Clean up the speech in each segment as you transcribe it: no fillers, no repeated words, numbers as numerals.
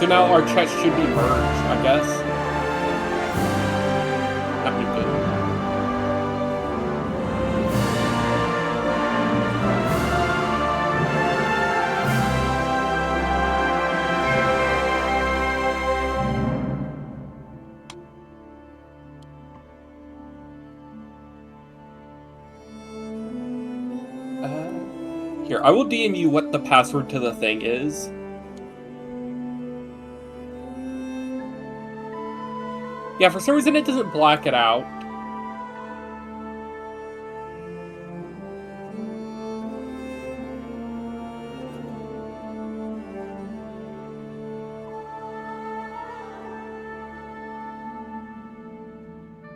So now our chests should be merged, I guess. That would be good. Here, I will DM you what the password to the thing is. Yeah, for some reason it doesn't black it out.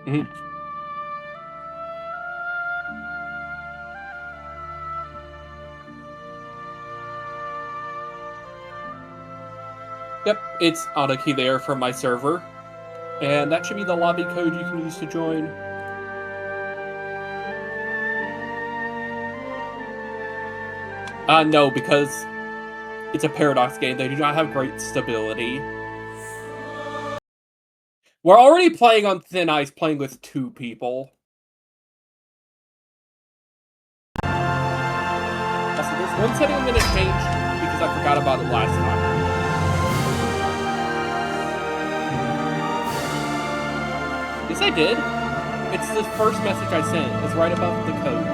Mm-hmm. Yep, it's Anaki there from my server. And that should be the lobby code you can use to join. No, because it's a Paradox game. They do not have great stability. We're already playing on thin ice, playing with 2 people. Also, there's one setting I'm going to change because I forgot about it last time. Yes, I did. It's the first message I sent. It's right above the code.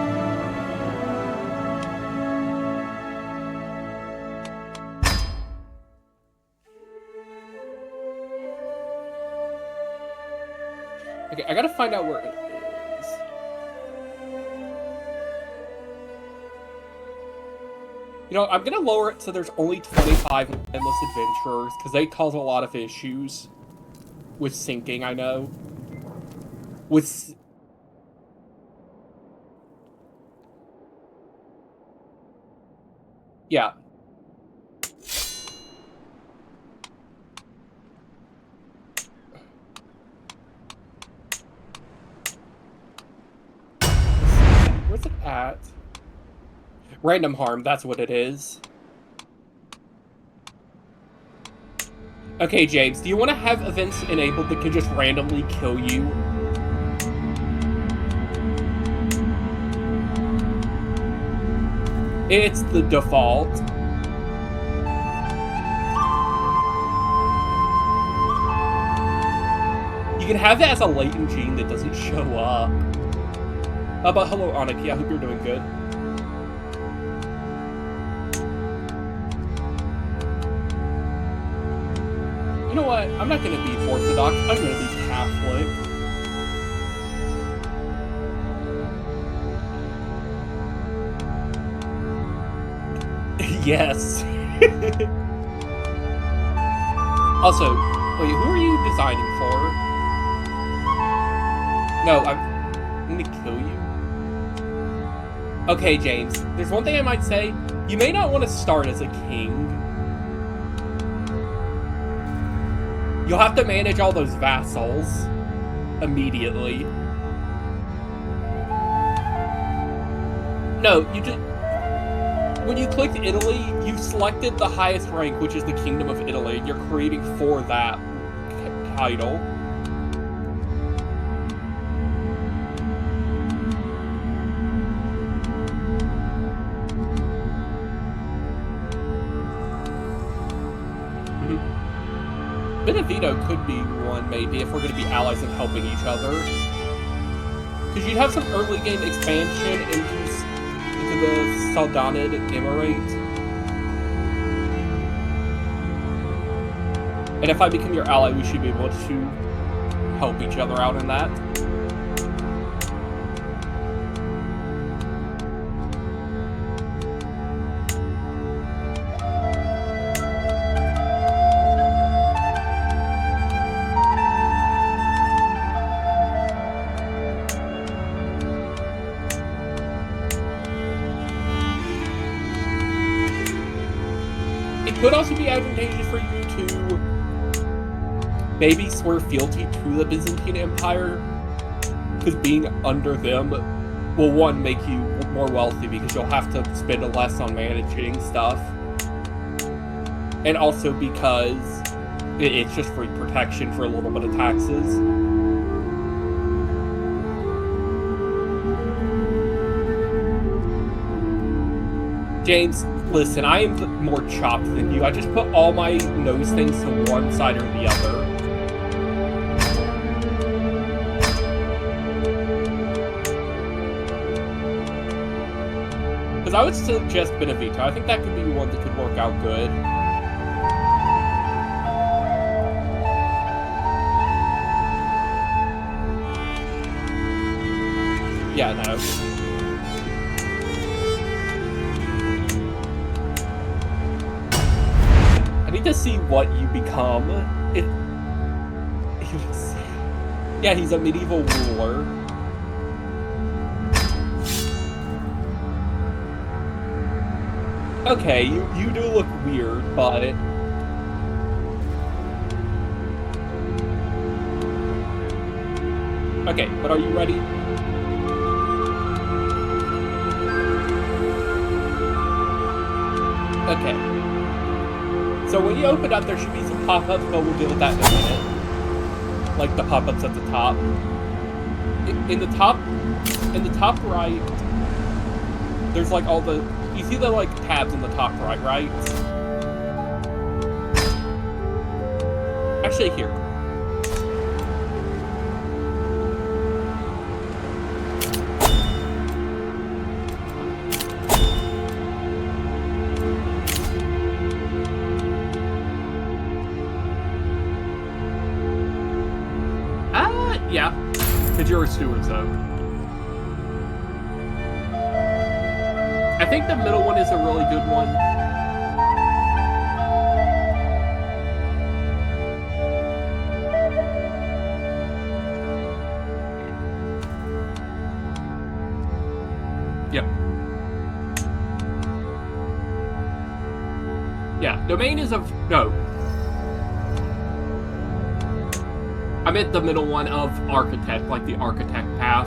Okay, I gotta find out where it is. You know, I'm gonna lower it so there's only 25 endless adventurers, because they cause a lot of issues with syncing, I know. With... Yeah. Where's it at? Random harm, that's what it is. Okay, James, do you want to have events enabled that can just randomly kill you? It's the default. You can have that as a latent gene that doesn't show up. But hello, Anaki, I hope you're doing good. You know what? I'm not going to be Orthodox. I'm going to be Catholic. Yes. Also, wait, who are you designing for? No, I'm going to kill you. Okay, James, there's one thing I might say. You may not want to start as a king. You'll have to manage all those vassals immediately. No, you just... When you clicked Italy, you selected the highest rank, which is the Kingdom of Italy, and you're creating for that title. Benevito could be one, maybe, if we're going to be allies and helping each other. Because you'd have some early game expansion into the Saldanid Emirate. And if I become your ally, we should be able to help each other out in that. Could also be advantageous for you to maybe swear fealty to the Byzantine Empire, because being under them will, one, make you more wealthy because you'll have to spend less on managing stuff, and also because It's just free protection for a little bit of taxes. James, listen, I am more chopped than you. I just put all my nose things to one side or the other. Because I would suggest Benevito. I think that could be one that could work out good. Yeah, no. I need to see what you become. Yeah, he's a medieval ruler. Okay, you do look weird, but... Okay, but are you ready? Okay. So when you open up, there should be some pop-ups, but we'll deal with that in a minute. Like the pop-ups at the top. In the top right, there's like all the... You see the, like, tabs in the top right? Actually, here. Yeah. Because you're a steward zone. I think the middle one is a really good one. Yep. Yeah, domain is of... No. I meant the middle one of architect, like the architect path.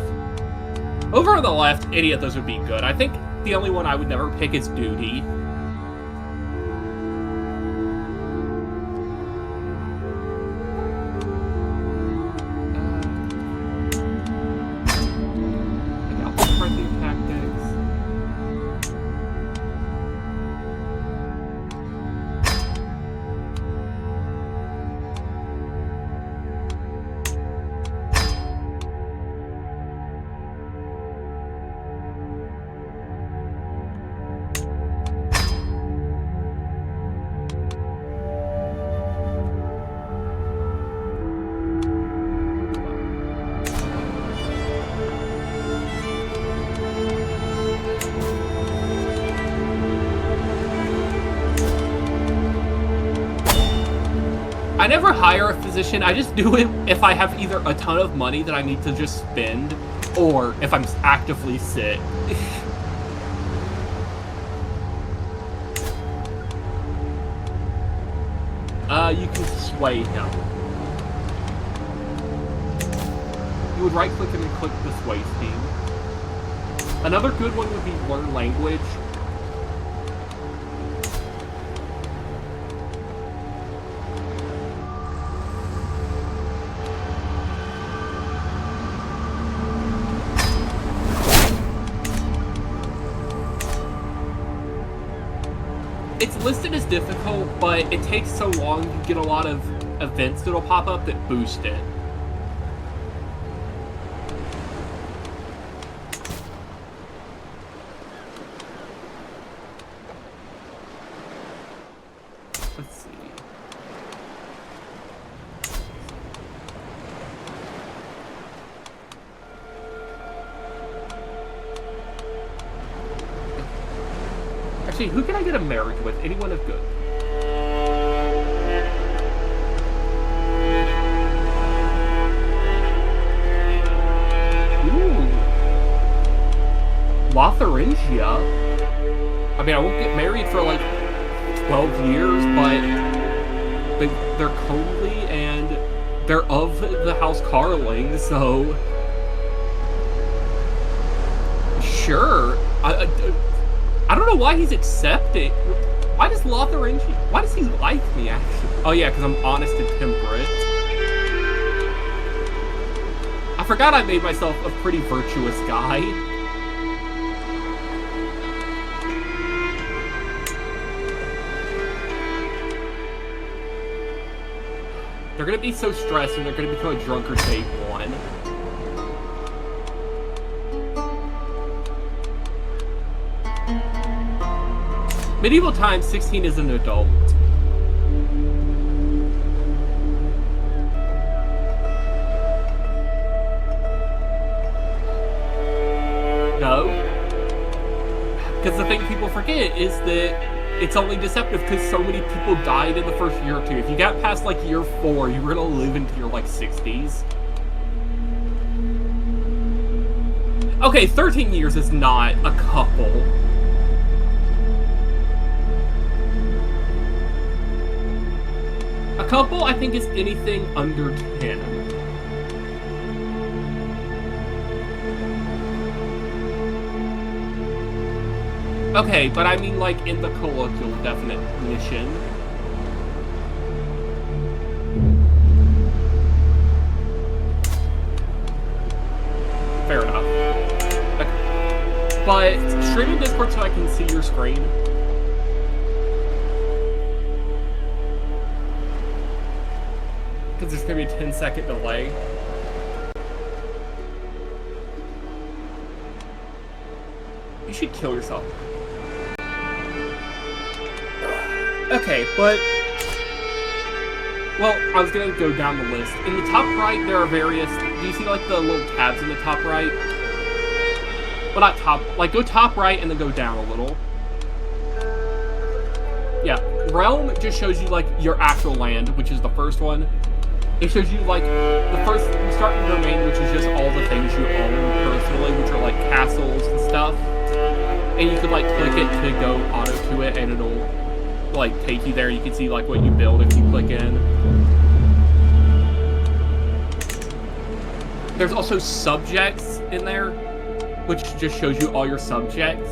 Over on the left, any of those would be good. I think the only one I would never pick is duty. Okay, I'll pick friendly tactics. I never hire a physician. I just do it if I have either a ton of money that I need to just spend, or if I'm actively sick. You can sway him. You would right-click him and click the sway scheme. Another good one would be learn language. It's listed as difficult, but it takes so long, you get a lot of events that'll pop up that boost it. Let's see. Actually, who can I get a marriage with? Anyone of good? Ooh. Lotharingia? I mean, I won't get married for like 12 years, but they're comely and they're of the House Carling, so... Sure. I don't know why he's accepting. Why does Lotharingian... Why does he like me, actually? Oh, yeah, because I'm honest and temperate. I forgot I made myself a pretty virtuous guy. They're gonna be so stressed and they're gonna become a drunkard day one. Medieval times, 16 is an adult. No. Because the thing people forget is that it's only deceptive because so many people died in the first year or two. If you got past like year 4, you were gonna live into your like 60s. Okay, 13 years is not a couple. A couple, I think, is anything under 10. Okay, but I mean, like, in the colloquial definition. Fair enough. Okay. But streaming Discord so I can see your screen. Because there's going to be a 10-second delay. You should kill yourself. Okay, but... Well, I was going to go down the list. In the top right, there are various... Do you see, like, the little tabs in the top right? Well, not top... Like, go top right and then go down a little. Yeah. Realm just shows you, like, your actual land, which is the first one. It shows you, like, the first... You start in domain, which is just all the things you own personally, which are, like, castles and stuff. And you could, like, click it to go auto to it, and it'll, like, take you there. You can see, like, what you build if you click in. There's also subjects in there, which just shows you all your subjects.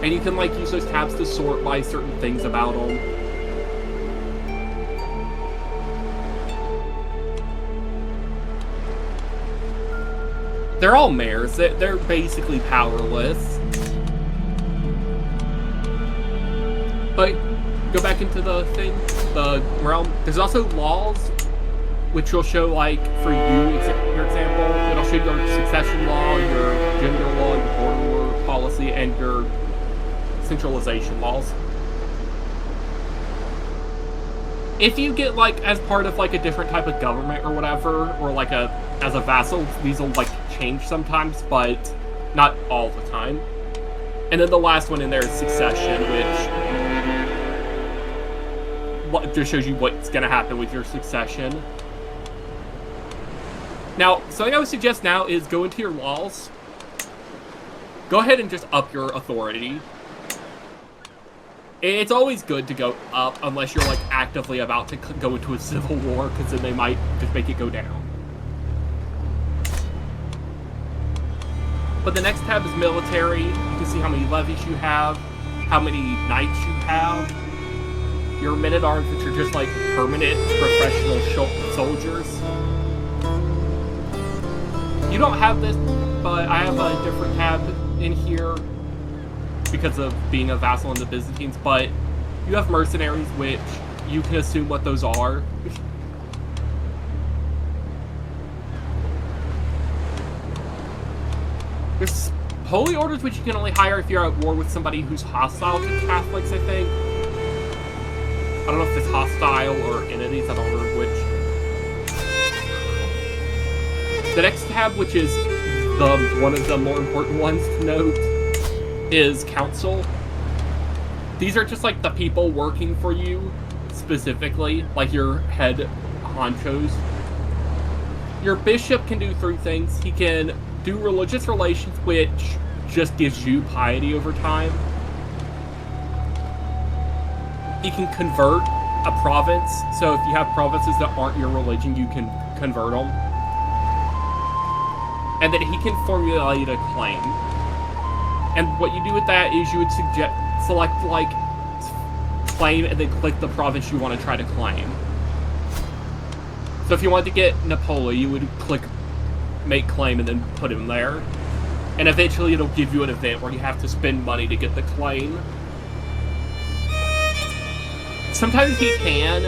And you can, like, use those tabs to sort by certain things about them. They're all mares. They're basically powerless. But go back into the thing, the realm. There's also laws, which will show, like, for you, for example, it'll show your succession law, your gender law, your border war policy, and your centralization laws. If you get, like, as part of, like, a different type of government or whatever, or, like, as a vassal, these will, like, change sometimes, but not all the time. And then the last one in there is succession, which just shows you what's going to happen with your succession. Now, something I would suggest now is go into your laws. Go ahead and just up your authority. It's always good to go up unless you're, like, actively about to go into a civil war, because then they might just make it go down. But the next tab is military. You can see how many levies you have, how many knights you have, your men-at-arms, which are just, like, permanent professional soldiers. You don't have this, but I have a different tab in here because of being a vassal in the Byzantines, but you have mercenaries, which you can assume what those are. There's holy orders, which you can only hire if you're at war with somebody who's hostile to Catholics, I think. I don't know if it's hostile or entities, I don't remember which. The next tab, which is one of the more important ones to note, is council. These are just, like, the people working for you, specifically, like your head honchos. Your bishop can do 3 things. He can do religious relations, which just gives you piety over time. He can convert a province, so if you have provinces that aren't your religion, you can convert them. And then he can formulate a claim. And what you do with that is you would select, like, claim, and then click the province you want to try to claim. So if you wanted to get Napoleon, you would click make claim and then put him there. And eventually it'll give you an event where you have to spend money to get the claim. Sometimes he can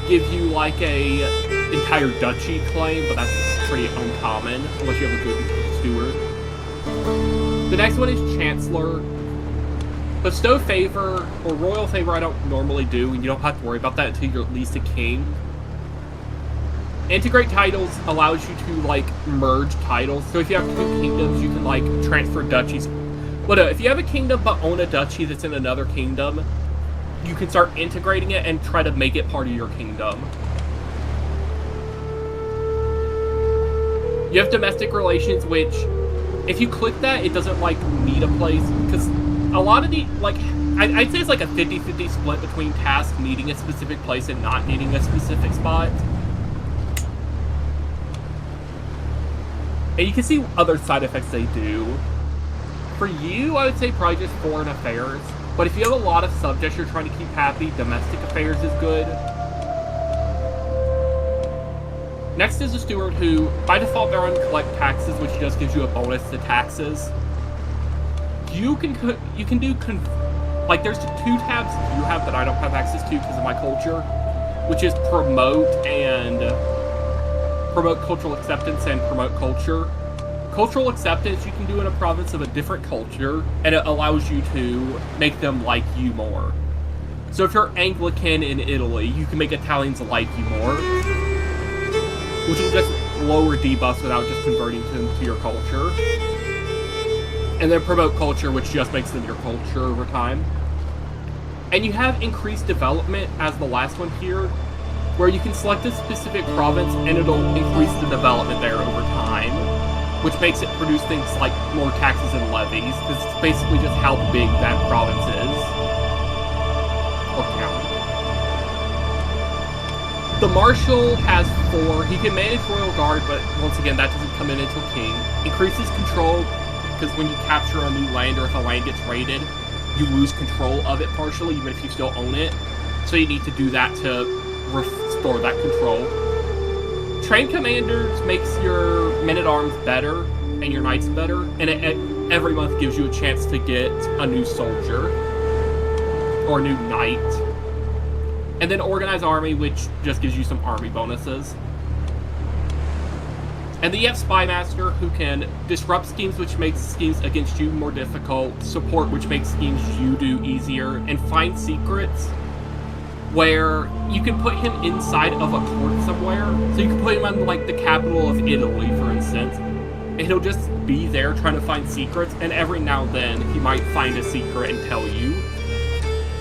give you like a entire duchy claim, but that's pretty uncommon unless you have a good steward. The next one is Chancellor. Bestow favor or royal favor I don't normally do, and you don't have to worry about that until you're at least a king. Integrate titles allows you to, like, merge titles. So if you have 2 kingdoms, you can, like, transfer duchies. But if you have a kingdom but own a duchy that's in another kingdom, you can start integrating it and try to make it part of your kingdom. You have domestic relations, which, if you click that, it doesn't, like, need a place. Because a lot of the, like, I'd say it's like a 50-50 split between tasks needing a specific place and not needing a specific spot. And you can see other side effects they do. For you, I would say probably just foreign affairs. But if you have a lot of subjects you're trying to keep happy, domestic affairs is good. Next is a steward who, by default, they're on collect taxes, which just gives you a bonus to taxes. You can do, like, there's 2 tabs you have that I don't have access to because of my culture, which is promote and promote cultural acceptance and promote culture. Cultural acceptance you can do in a province of a different culture, and it allows you to make them like you more. So if you're Anglican in Italy, you can make Italians like you more, which will just lower debuffs without just converting them to your culture. And then promote culture, which just makes them your culture over time. And you have increased development as the last one here, where you can select a specific province and it'll increase the development there over time, which makes it produce things like more taxes and levies, because it's basically just how big that province is, or county. The Marshal has 4. He can manage Royal Guard, but once again, that doesn't come in until King. Increases control, because when you capture a new land or if a land gets raided, you lose control of it partially, even if you still own it. So you need to do that to restore that control. Train Commanders makes your men-at-arms better and your knights better, and it every month gives you a chance to get a new soldier or a new knight. And then Organized Army, which just gives you some army bonuses. And then you have Spy Master, who can disrupt schemes, which makes schemes against you more difficult, support, which makes schemes you do easier, and find secrets, where you can put him inside of a court somewhere. So you can put him on, like, the capital of Italy, for instance, and he'll just be there trying to find secrets, and every now and then he might find a secret and tell you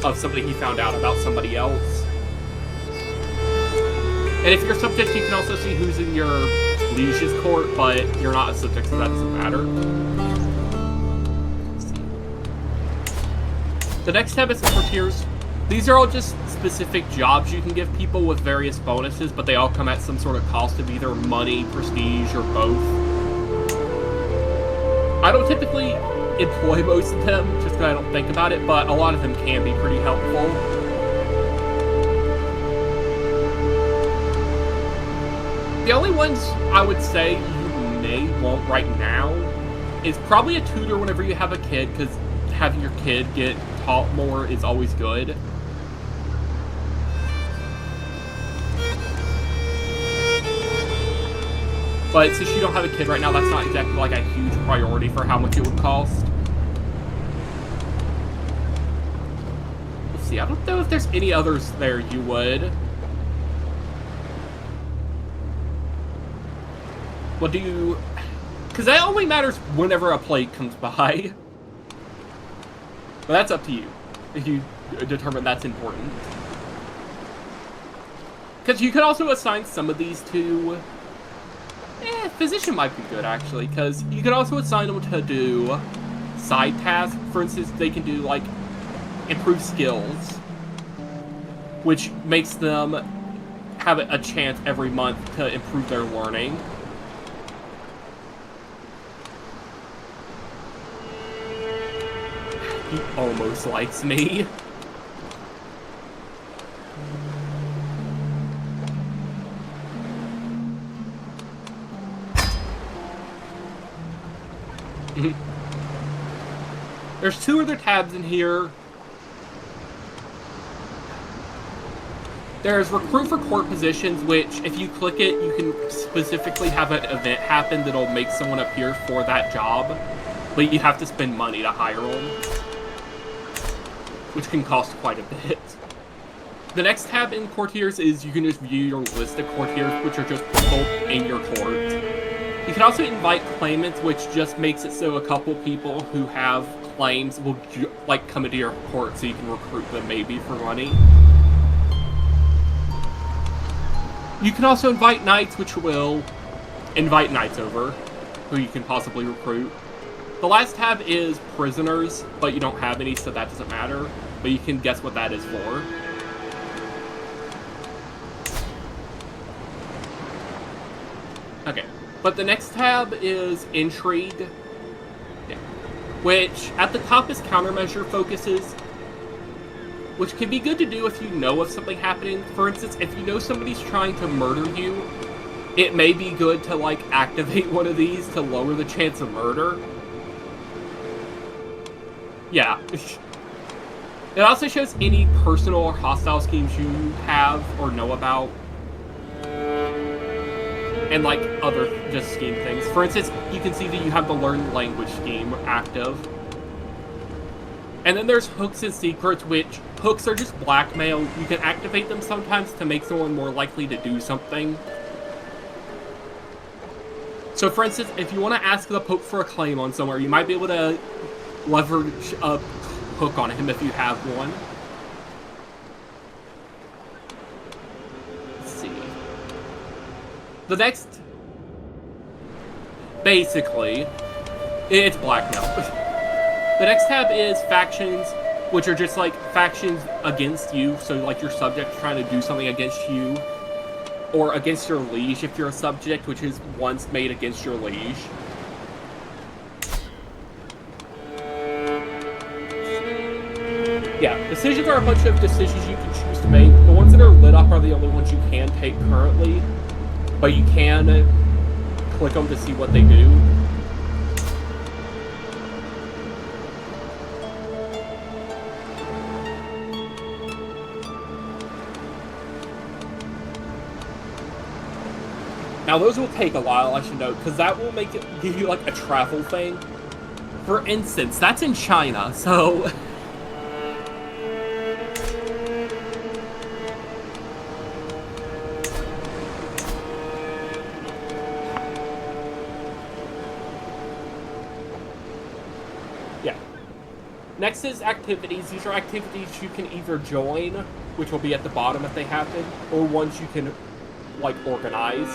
of something he found out about somebody else. And if you're a subject, you can also see who's in your liege's court, but you're not a subject, so that doesn't matter. The next tab is courtiers. These are all just specific jobs you can give people with various bonuses, but they all come at some sort of cost of either money, prestige, or both. I don't typically employ most of them, just because I don't think about it, but a lot of them can be pretty helpful. The only ones I would say you may want right now is probably a tutor whenever you have a kid, because having your kid get taught more is always good. But since you don't have a kid right now, that's not exactly like a huge priority for how much it would cost. Let's see, I don't know if there's any others there you would. What do you... Because that only matters whenever a plate comes by. But that's up to you, if you determine that's important. Because you could also assign some of these to... Physician might be good, actually, because you could also assign them to do side tasks. For instance, they can do, like, improve skills, which makes them have a chance every month to improve their learning. He almost likes me. There's 2 other tabs in here. There's recruit for court positions, which if you click it, you can specifically have an event happen that'll make someone appear for that job, but you have to spend money to hire them, which can cost quite a bit. The next tab in courtiers is you can just view your list of courtiers, which are just people in your court. You can also invite claimants, which just makes it so a couple people who have claims will come into your court, so you can recruit them maybe for money. You can also invite knights, which will invite knights over, who you can possibly recruit. The last tab is prisoners, but you don't have any, so that doesn't matter. But you can guess what that is for. Okay, but the next tab is intrigue, which at the top is countermeasure focuses, which can be good to do if you know of something happening. For instance, if you know somebody's trying to murder you, it may be good to, like, activate one of these to lower the chance of murder. Yeah. It also shows any personal or hostile schemes you have or know about. And, like, other just scheme things. For instance, you can see that you have the learn language scheme active. And then there's hooks and secrets, which hooks are just blackmail. You can activate them sometimes to make someone more likely to do something. So, for instance, if you want to ask the Pope for a claim on somewhere, you might be able to leverage a hook on him if you have one. Let's see. The next... Basically, it's blackmail. The next tab is factions, which are just, like, factions against you. So, like, your subject trying to do something against you. Or against your liege if you're a subject, which is once made against your liege. Yeah, decisions are a bunch of decisions you can choose to make. The ones that are lit up are the only ones you can take currently. But you can click them to see what they do. Now, those will take a while, I should note, because that will make it give you, like, a travel thing. For instance, that's in China, so... yeah. Next is activities. These are activities you can either join, which will be at the bottom if they happen, or ones you can, like, organize.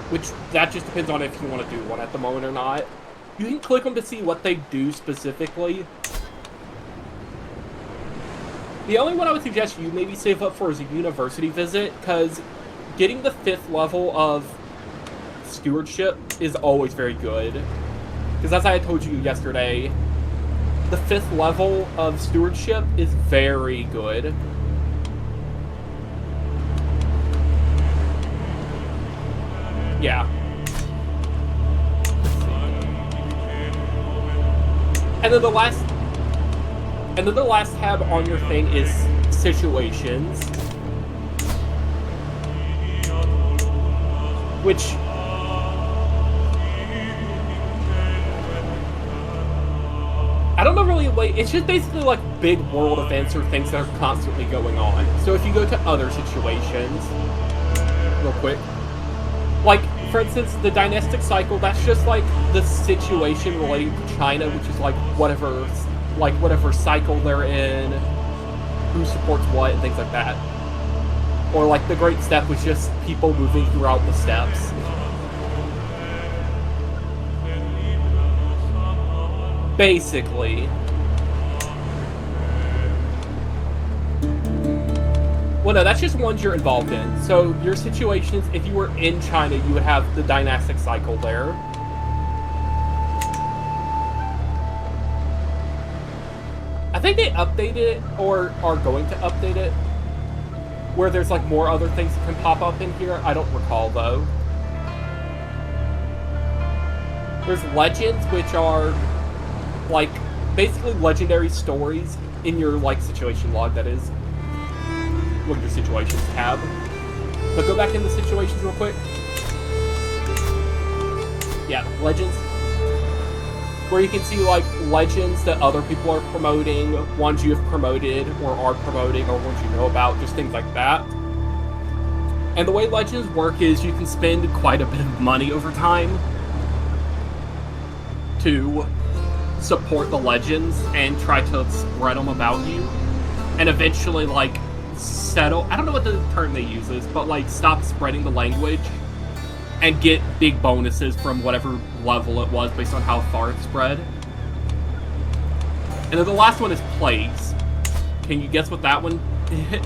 Which, that just depends on if you want to do one at the moment or not. You can click them to see what they do specifically. The only one I would suggest you maybe save up for is a university visit, because getting the 5th level of stewardship is always very good. Because as I told you yesterday, the 5th level of stewardship is very good. Yeah. And then the last tab on your thing is situations, which I don't know really. It's just basically like big world events or things that are constantly going on. So if you go to other situations, real quick. Like, for instance, the dynastic cycle, that's just, like, the situation relating to China, which is, like, whatever cycle they're in, who supports what, and things like that. Or, like, the Great Step was just people moving throughout the steps. Basically. Well, no, that's just ones you're involved in. So, your situations, if you were in China, you would have the dynastic cycle there. I think they updated it, or are going to update it, where there's like more other things that can pop up in here. I don't recall though. There's legends, which are like basically legendary stories in your like situation log, that is. Well, your situations tab. But go back into situations real quick. Yeah, legends. Where you can see like legends that other people are promoting, ones you have promoted or are promoting, or ones you know about, just things like that. And the way legends work is you can spend quite a bit of money over time to support the legends and try to spread them about you, and eventually like settle, I don't know what the term they use is, but like stop spreading the language and get big bonuses from whatever level it was based on how far it spread. And then the last one is plagues. Can you guess what that one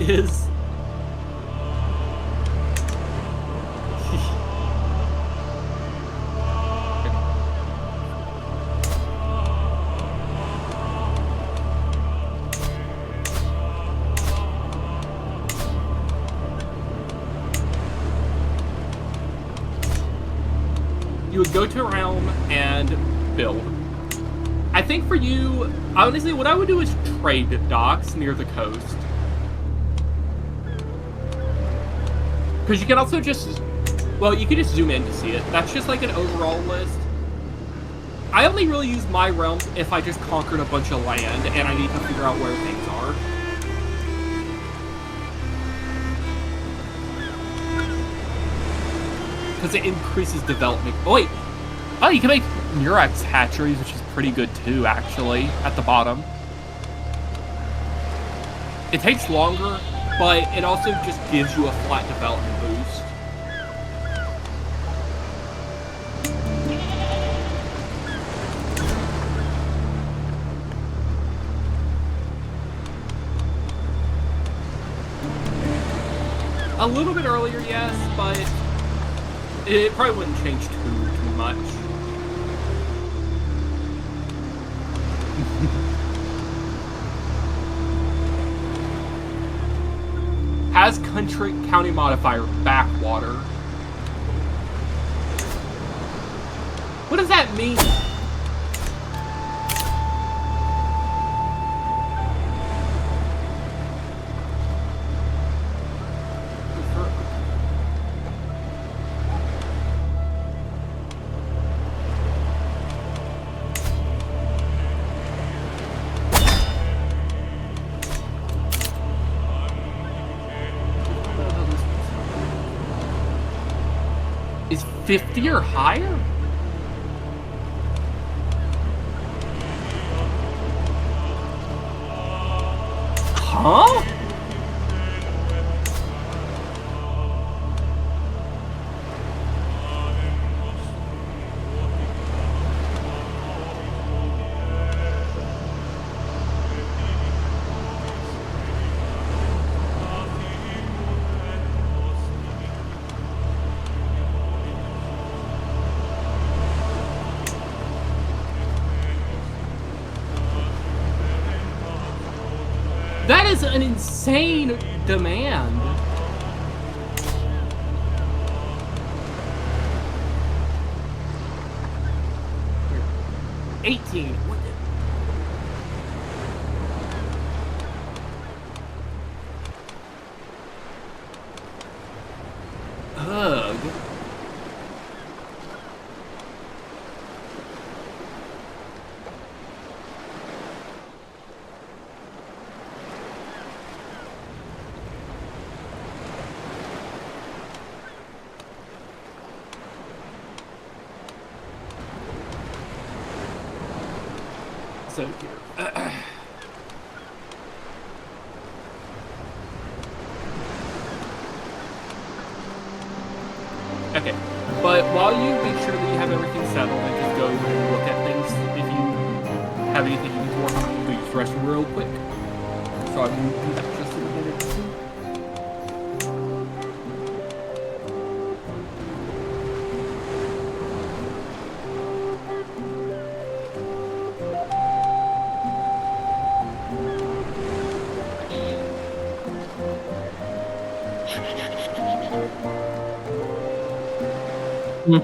is? You would go to a realm and build. I think for you, honestly, what I would do is trade docks near the coast. Because you can also just, well, you can just zoom in to see it. That's just like an overall list. I only really use my realms if I just conquered a bunch of land and I need to figure out where things are. Because it increases development. Oh, wait. Oh, you can make Murex hatcheries, which is pretty good too, actually, at the bottom. It takes longer, but it also just gives you a flat development boost. A little bit earlier, yes, but it probably wouldn't change too much. Has county modifier backwater. What does that mean? Is 50 or higher? Huh? That is an insane demand. Here. 18. What the? Ugh. So here. Okay, but while you make sure that you have everything settled and just go and look at things, if you have anything you need to work on, you just rest real quick. So I will do that just in a minute. Hmm.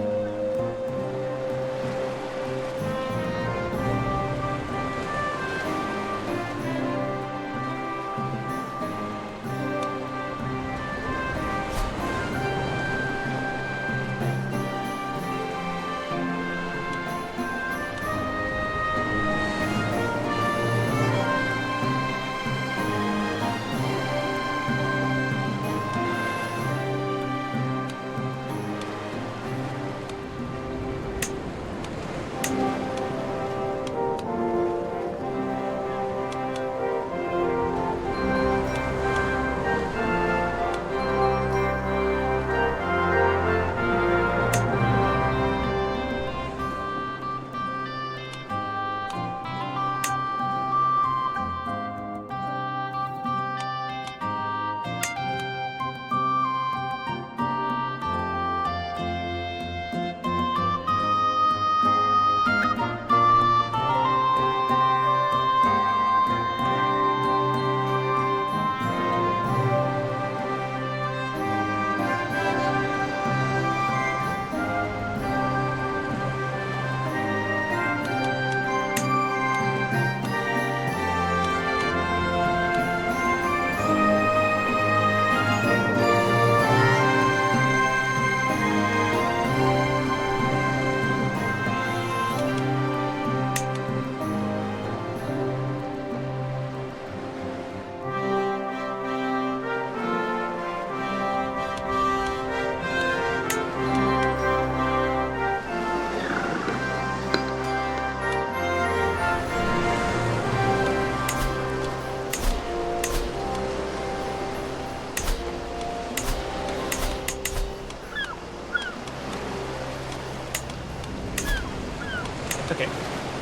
Okay,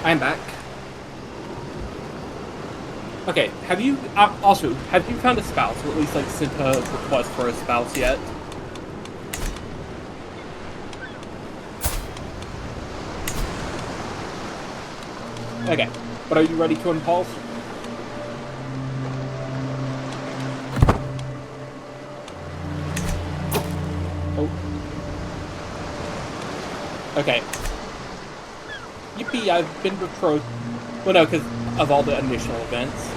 I'm back. Okay, have you have you found a spouse, or at least like sent a request for a spouse yet? Okay, but are you ready to impulse? Oh. Okay. Yippee, I've been betrothed. Well, no, because of all the initial events.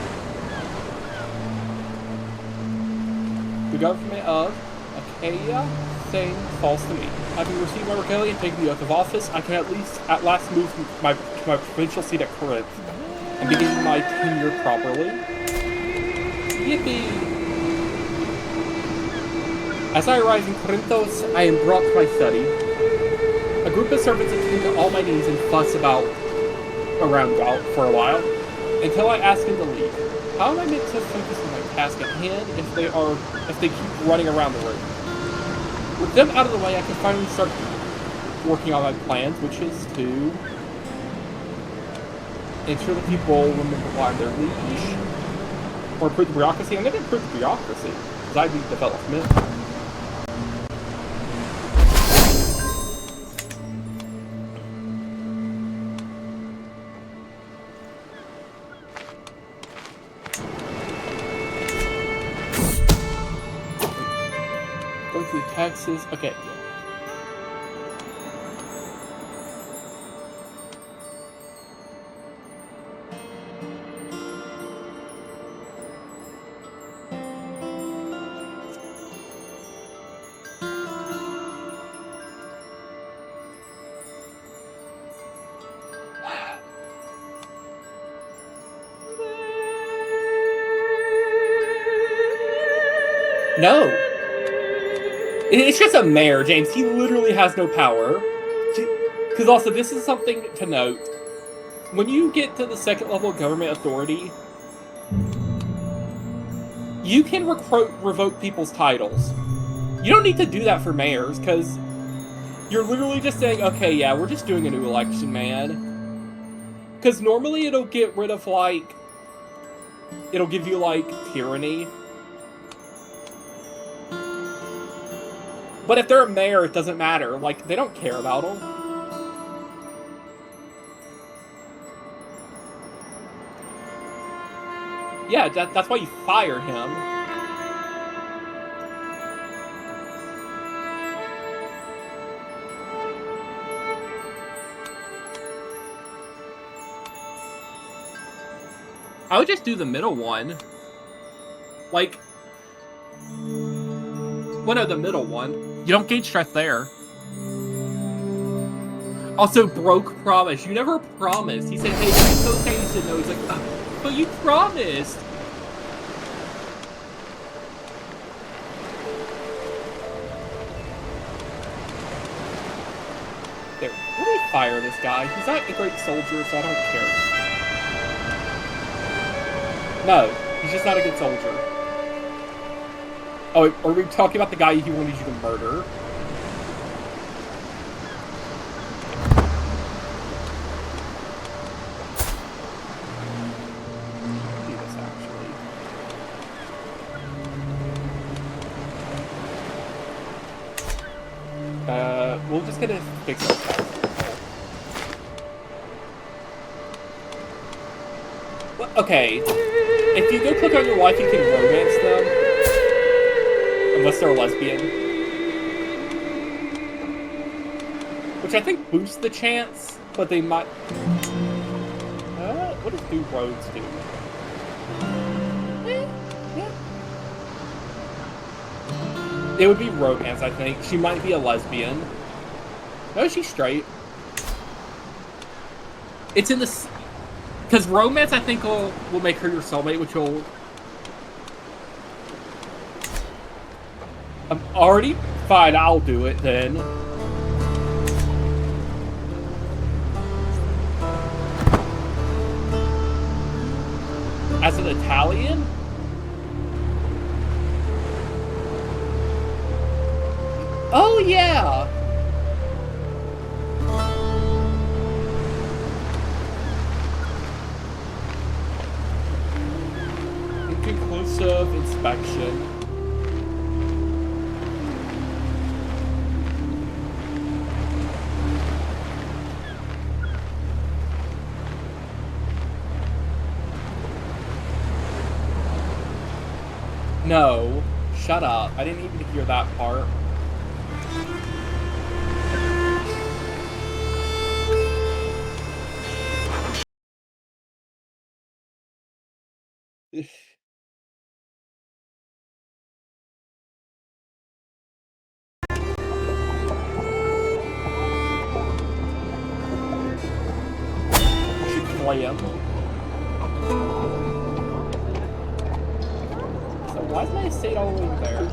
The government of Achaia saying false to me. Having received my regalia and taken the oath of office, I can at last move to my provincial seat at Corinth and begin my tenure properly. Yippee! As I arrive in Corinthos, I am brought to my study. A group of servants attend to all my needs and fuss around for a while, until I ask them to leave. How am I meant to focus on my task at hand if they keep running around the room? With them out of the way, I can finally start working on my plans, which is to ensure that people remember why I'm their liege, or improve the bureaucracy. I'm going to improve the bureaucracy because I need development. Go through the taxes. Okay. No. It's just a mayor, James. He literally has no power. Because also, this is something to note. When you get to the second level of government authority, you can revoke people's titles. You don't need to do that for mayors, because you're literally just saying, okay, yeah, we're just doing a new election, man. Because normally it'll get rid of, like... It'll give you, like, tyranny. But if they're a mayor, it doesn't matter. Like, they don't care about them. Yeah, that's why you fire him. I would just do the middle one. Like, well, no, the middle one. You don't gain stress there. Also, broke promise. You never promised. He said, hey, can I cocaine? He said no. He's like, but you promised. There. Let me fire this guy. He's not a great soldier, so I don't care. No, he's just not a good soldier. Oh, are we talking about the guy he wanted you to murder? Do this, actually. We're just gonna fix our tax. Okay, if you go click on your wife, you can romance them. Unless they're a lesbian. Which I think boosts the chance, but they might... what does do roads do? Yeah. It would be romance, I think. She might be a lesbian. No, she's straight. It's in the... Because romance, I think, will make her your soulmate, which will... I'm already... Fine, I'll do it, then. As an Italian? Oh, yeah! Inconclusive inspection. No. Shut up. I didn't even hear that part. Should play him. So why is my estate all the way there?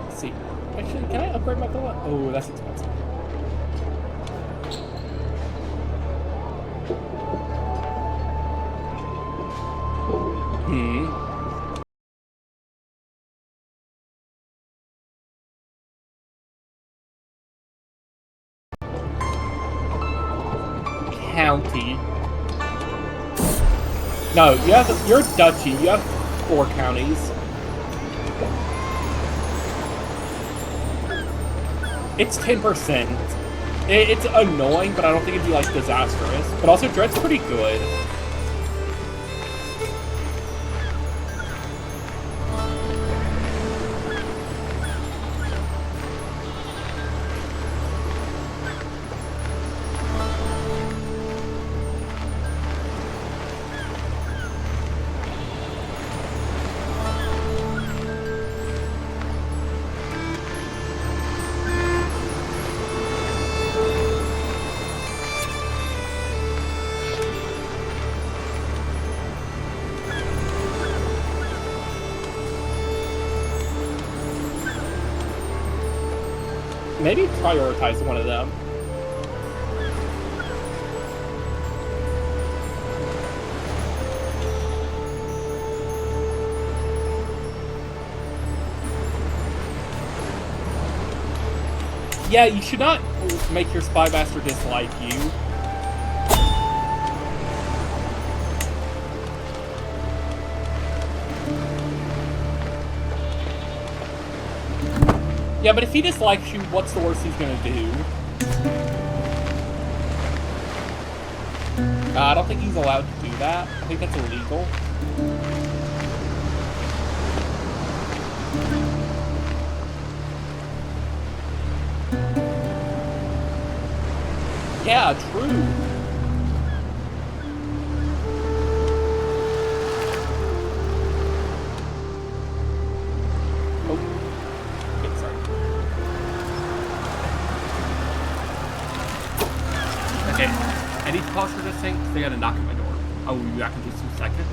Let's see. Actually, can I upgrade my villa? Oh, that's expensive. County. No, you're a duchy. You have 4 counties. It's 10%. It's annoying, but I don't think it'd be like disastrous. But also, Dread's pretty good. Maybe prioritize one of them. Yeah, you should not make your spy master dislike you. Yeah, but if he dislikes you, what's the worst he's gonna do? I don't think he's allowed to do that. I think that's illegal. Yeah, true. pause for just saying, because they got a knock at my door. I will be back in just a second.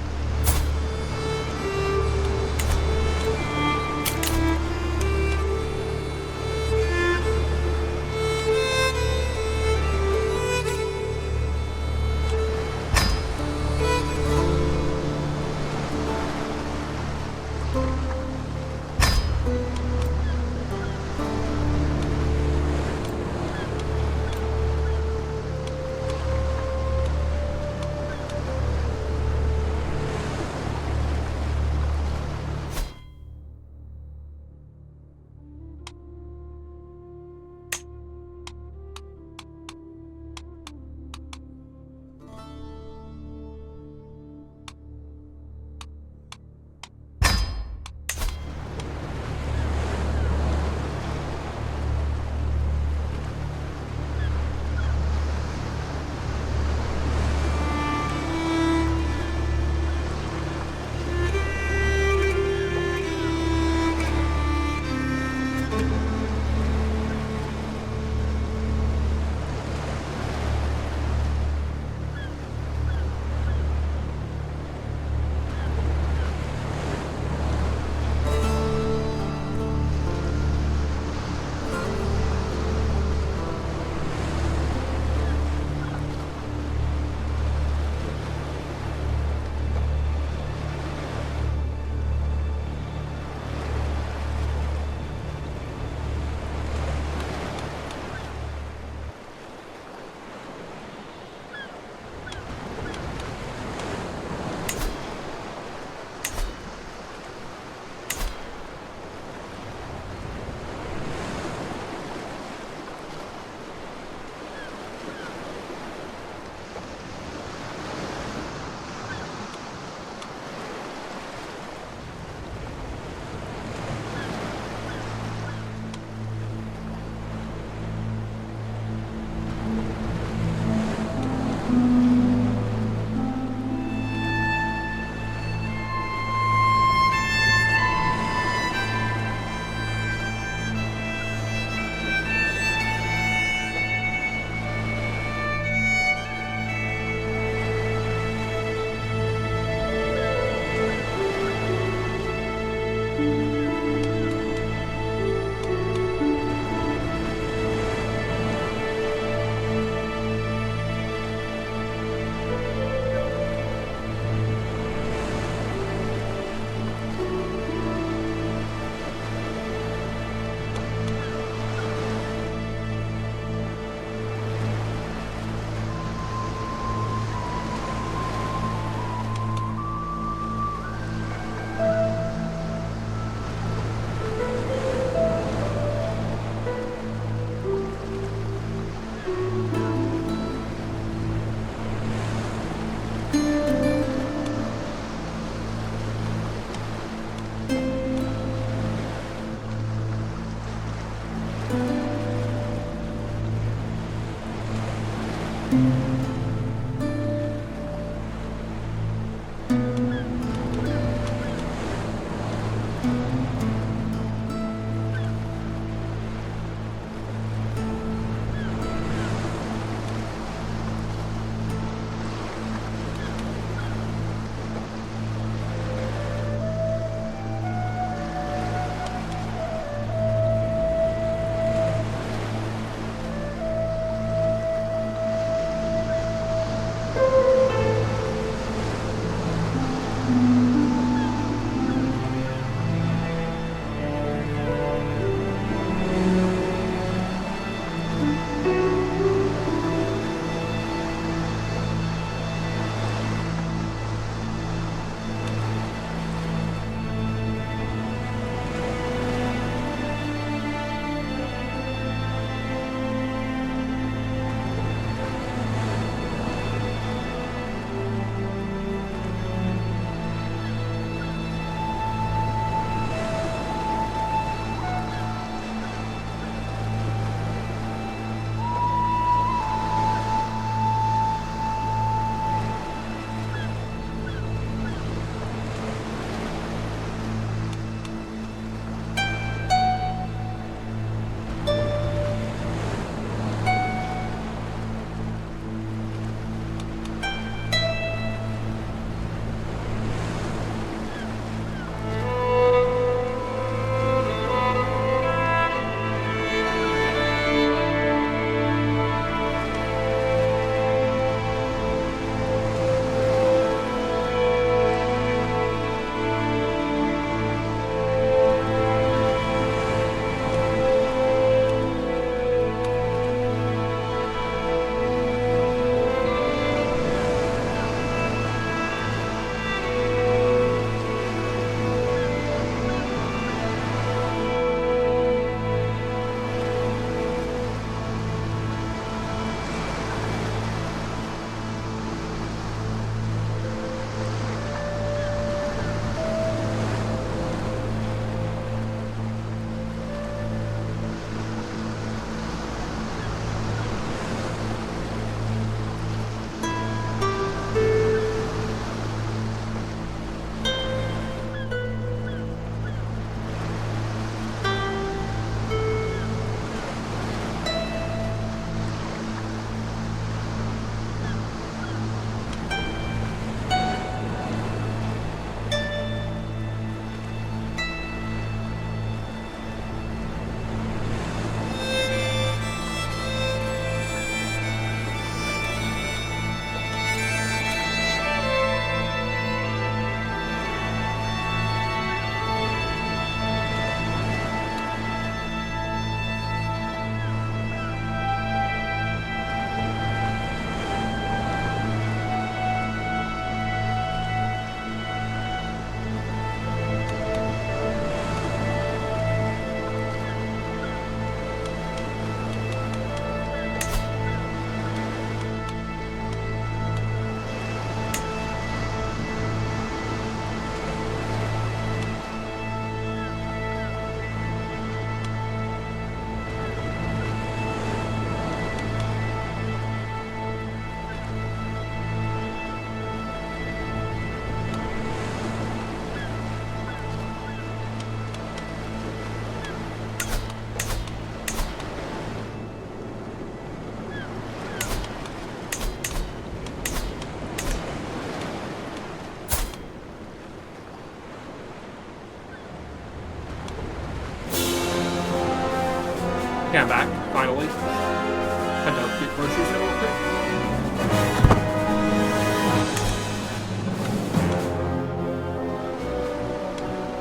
Yeah, I'm back, finally. Had to get groceries real quick.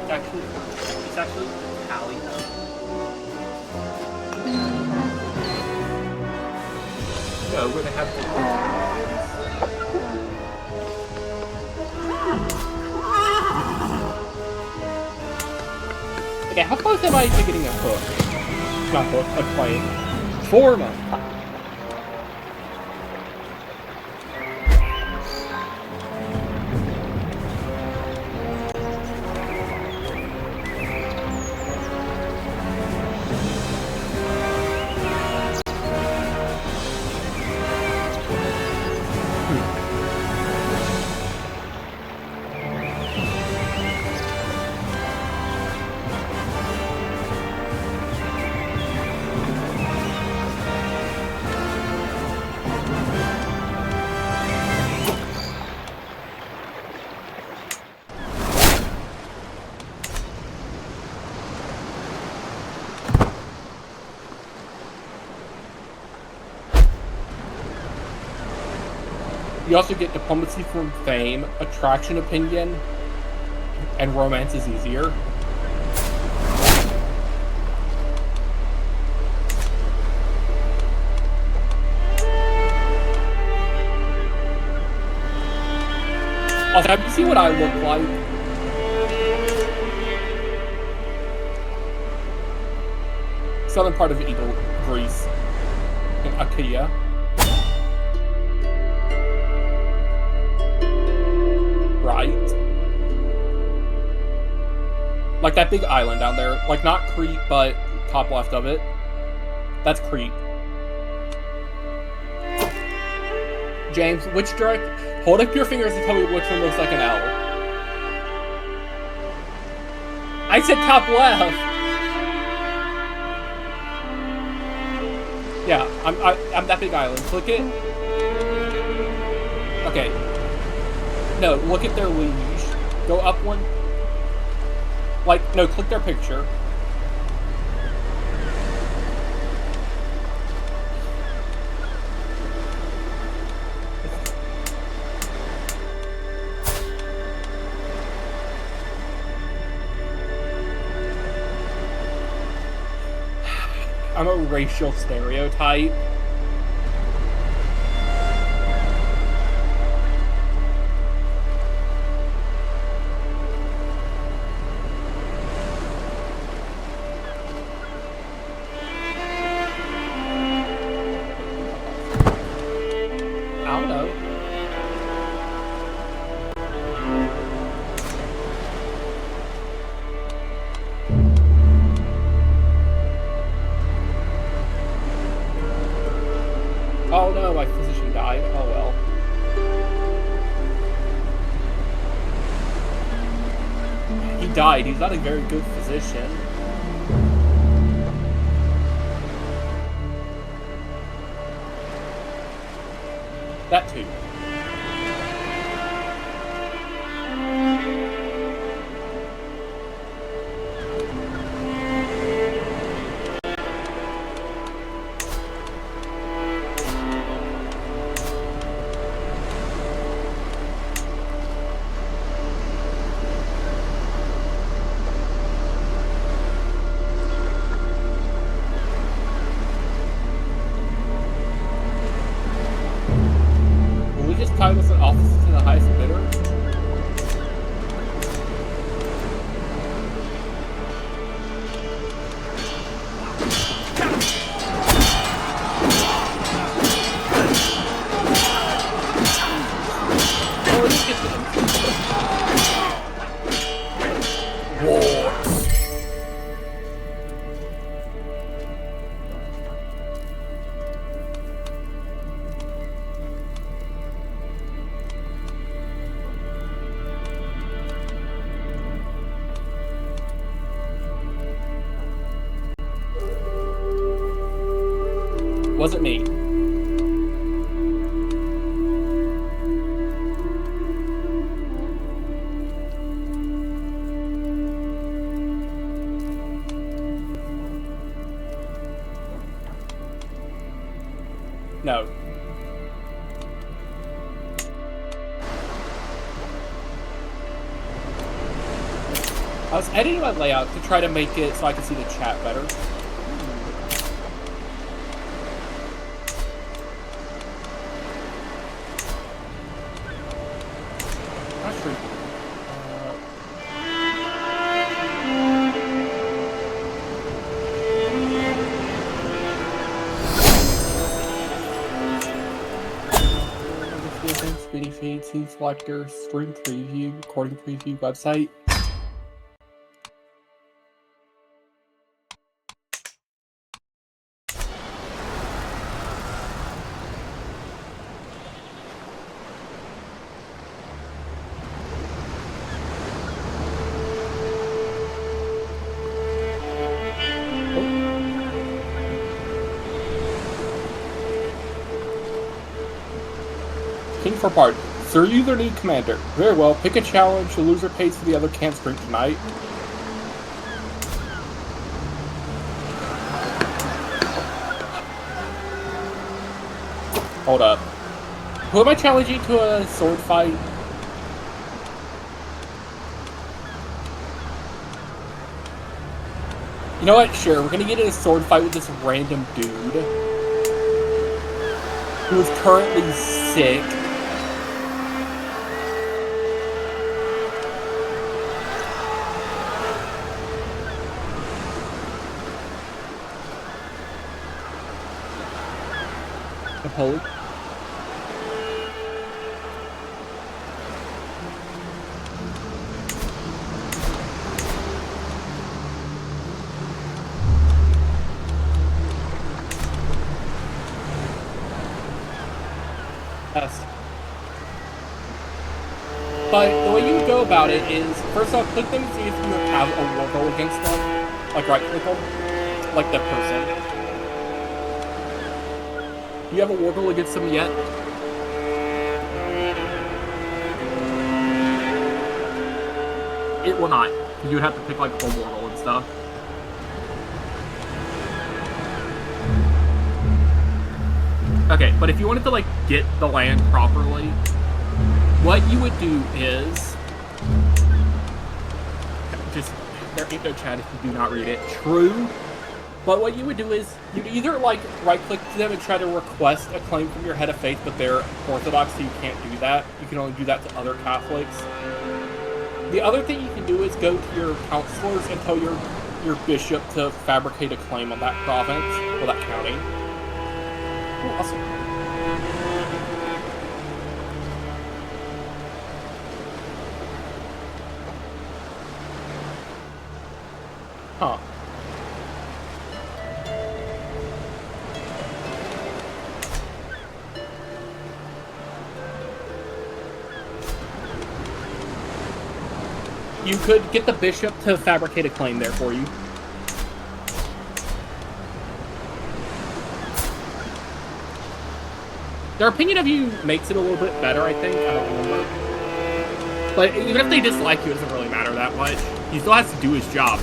It's actually Callie though. No, we're gonna have okay, how close am I to getting a book? Not book, a plane. 4 months. You also get diplomacy from fame, attraction opinion, and romance is easier. Also, have you seen what I look like? Southern part of Evil Greece. In Achaia. Right? Like that big island down there. Like not Crete, but top left of it. That's Crete. James, which direct? Hold up your fingers and tell me which one looks like an L. I said top left. Yeah, I'm that big island. Click it. Okay. No, look at their liege. Go up one. Like, no, click their picture. I'm a racial stereotype. I don't know. Oh no, my physician died. Oh well. He died. He's not a very good physician. That too. Tie with an officer to the highest bidder. Oh, let's get them. War. Wasn't me. No. I was editing my layout to try to make it so I could see the chat better. Not sure. Video feed, scene selector, stream preview, recording preview, website. For part. Sir, you the new commander. Very well. Pick a challenge. The loser pays for the other can't drink tonight. Hold up. Who am I challenging to a sword fight? You know what? Sure, we're gonna get in a sword fight with this random dude who is currently sick. Holy. Yes. But the way you would go about it is, first off, click them and see if you have a war goal against them. Like right click them. Like that person. Do you have a war goal against them yet? It will not. You would have to pick like a whole war goal and stuff. Okay, but if you wanted to like get the land properly, what you would do is just there ain't no chat if you do not read it. True. But what you would do is, you'd either, like, right-click them and try to request a claim from your head of faith, but they're Orthodox, so you can't do that. You can only do that to other Catholics. The other thing you can do is go to your counselors and tell your bishop to fabricate a claim on that province, or that county. Ooh, awesome. Huh. You could get the bishop to fabricate a claim there for you. Their opinion of you makes it a little bit better, I think. I don't remember. But even if they dislike you, it doesn't really matter that much. He still has to do his job.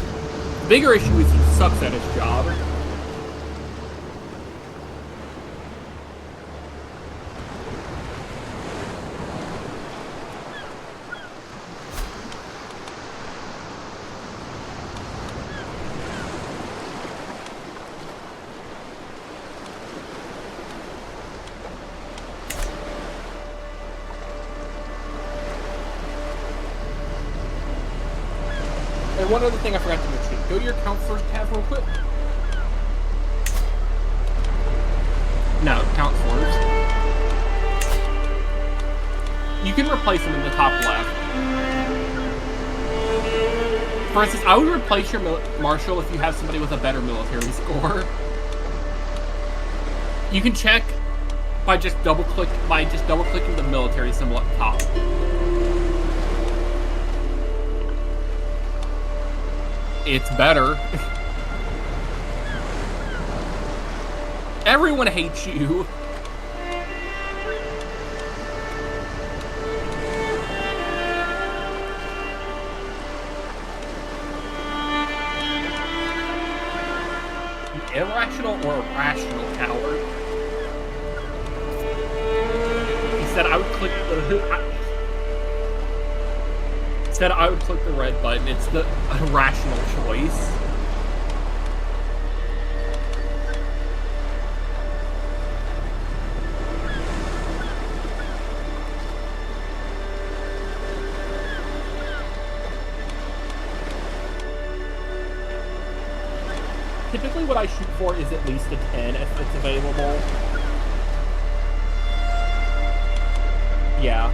The bigger issue is he sucks at his job. And one other thing I forgot to mention. Go to your counselors tab real quick. No, counselors. You can replace them in the top left. For instance, I would replace your marshal if you have somebody with a better military score. You can check by just double-clicking the military symbol at the top. It's better. Everyone hates you. Irrational or rational coward? Instead, I would click the red button. It's the rational choice. Typically what I shoot for is at least a 10 if it's available. Yeah.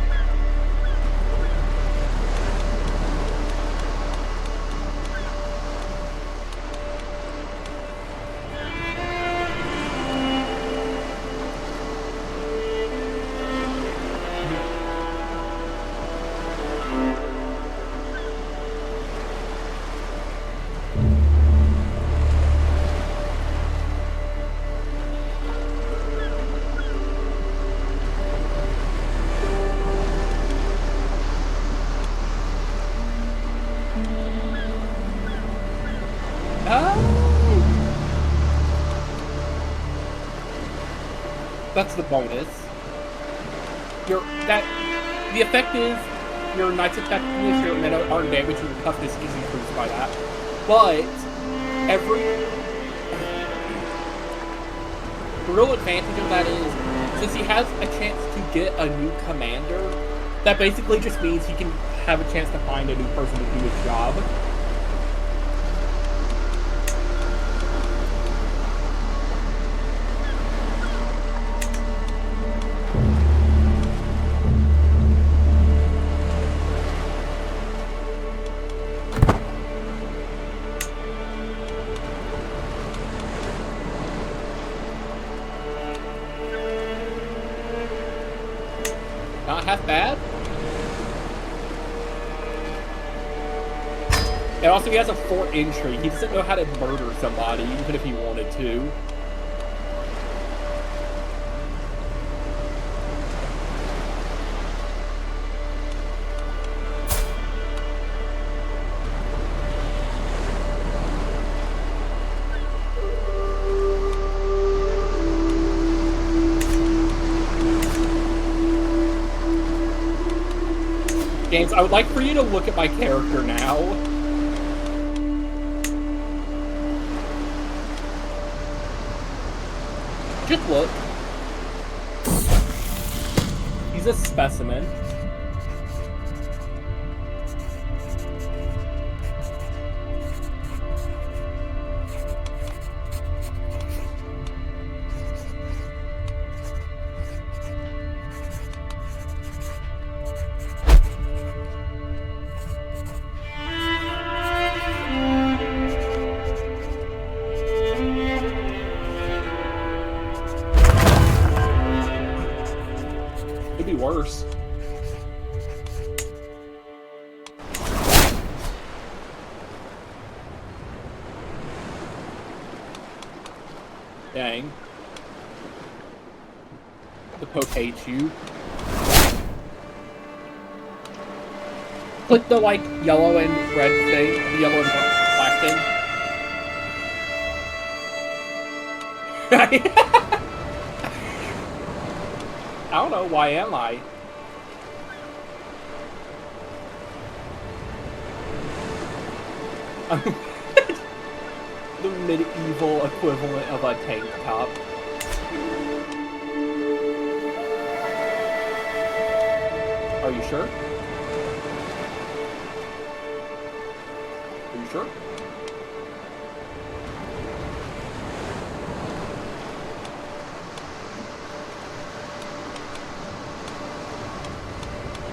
That's the bonus. The effect is your knight's effectiveness, your meta arm damage, and your toughness is increased by that. But the real advantage of that is, since he has a chance to get a new commander, that basically just means he can have a chance to find a new person to do his job. Not half bad. And also he has a 4 entry. He doesn't know how to murder somebody, even if he wanted to. James, I would like for you to look at my character now. Just look. He's a specimen. Could be worse. Dang. The poke hates you. Click the, like, yellow and red thing, the yellow and black thing. I don't know, why am I? The medieval equivalent of a tank top. Are you sure? Are you sure?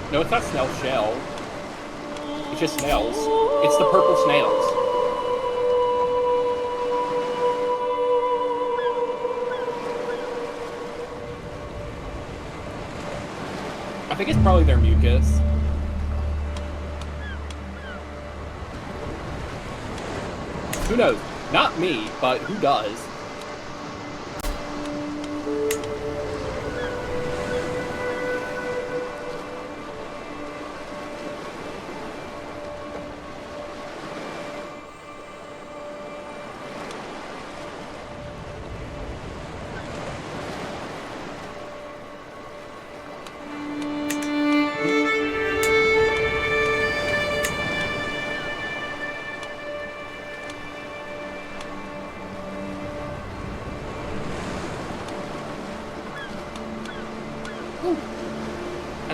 No, it's not snail shell. It's just snails. It's the purple snails. I think it's probably their mucus. Who knows? Not me, but who does?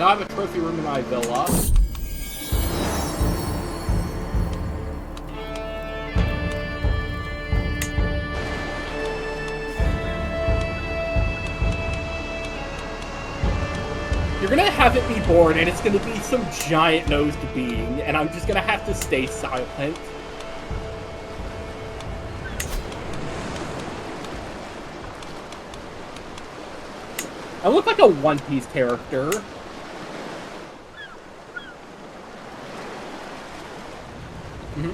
now I have a trophy room in my villa. You're gonna have it be born, and it's gonna be some giant-nosed being, and I'm just gonna have to stay silent. I look like a One Piece character. Mm-hmm.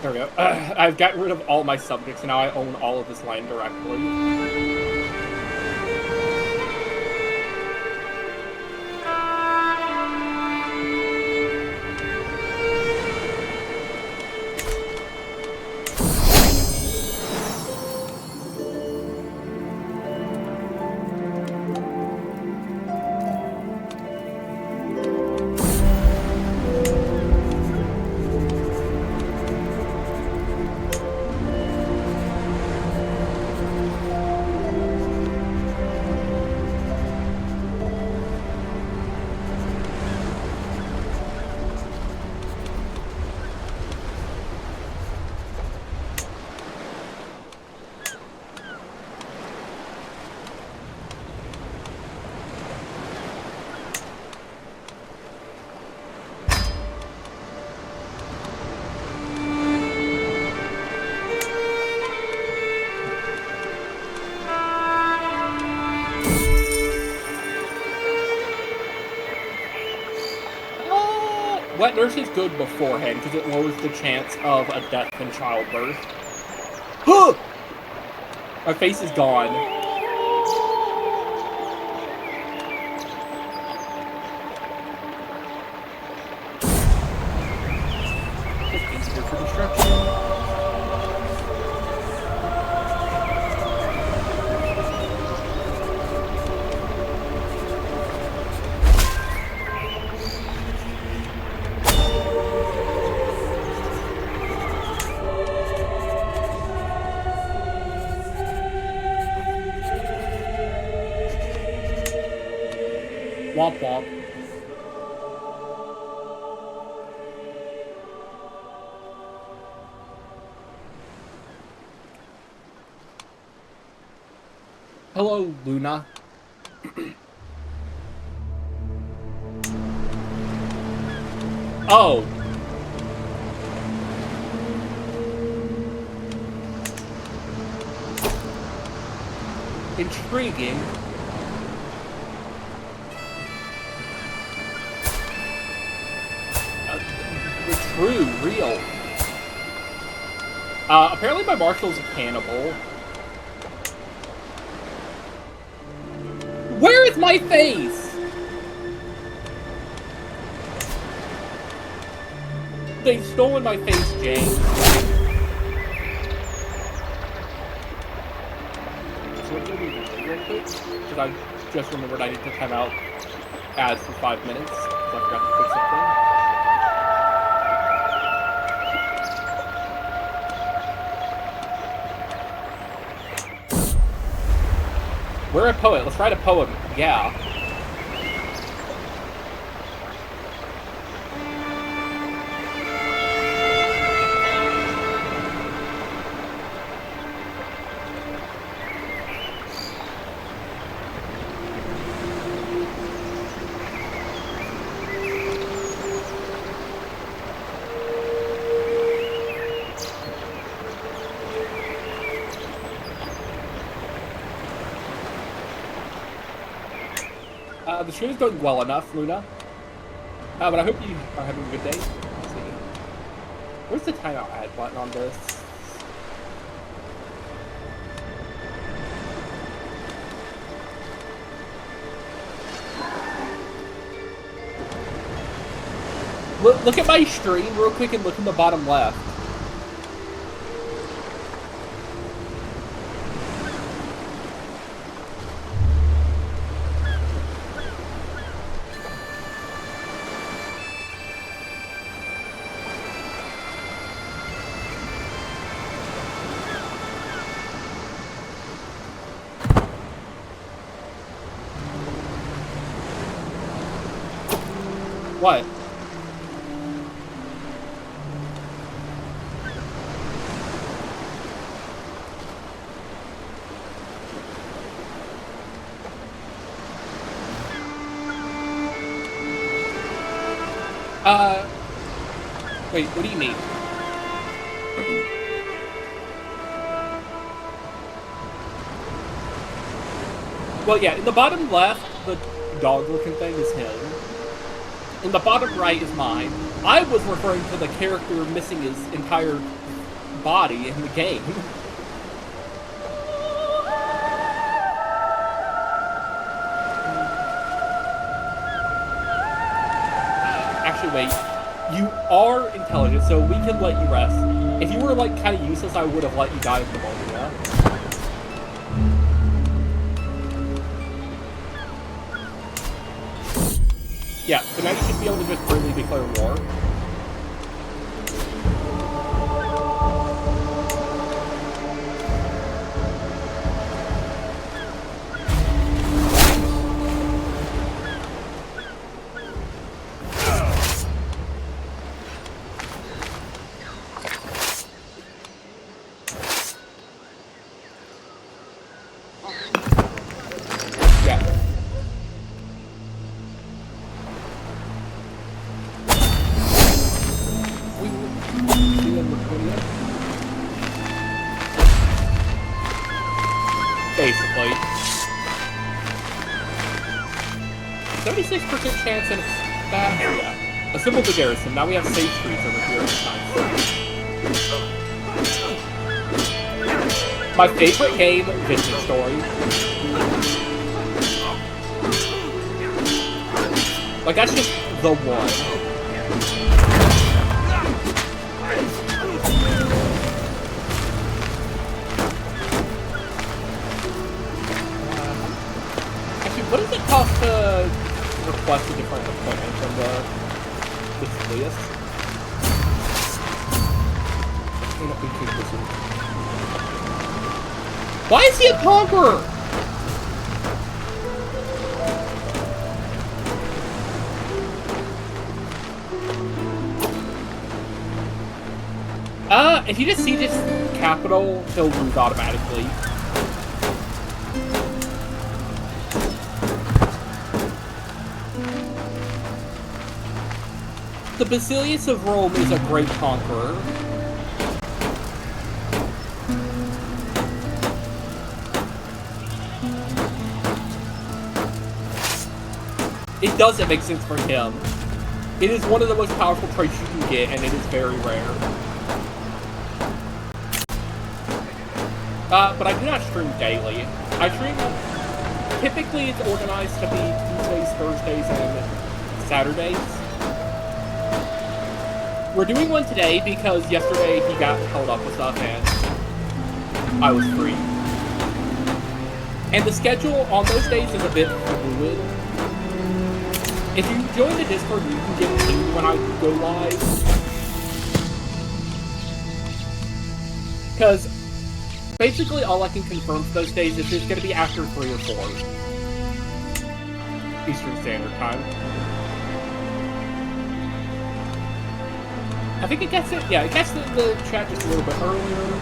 There we go. I've gotten rid of all my subjects, and now I own all of this land directly. Wet nurse is good beforehand because it lowers the chance of a death in childbirth. My face is gone. It's easier for destruction. Womp womp. Hello, Luna. Oh. Intriguing. True, real. Apparently my marshal's a cannibal. Where is my face? They've stolen my face, James. So what do we do real quick? Because I just remembered I need to time out ads for 5 minutes. Because I forgot to fix something. We're a poet. Let's write a poem. Yeah. The stream is going well enough, Luna. But I hope you are having a good day. Let's see. Where's the timeout add button on this? Look at my stream real quick and look in the bottom left. What? Wait, what do you mean? Well, yeah, in the bottom left, the dog-looking thing is him. In the bottom right is mine. I was referring to the character missing his entire body in the game. Actually, wait. You are intelligent, so we can let you rest. If you were, like, kind of useless, I would have let you die of pneumonia. Yeah, so now you should be able to just freely declare war. Basically. 76% chance and it's bad. Yeah. Assemble the garrison. Now we have safe streets over here this time. My favorite game, Vision Story. Like, that's just the one. What does it cost to request a different appointment from this list? Why is he a conqueror? If you just siege its capital, he'll lose automatically. The Basilius of Rome is a great conqueror. It doesn't make sense for him. It is one of the most powerful traits you can get, and it is very rare. But I do not stream daily. I stream... Typically, it's organized to be Tuesdays, Thursdays, and Saturdays. We're doing one today because yesterday he got held up with stuff and I was free. And the schedule on those days is a bit fluid. If you join the Discord, you can get pinged when I go live. Because basically all I can confirm for those days is it's going to be after 3 or 4 Eastern Standard Time. I think it gets it, yeah, it gets the chat just a little bit earlier.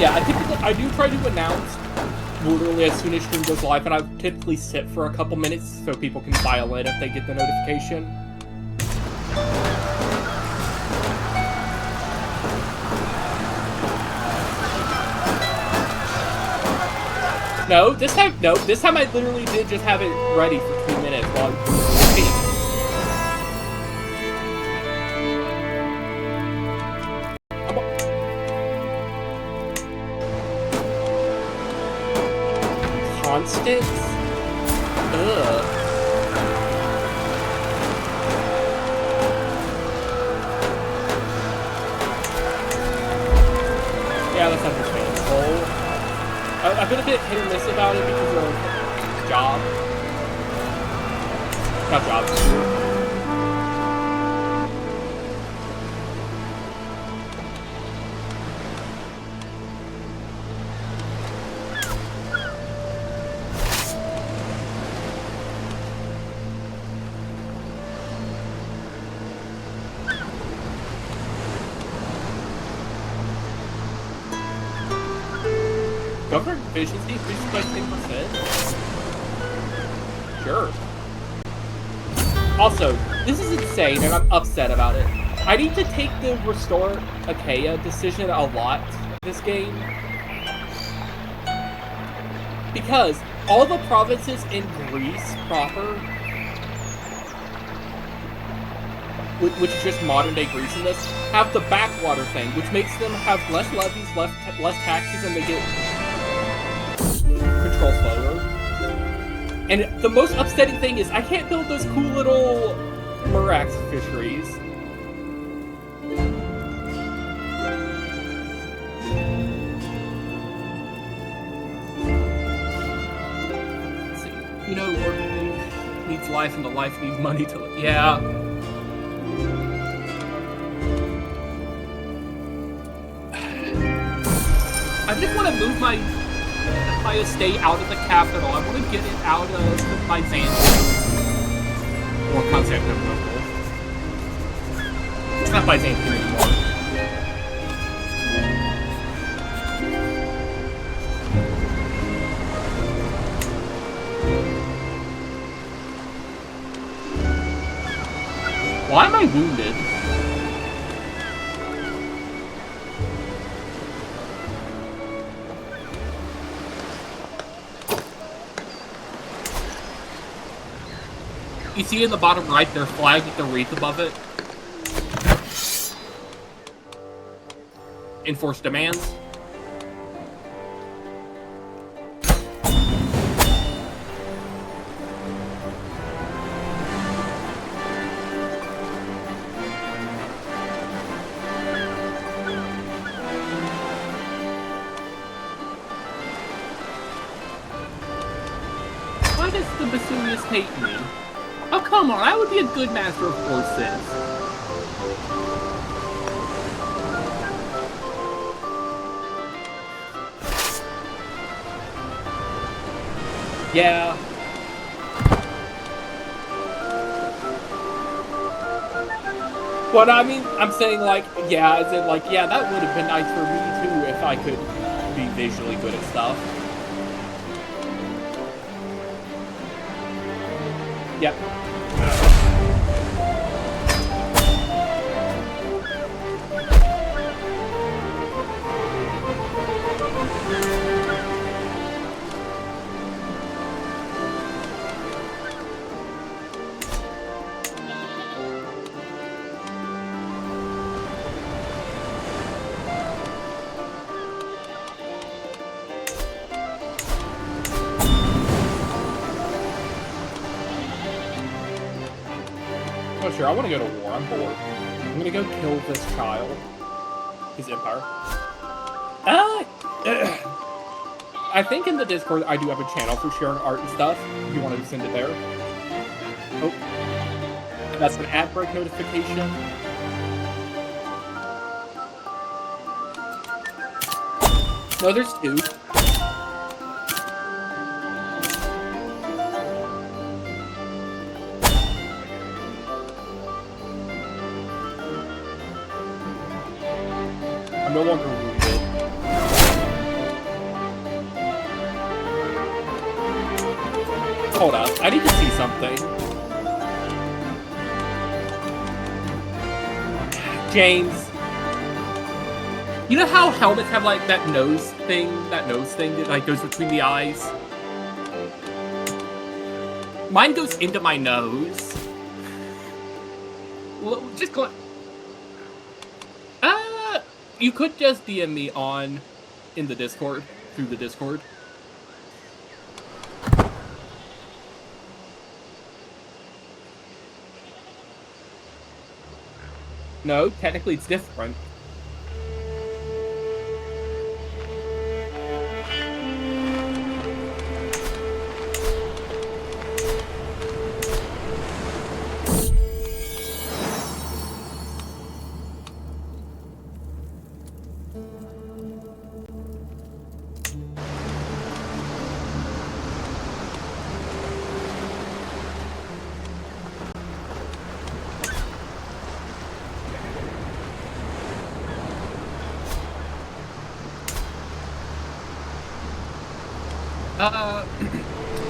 Yeah, I do try to announce literally as soon as stream goes live, and I typically sit for a couple minutes so people can file in if they get the notification. No, this time, no. This time I literally did just have it ready for 2 minutes while waiting. Constants? Ugh. Yeah, that's understandable. I've been a bit hit or miss about it because of job. Not jobs. Government efficiency increases by 10%? Sure. Also, this is insane and I'm upset about it. I need to take the Restore Achaia decision a lot this game. Because all the provinces in Greece proper, which is just modern day Greece in this, have the backwater thing, which makes them have less levies, less taxes, and they get control slower. And the most upsetting thing is I can't build those cool little Murax fisheries. Let's see. You know, work needs life and the life needs money to live. Yeah. I just want to move my estate out of the capital. I want to get it out of Byzantium. Or Constantinople. It's not Byzantium anymore. Why am I wounded? You see in the bottom right, their flag with the wreath above it? Enforce demands. Why does the Vesuvius hate me? Oh, come on, I would be a good master of horses. Yeah. But I mean, I'm saying like, yeah, as in like, yeah, that would have been nice for me too if I could be visually good at stuff. Yep. Oh, sure, I want to go to war. I'm bored. I'm gonna go kill this child. His empire. I think in the Discord I do have a channel for sharing art and stuff. If you wanted to send it there. Oh. That's an ad break notification. No, there's two. I'm no longer wounded. Hold up, I need to see something. James. You know how helmets have like that nose thing that like goes between the eyes? Mine goes into my nose. Well, just go. You could just DM me in the Discord through the Discord. No, technically it's different.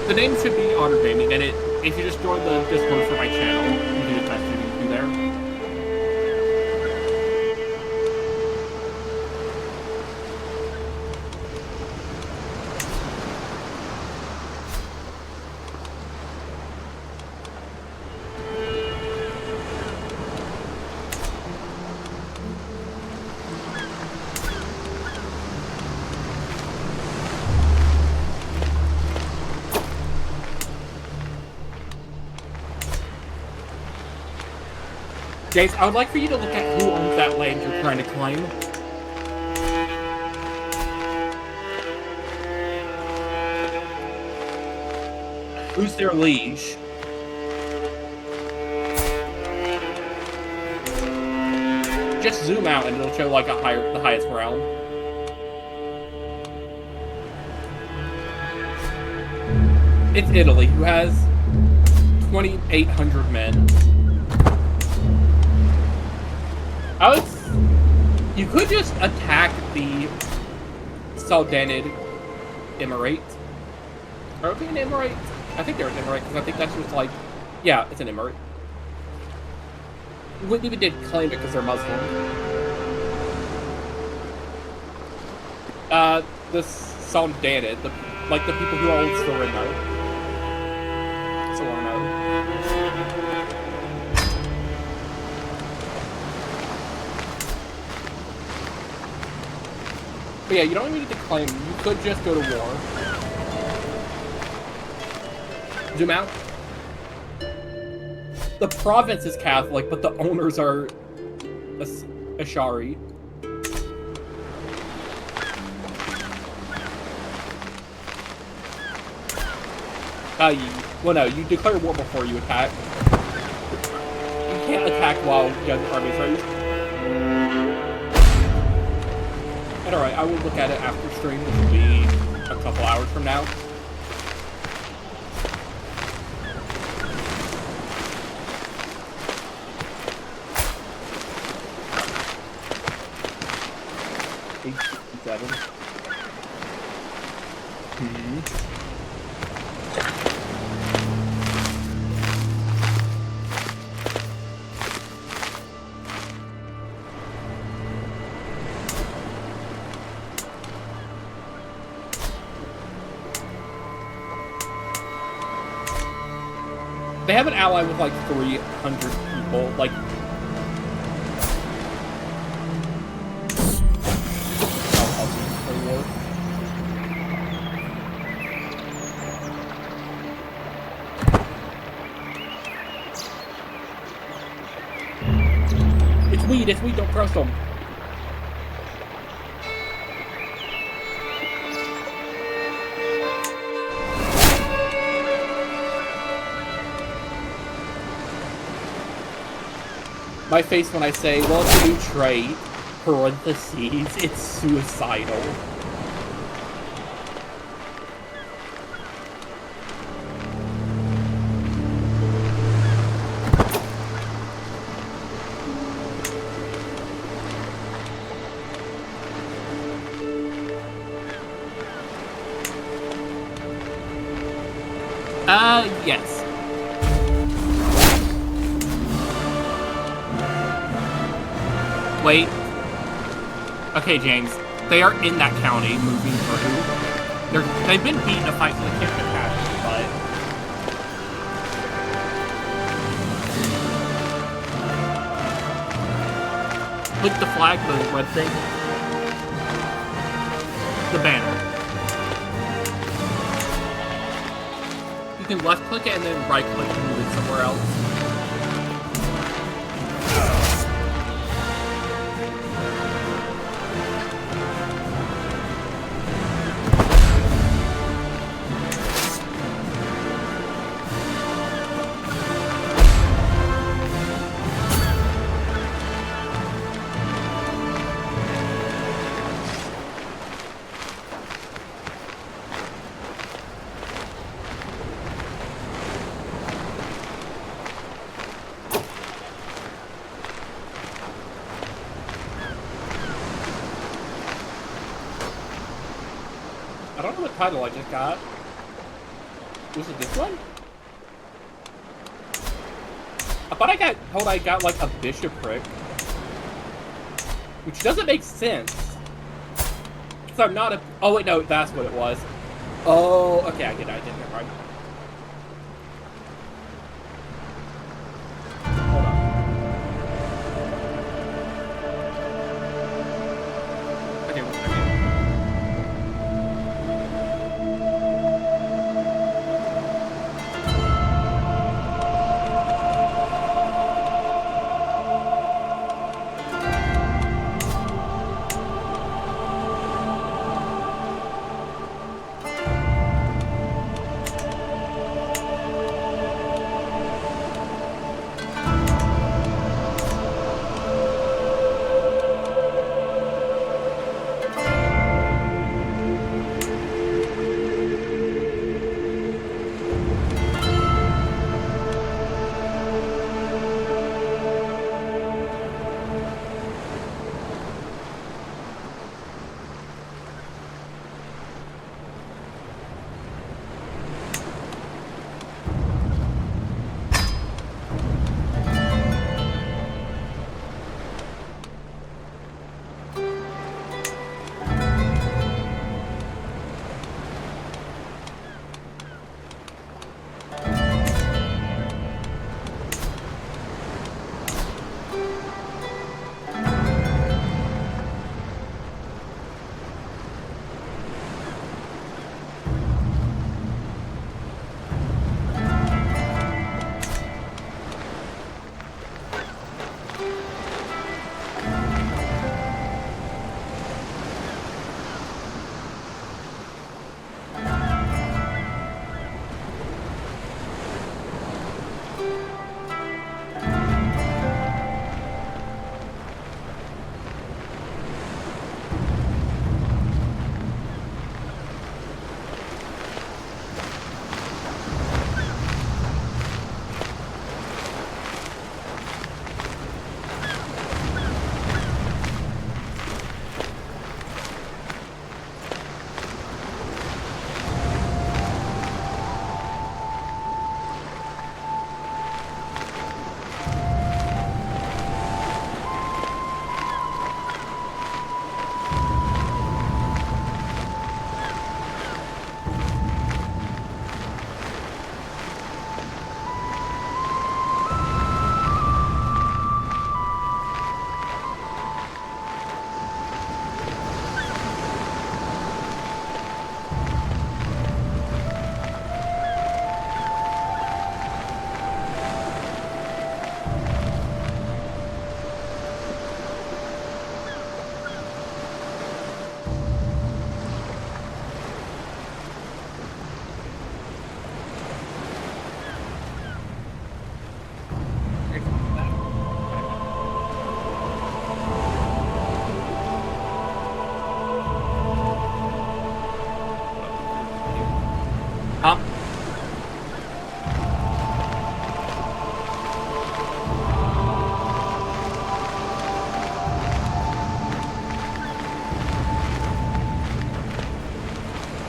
The name should be Honor Gaming, and if you just join the Discord for my channel, you can just message me through there. Jace, I would like for you to look at who owns that land you're trying to claim. Who's their liege? Just zoom out and it'll show like the highest realm. It's Italy, who has 2,800 men. You could just attack the Saldanid Emirate. Are they an Emirate? I think they're an Emirate, because I think that's just like... Yeah, it's an Emirate. You wouldn't even did claim it because they're Muslim. The Saldanid, the people who own Sorrento. But yeah, you don't even need to claim. You could just go to war. Zoom out. The province is Catholic, but the owners are Ashari. Well, no, you declare war before you attack. You can't attack while the other armies are. And alright, I will look at it after stream, which will be a couple hours from now. They have an ally with like 300 people, like... It's weed, don't trust them. My face when I say, well, it's a new trait, parentheses, it's suicidal. Yes. Wait. Okay, James. They are in that county, moving through. They've been beaten a fight, so they can't get past it, but... Click the flag, the red thing. The banner. You can left click it and then right click to move it somewhere else. I don't know what title I just got. Was it this one? I thought I got told I got like a bishopric. Which doesn't make sense. Because I'm not a... Oh wait, no, that's what it was. Oh, okay, I get it right. Hold on. Okay, 1 second.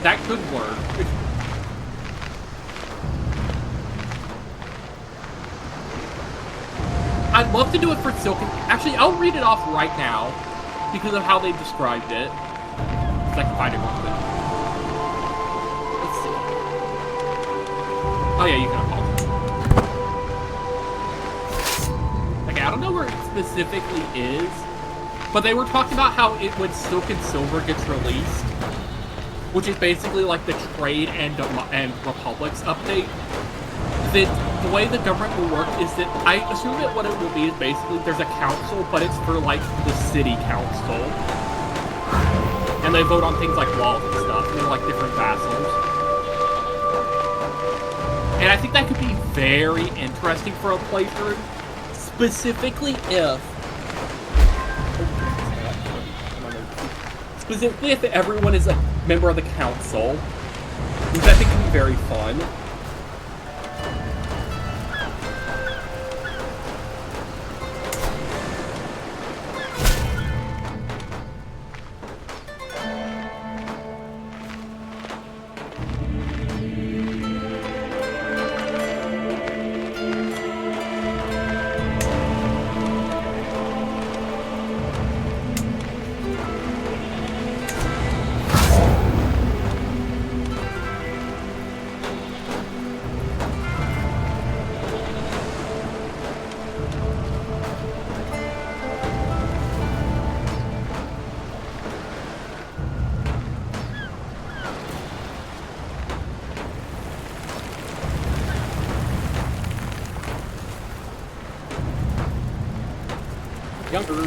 That could work. I'd love to do it for Silken. Actually, I'll read it off right now. because of how they described it. If I can find it real quick. Let's see. Oh yeah, you can pause. Okay, I don't know where it specifically is, but they were talking about how it when Silk and Silver gets released, which is basically like the Trade and Republics update, that the way the government will work is that I assume that what it will be is basically there's a council, but it's for like the city council. And they vote on things like laws and stuff, and they're like different vassals. And I think that could be very interesting for a playthrough, specifically if everyone is a member of the council, which I think can be very fun. Younger.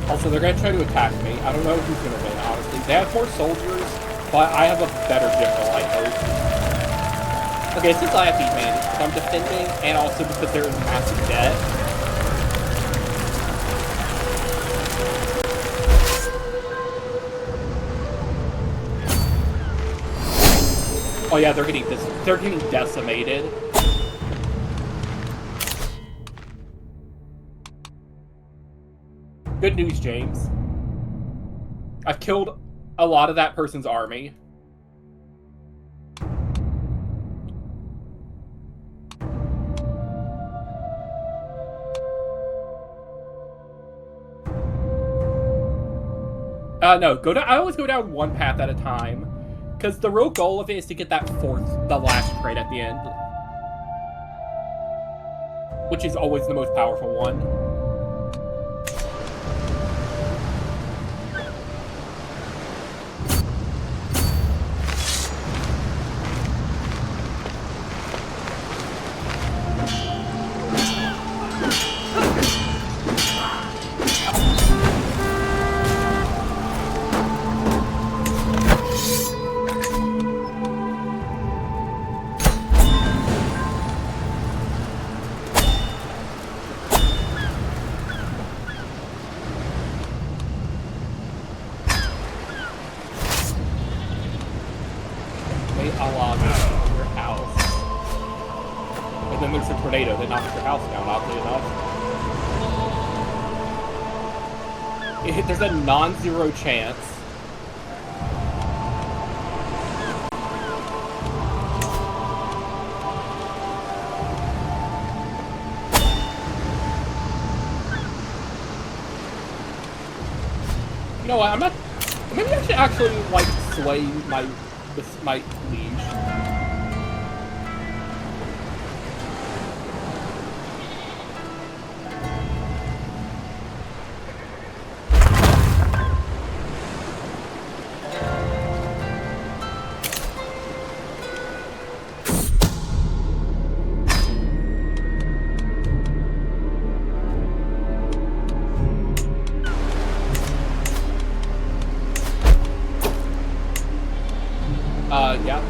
Also, they're going to try to attack me. I don't know who's going to win, honestly. They have more soldiers, but I have a better general, I hope. Okay, since I have the advantage, because I'm defending, and also because there is massive debt. Oh yeah, they're getting decimated. Good news, James. I've killed a lot of that person's army. No, I always go down one path at a time. Because the real goal of it is to get that the last trade at the end. Which is always the most powerful one. Tornado that knocks your house down, oddly enough. There's a non-zero chance. You know what, I'm not... Maybe I should actually, like, sway my liege. Yeah.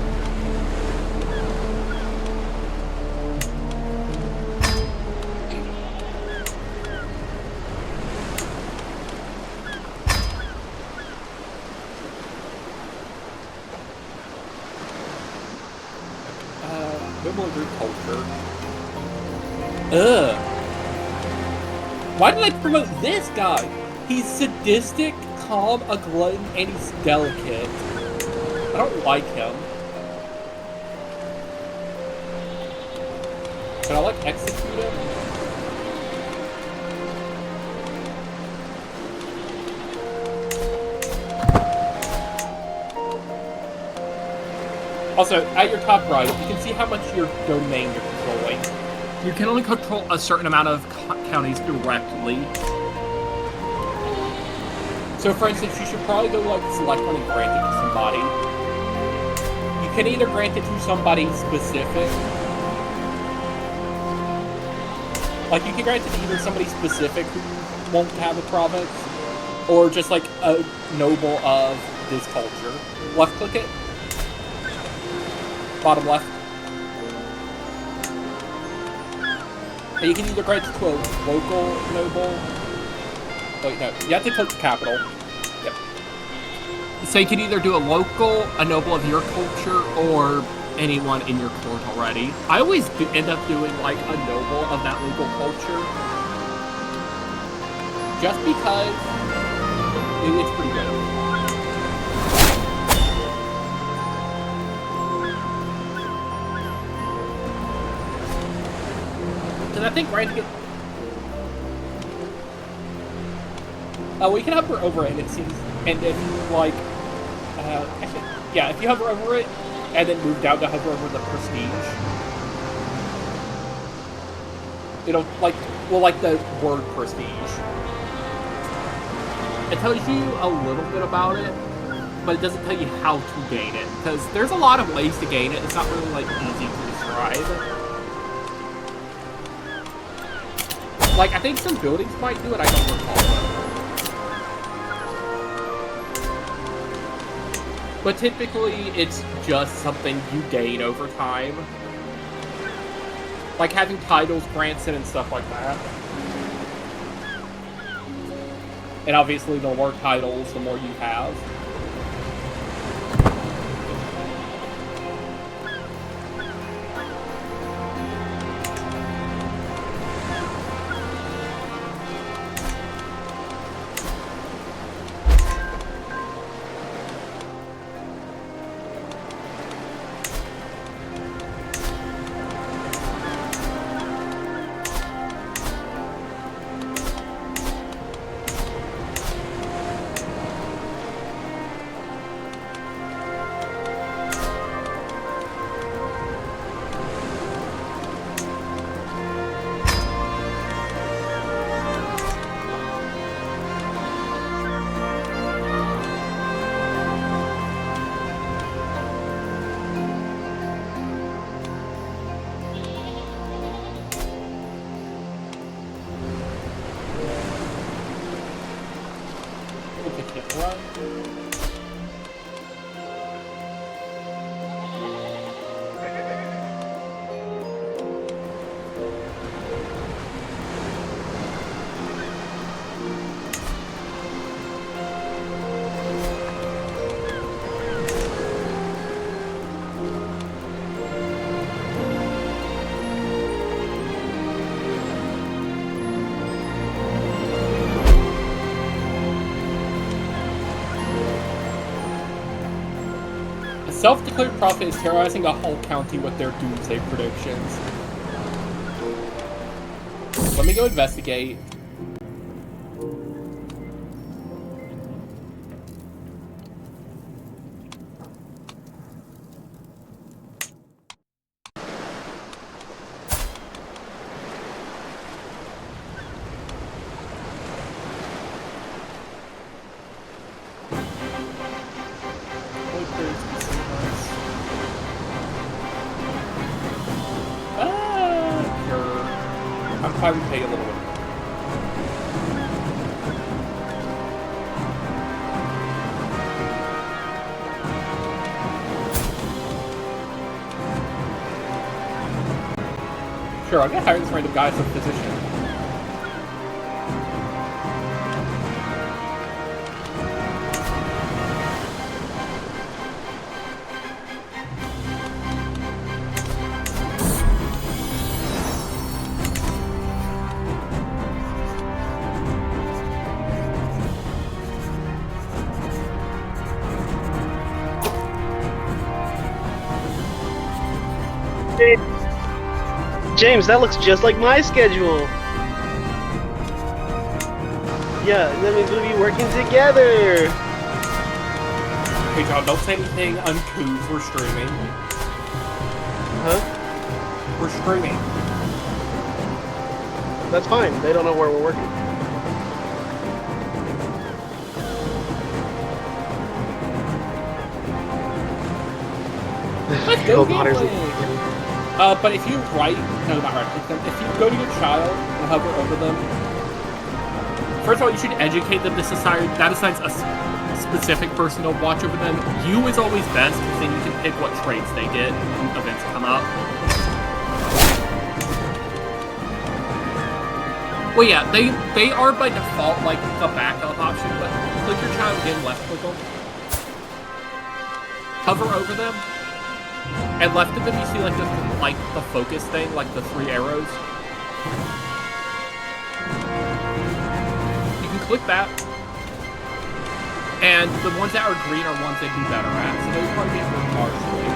Liberal agriculture. Ugh. Why did I promote this guy? He's sadistic, calm, a glutton, and he's delicate. I don't like him. Should I, like, execute him? Also, at your top right, you can see how much your domain you're controlling. You can only control a certain amount of counties directly. So, for instance, you should probably go, like, select one and grant it to somebody. You can either grant it to somebody specific. Like, you can grant it to either somebody specific who won't have a province, or just, like, a noble of this culture. Left-click it. Bottom left. And you can either grant it to a local noble. Wait, no. You have to click the capital. Yep. So you can either do a local, a noble of your culture, or anyone in your court already. I always end up doing, like, a noble of that local culture. Just because it's pretty good. Because I think granting it... we can hover over it, and it seems... And if you, like... actually, yeah, if you hover over it, and then move down to hover over the prestige, it'll, like... Well, like the word prestige. It tells you a little bit about it, but it doesn't tell you how to gain it. Because there's a lot of ways to gain it. It's not really, like, easy to describe. Like, I think some buildings might do it, I don't recall it. But typically, it's just something you gain over time. Like having titles granted and stuff like that. And obviously, the more titles, the more you have. Self-declared prophet is terrorizing a whole county with their doomsday predictions. Let me go investigate. I would pay a little bit. Sure, I'm gonna hire this random guy as a physician. James, that looks just like my schedule. Yeah, that means we'll be working together. Hey, John, don't say anything uncouth. We're streaming. Huh? We're streaming. That's fine. They don't know where we're working. Let's go but if you if you go to your child and hover over them, first of all, you should educate them to society. That assigns a specific person to watch over them. You is always best, because then you can pick what traits they get when events come up. Well, yeah, they are by default like the backup option, but click your child again, left click them, hover over them, and left of them you see like the focus thing, like the 3 arrows. You can click that, and the ones that are green are ones they'd be better at, so those probably get more partially.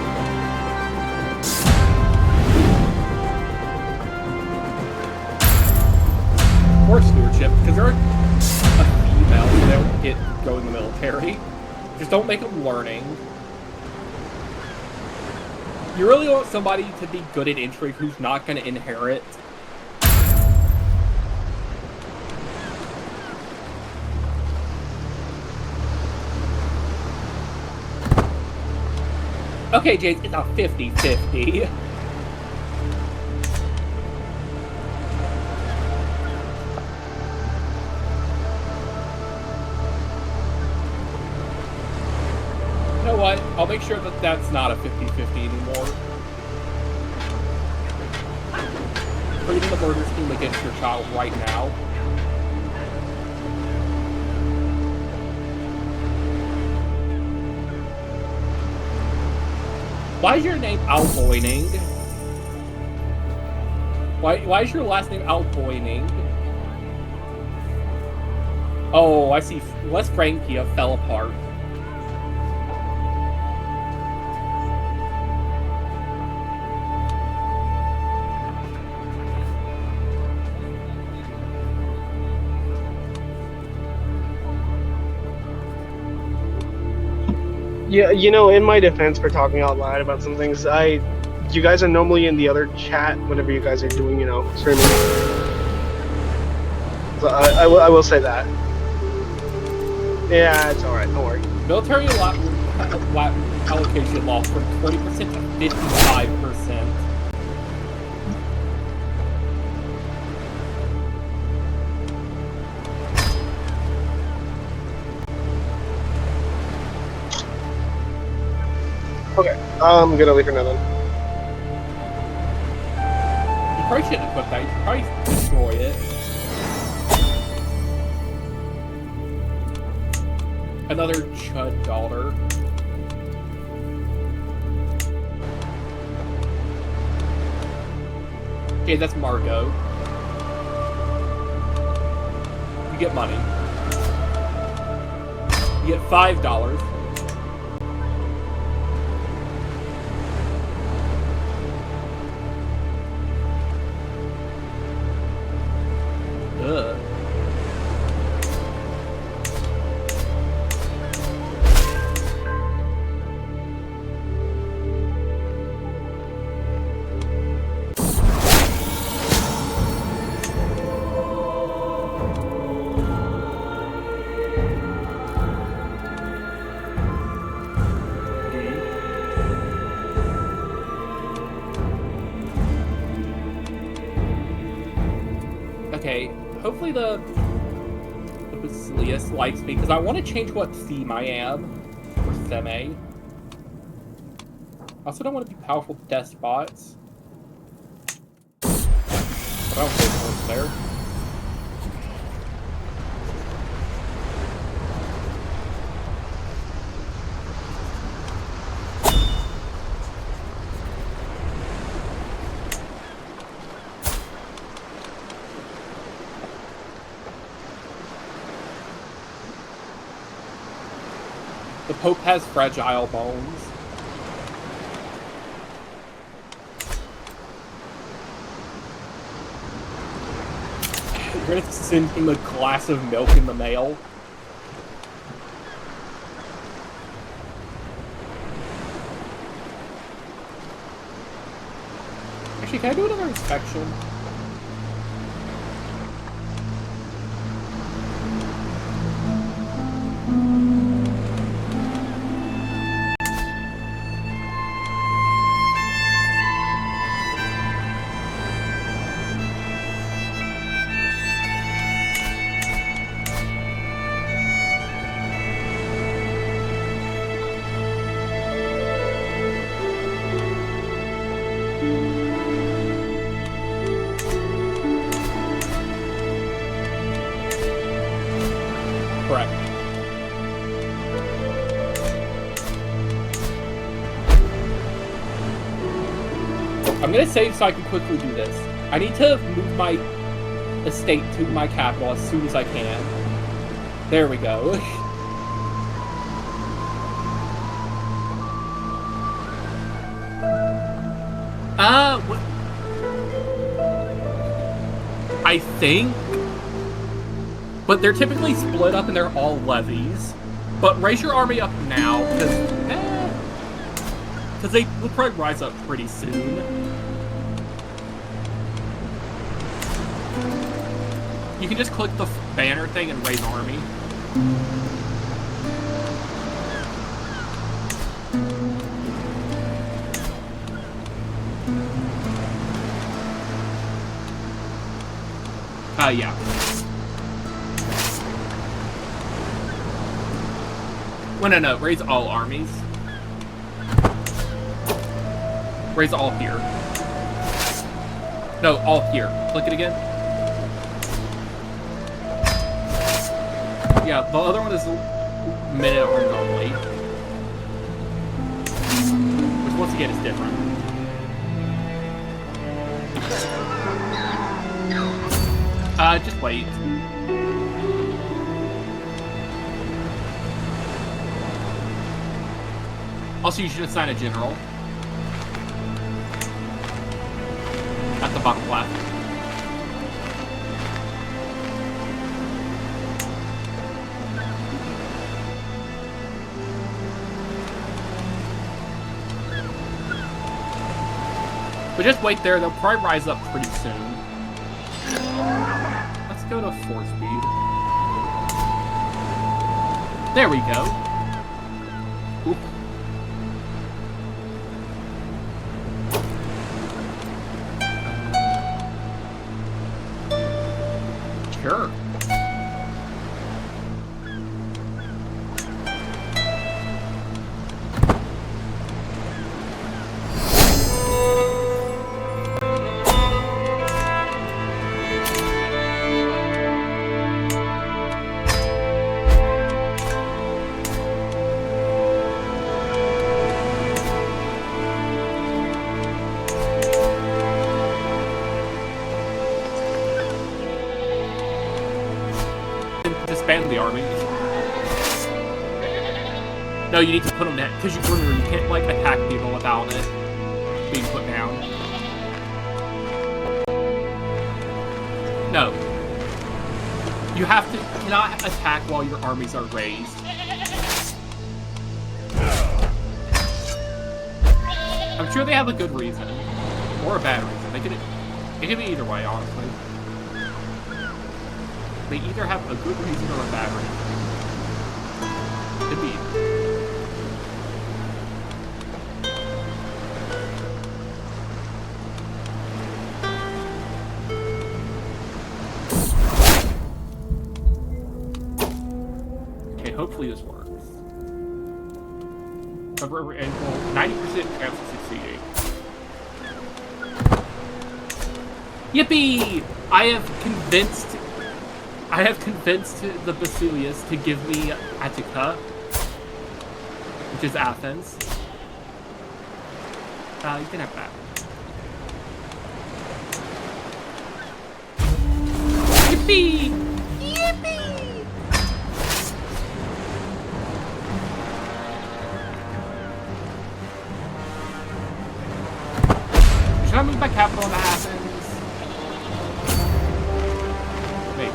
Or stewardship, because they're a female, so they don't go in the military. Just don't make them learning. You really want somebody to be good at intrigue who's not going to inherit. Okay, James, it's a 50-50. You know what? I'll make sure that that's not a 50-50 anymore. Bringing the murder scheme against your child right now. Why is your name Alboining? Why is your last name Alboining? Oh, I see. West Frankia fell apart. Yeah, you know, in my defense for talking out loud about some things, you guys are normally in the other chat whenever you guys are doing, streaming. So I will say that. Yeah, it's alright, don't worry. Military allocation lost from 20% to 55%. Okay, I'm gonna leave for now then. You probably shouldn't have put that. You should probably destroy it. Another chud daughter. Okay, that's Margot. You get money. You get $5. Ugh. Okay, hopefully the Basilius likes me, because I want to change what theme I am for Seme. I also don't want to be powerful despots. But I don't think it works there. The Pope has fragile bones. We're gonna send him a glass of milk in the mail. Actually, can I do another inspection? Correct. I'm gonna save so I can quickly do this. I need to move my estate to my capital as soon as I can. There we go. What? I think. But they're typically split up and they're all levies. But raise your army up now, because they will probably rise up pretty soon. You can just click the banner thing and raise army. Yeah. Well, no, raise all armies. Raise all here. No, all here. Click it again. Yeah, the other one is minute arms only. Which, once again, is different. Just wait. Also, you should assign a general. At the bottom left. But just wait there, they'll probably rise up pretty soon. Let's go to 4 speed. There we go. Oop. Sure. Disband the army. No, you need to put them down, because you remember you can't like attack people without it being put down. No. You have to cannot attack while your armies are raised. I'm sure they have a good reason. Or a bad reason. It could be either way, honestly. They either have a good reason or a bad reason. Could be. Okay, hopefully this works. And well, 90% chance of succeeding. Yippee! I have convinced the Basileus to give me Attica, which is Athens. You can have that. Yippee! Yippee! Should I move my capital to Athens? Maybe.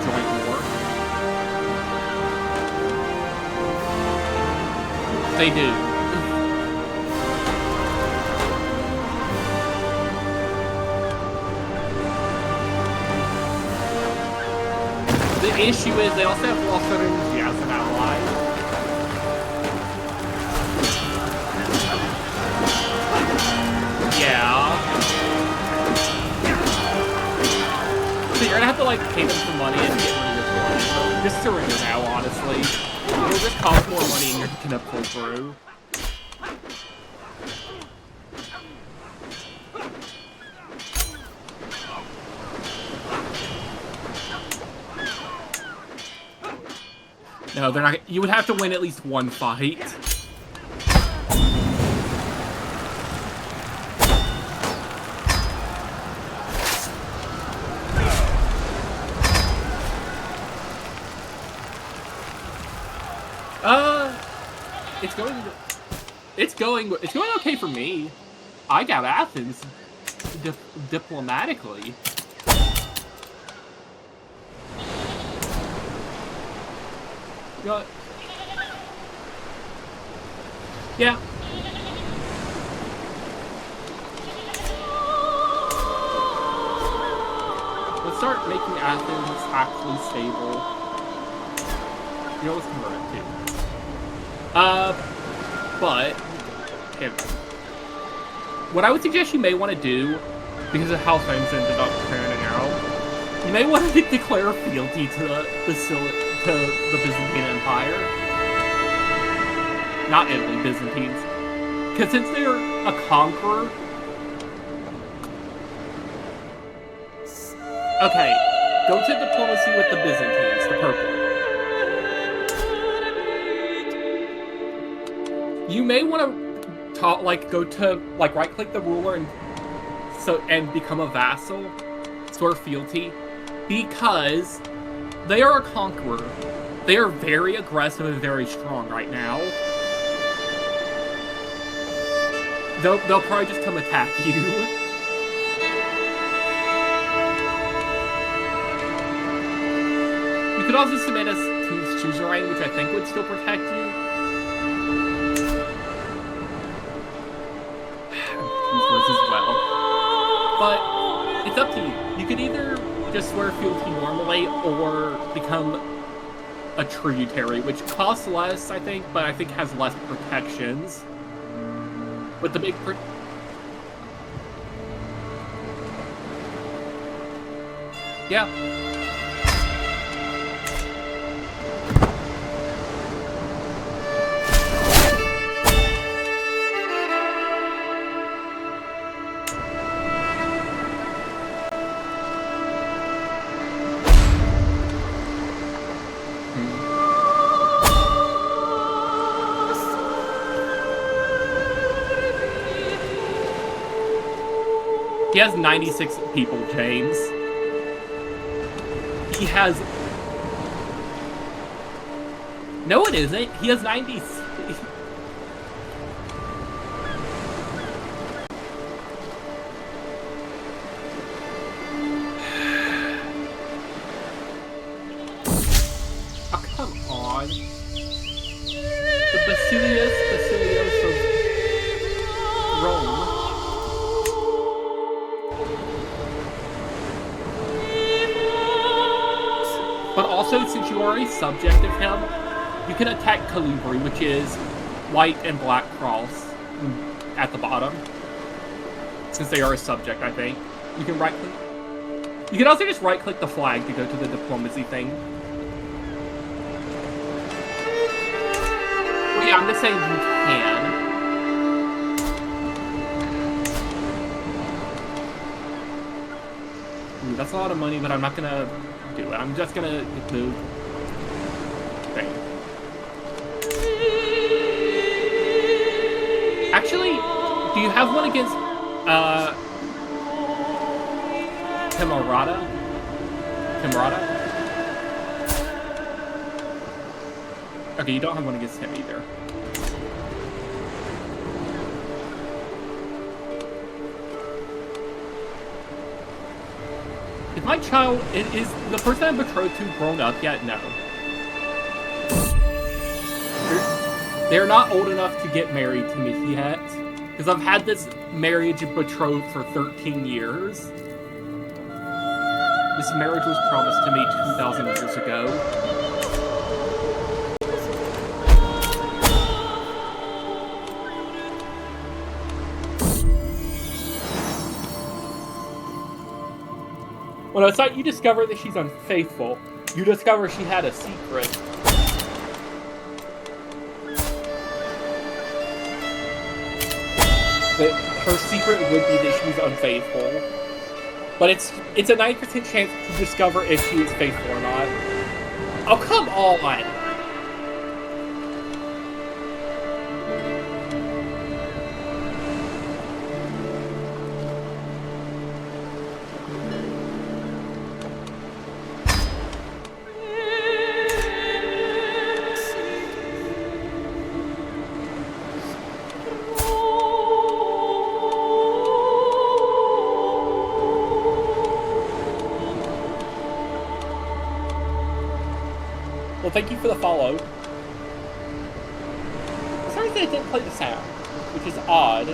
joint war. They do. The issue is they also have lost their energy as an ally. Yeah. So you're gonna have to like pay them some money and get rid of your blood. So just surrender now, honestly. It'll just cost more money and you're gonna pull through. No, they're not. You would have to win at least one fight. It's going okay for me. I got Athens diplomatically. Got, yeah. Let's start making Athens actually stable. You know, let's convert it too. But what I would suggest you may want to do, because of how things ended up turning out, you may want to declare fealty to the Byzantine Empire. Not Italy, Byzantines. Because since they're a conqueror... Okay, go to diplomacy with the Byzantines, the purple. You may want to go to, right-click the ruler and become a vassal, swear fealty, because they are a conqueror. They are very aggressive and very strong right now. They'll probably just come attack you. You could also submit as King's Suzerain, which I think would still protect you. As well. But it's up to you. You could either just swear fealty normally or become a tributary, which costs less, I think, but I think has less protections. With the big yeah. He has 96 people, James. He has... No, it isn't. He has 90... Oh, come on. The Basilios of Rome. But also, since you are a subject of him, you can attack Calibri, which is white and black cross at the bottom. Since they are a subject, I think. You can right-click. You can also just right-click the flag to go to the diplomacy thing. Well, yeah, I'm just saying you can. Ooh, that's a lot of money, but I'm not gonna do it. I'm just gonna move. Okay. Actually, do you have one against Timarata? Okay, you don't have one against him either. If my child is the person I'm betrothed to grown up yet? No. They're not old enough to get married to me yet. Because I've had this marriage betrothed for 13 years. This marriage was promised to me 2,000 years ago. Well, it's not you discover that she's unfaithful. You discover she had a secret. That her secret would be that she's unfaithful. But it's a 9% chance to discover if she is faithful or not. Oh, come on! Well, thank you for the follow. Sorry that it didn't play the sound, which is odd.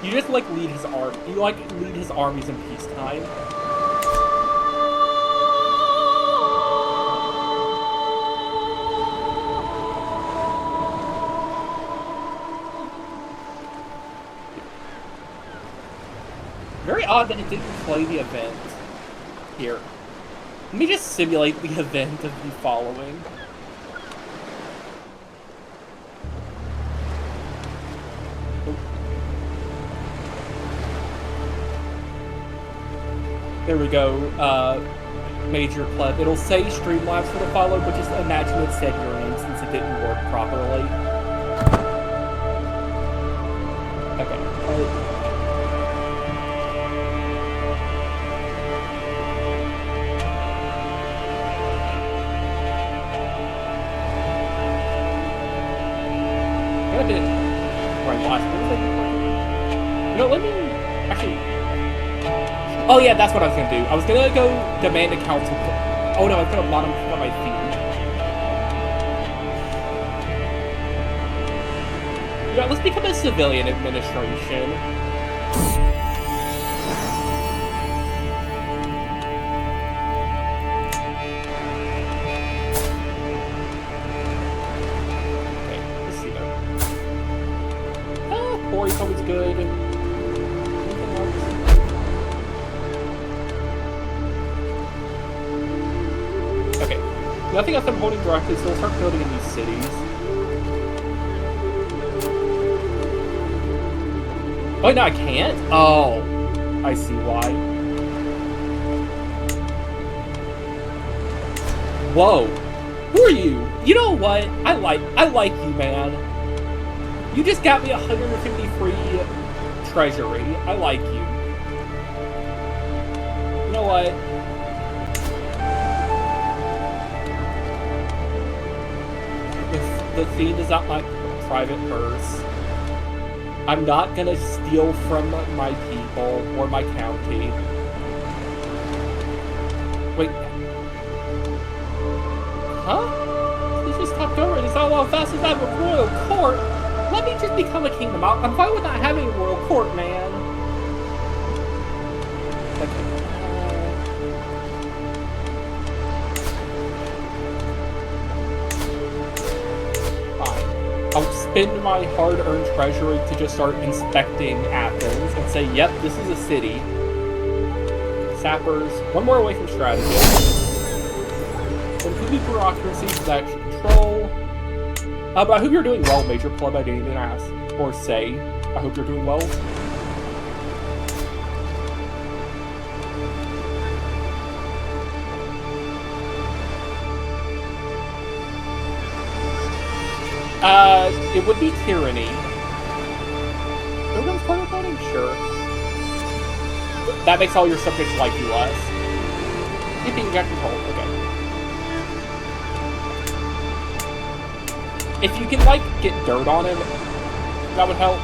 You just like lead his army. You like lead his armies in peacetime. Very odd that it didn't play the event here. Let me just simulate the event of the following. There we go. Major pleb. It'll say Streamlabs for the follow, but just imagine it said your name since it didn't work properly. Okay. Let me actually. Oh yeah, that's what I was gonna do. I was gonna go demand a council. Oh no, I put a bottom for my feet. Yeah, let's become a civilian administration. Okay, let's see though. Quarry's always good. Nothing else I'm holding directly, so we'll start building in these cities. Oh, no, I can't? Oh, I see why. Whoa. Who are you? You know what? I like you, man. You just got me 150 free treasury. I like you. You know what? The theme is not my private purse. I'm not gonna steal from my people or my county. Wait. Huh? This just topped over and it's all how fast as I have a royal court. Let me just become a kingdom. I'm fine with not having a royal court, man. Okay. I'll spend my hard-earned treasury to just start inspecting Athens and say, yep, this is a city. Sappers, one more away from strategy. Including bureaucracy, that control. But I hope you're doing well, Major Pleb. I didn't even ask or say. I hope you're doing well. It would be tyranny. Everyone's part of voting? Sure. That makes all your subjects like you less. You think you got control? Okay. If you can, like, get dirt on him, that would help.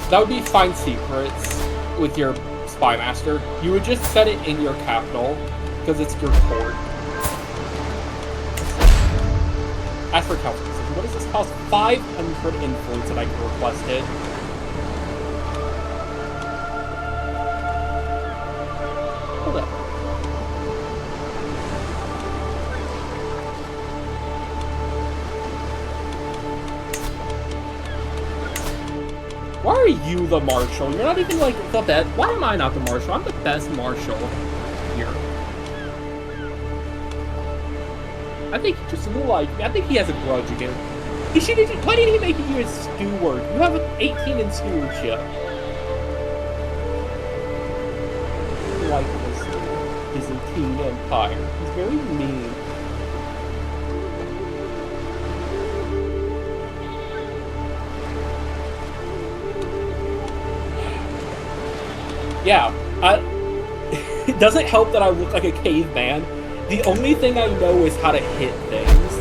That would be find secrets with your spy master. You would just set it in your capital because it's your court. Ask for council decision. What does this cost? 500 influence that I can request it. Hold up. Why are you the marshal? You're not even like the best. Why am I not the marshal? I'm the best marshal here. I think he just like me. I think he has a grudge again. He should. Why didn't he make you a steward? You have 18 in stewardship. Like this Byzantine Empire. He's very mean. Yeah, it doesn't help that I look like a caveman. The only thing I know is how to hit things.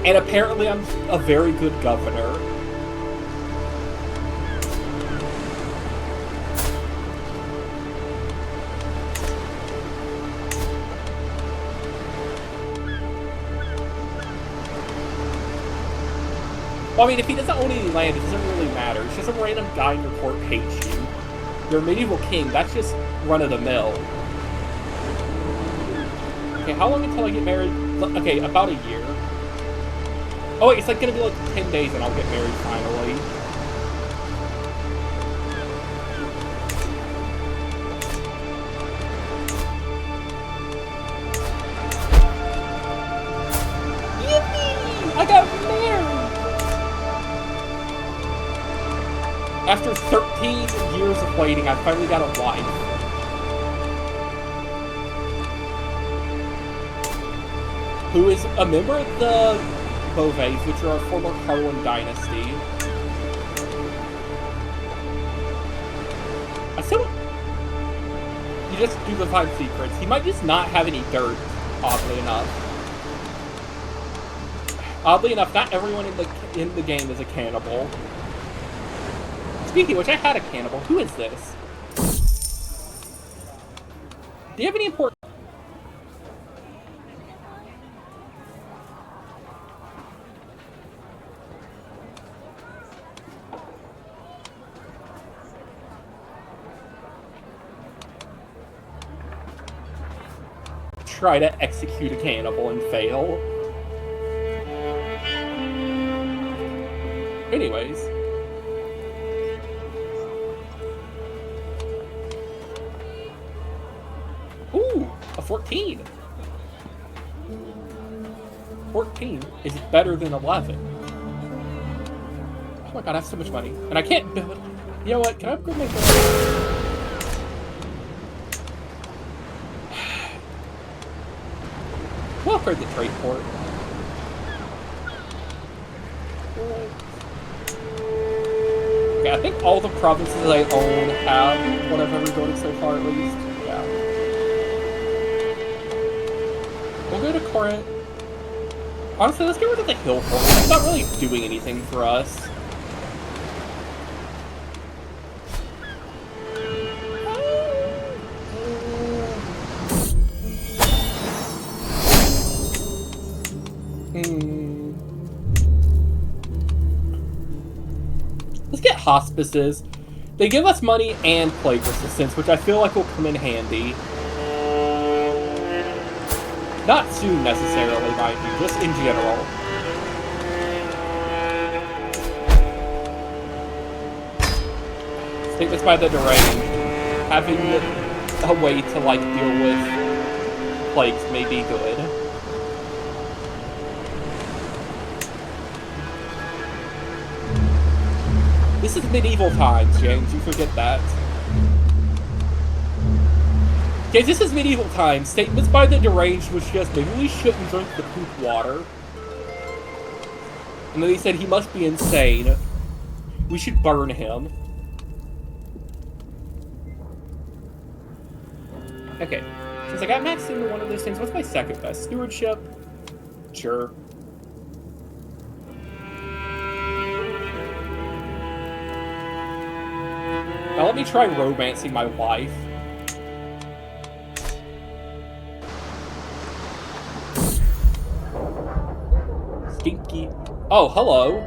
And apparently I'm a very good governor. Well, I mean, if he doesn't own any land, it doesn't really matter. It's just some random guy in your court hates you. You're a medieval king, that's just run-of-the-mill. Okay, how long until I get married? Okay, about a year. Oh wait, it's like gonna be like 10 days and I'll get married finally. Yippee! I got married! After 13 years of waiting, I finally got a wife. Who is a member of the Beauvays, which are a former Harlan dynasty. I still... You just do the 5 secrets. He might just not have any dirt, oddly enough. Oddly enough, not everyone in the game is a cannibal. Speaking of which, I had a cannibal. Who is this? Do you have any important... Try to execute a cannibal and fail. Anyways. Ooh, a 14. 14 is better than 11. Oh my god, I have so much money. And I can't build... You know what? Can I upgrade my build? We'll upgrade the trade port. Okay, I think all the provinces I own have what I've ever built so far, at least. Yeah. We'll go to Corinth. Honestly, let's get rid of the hill fort. It's not really doing anything for us. Let's get hospices. They give us money and plague resistance, which I feel like will come in handy. Not soon, necessarily, mind you, just in general. Statements by the deranged. Having a way to, like, deal with plagues may be good. This is medieval times, James. You forget that. Okay, this is medieval times. Statements by the deranged was just, maybe we shouldn't drink the poop water. And then he said he must be insane. We should burn him. Okay. Since I got maxed into one of those things, what's my second best? Stewardship? Sure. Now let me try romancing my wife. Stinky. Oh, hello.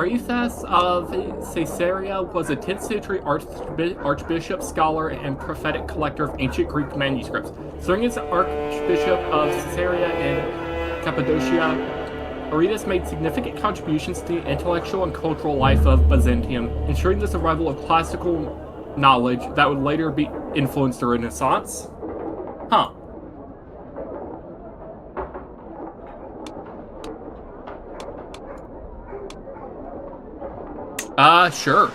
Eustathius of Caesarea was a 10th century archbishop, scholar, and prophetic collector of ancient Greek manuscripts. Serving as Archbishop of Caesarea in Cappadocia, Aretas made significant contributions to the intellectual and cultural life of Byzantium, ensuring the survival of classical knowledge that would later be influenced the Renaissance. Huh. Sure.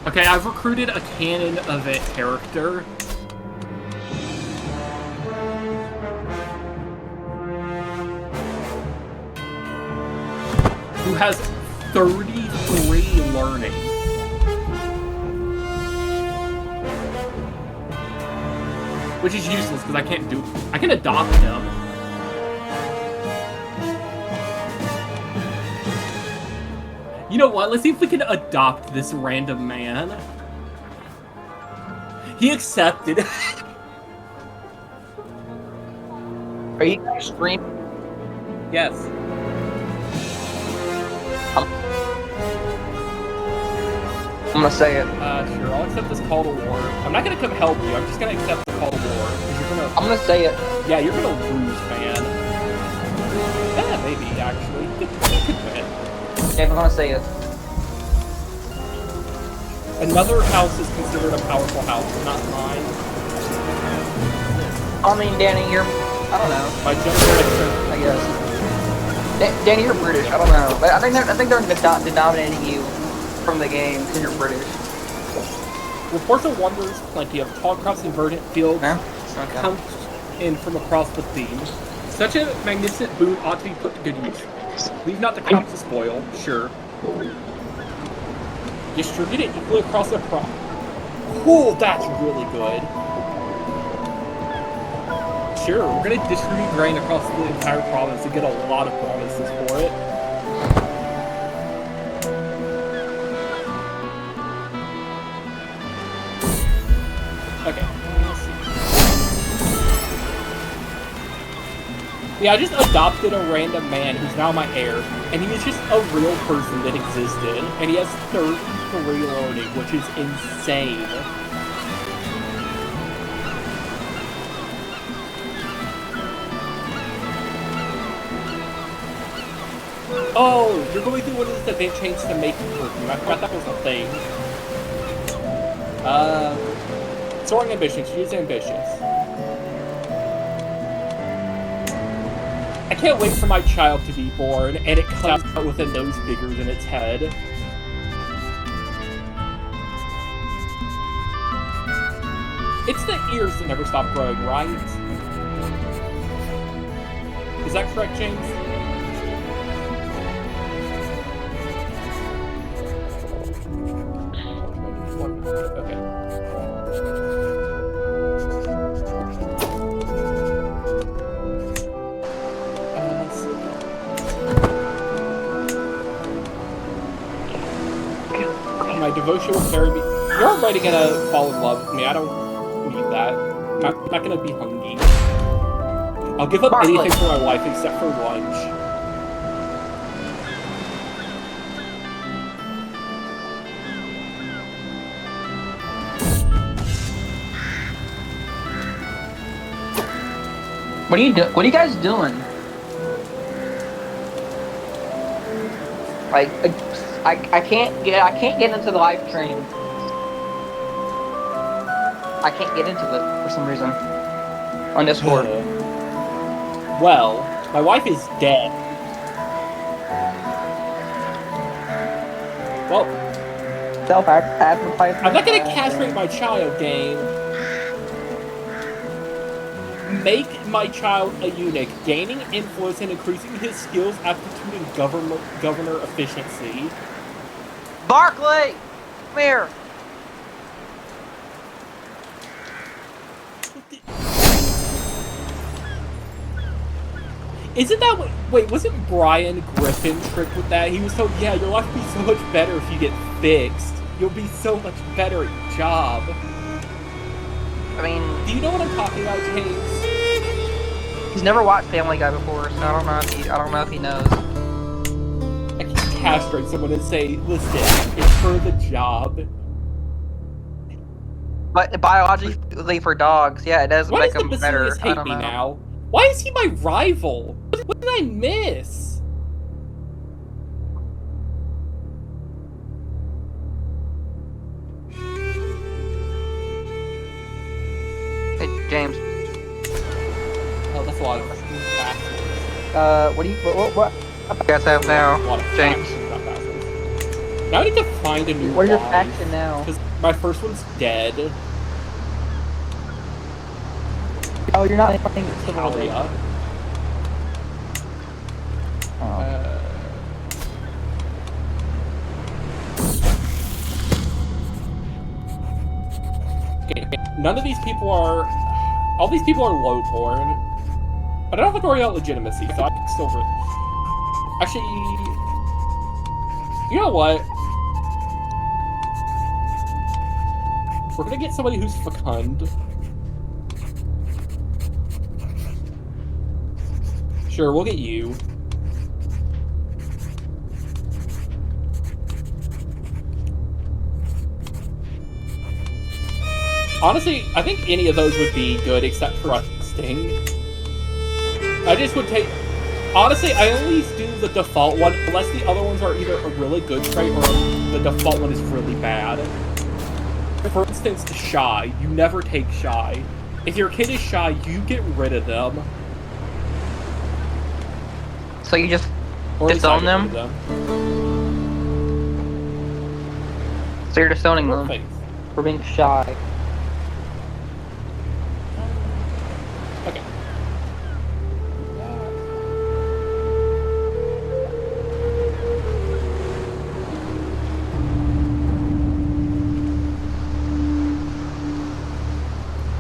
Okay, I've recruited a canon event character. Who has 33 learning. Which is useless because I can't do... I can adopt him. You know what? Let's see if we can adopt this random man. He accepted. Are you guys streaming? Yes. I'm gonna say it. Sure. I'll accept this call to war. I'm not gonna come help you. I'm just gonna accept the call to war. I'm gonna say it. Yeah, you're gonna lose, man. Yeah, maybe, actually. You could win. Okay, I'm gonna say it. Another house is considered a powerful house, but not mine. I mean, Danny, you're... I don't know. My generation, I guess. Danny, you're British. I don't know. But I think they're denominating you from the game because you're British. reports of wanderers plenty of tall crops and verdant fields come in from across the theme. Such a magnificent boon ought to be put to good use. Leave not the crops to spoil, sure. Distribute it equally across the crop. Cool, that's really good. Sure, we're gonna distribute grain across the entire province and get a lot of bonuses for it. Okay, let's see. Yeah, I just adopted a random man who's now my heir, and he is just a real person that existed, and he has 33 learning, which is insane. Oh, you're going through one of those event chains to make it work. I forgot that was a thing. Soaring ambition. She's ambitious. I can't wait for my child to be born, and it comes out with a nose bigger than its head. It's the ears that never stop growing, right? Is that correct, James? Okay. My devotion will carry me. You're already gonna fall in love with me. I don't need that. I'm not gonna be hungry. I'll give up anything for my wife except for lunch. What are you guys doing? Like, I can't get into the live stream. I can't get into it for some reason on Discord. Well, my wife is dead. Well, Self-advertisement. I'm not gonna castrate my child, game. Make my child a eunuch, gaining influence and increasing his skills, aptitude, and governor efficiency. Barkley, come here. Isn't that what... Wait, wasn't Brian Griffin tricked with that? He was told, yeah, your life will be so much better if you get fixed. You'll be so much better at your job. I mean... Do you know what I'm talking about, James? He's never watched Family Guy before, so I don't know if he knows. I can castrate someone and say, listen, it's for the job. But biologically for dogs, yeah, it does make them better. Why does the Basilius hate me now? Why is he my rival? What did I miss? Hey, James. Oh, that's a lot of facts. What I guess I have now, James. Now I need to find a new What are your faction now? Because my first one's dead. Oh, you're not playing Civil War. Talia. Okay, none of these people are... All these people are low-born. But I don't have to worry about legitimacy, so I can still... Actually... You know what? We're gonna get somebody who's fecund. Sure, we'll get you. Honestly, I think any of those would be good except for Sting. I just would take... Honestly, I always do the default one unless the other ones are either a really good trait or the default one is really bad. For instance, Shy. You never take Shy. If your kid is shy, you get rid of them. So you just disown them? So you're disowning them for being shy. Okay.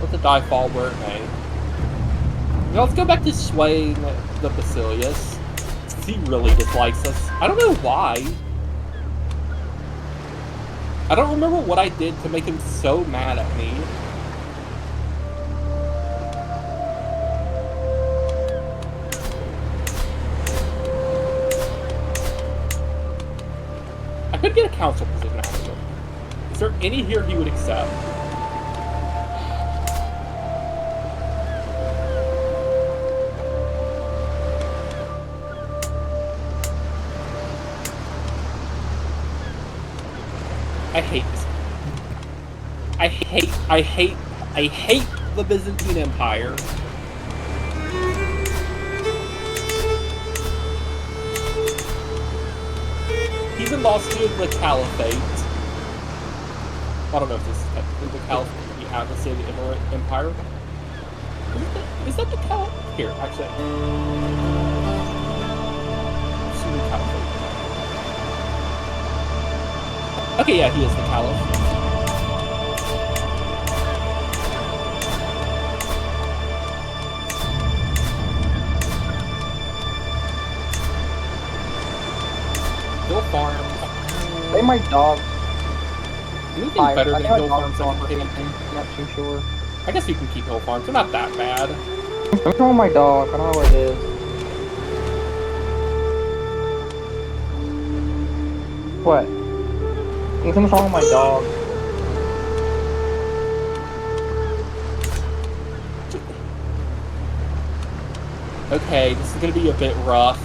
Let the die fall where it may. Now let's go back to swaying the Basilius. He really dislikes us. I don't know why. I don't remember what I did to make him so mad at me. I could get a council position out of him. Is there any here he would accept? I hate this. I hate the Byzantine Empire. He's been lost to the Caliphate. I don't know if this is technically the Caliphate, the Abbasid Empire. Is that the Caliphate? Here, actually. Sunni Caliphate. Okay, yeah, he is the Caliph. Hill Farms. Play my dog. Anything better than Hill Farms? I'm not too sure. I guess you can keep Hill Farms. They're not that bad. I'm throwing my dog. I don't know where it is. What? Something's wrong with my dog. Okay, this is gonna be a bit rough.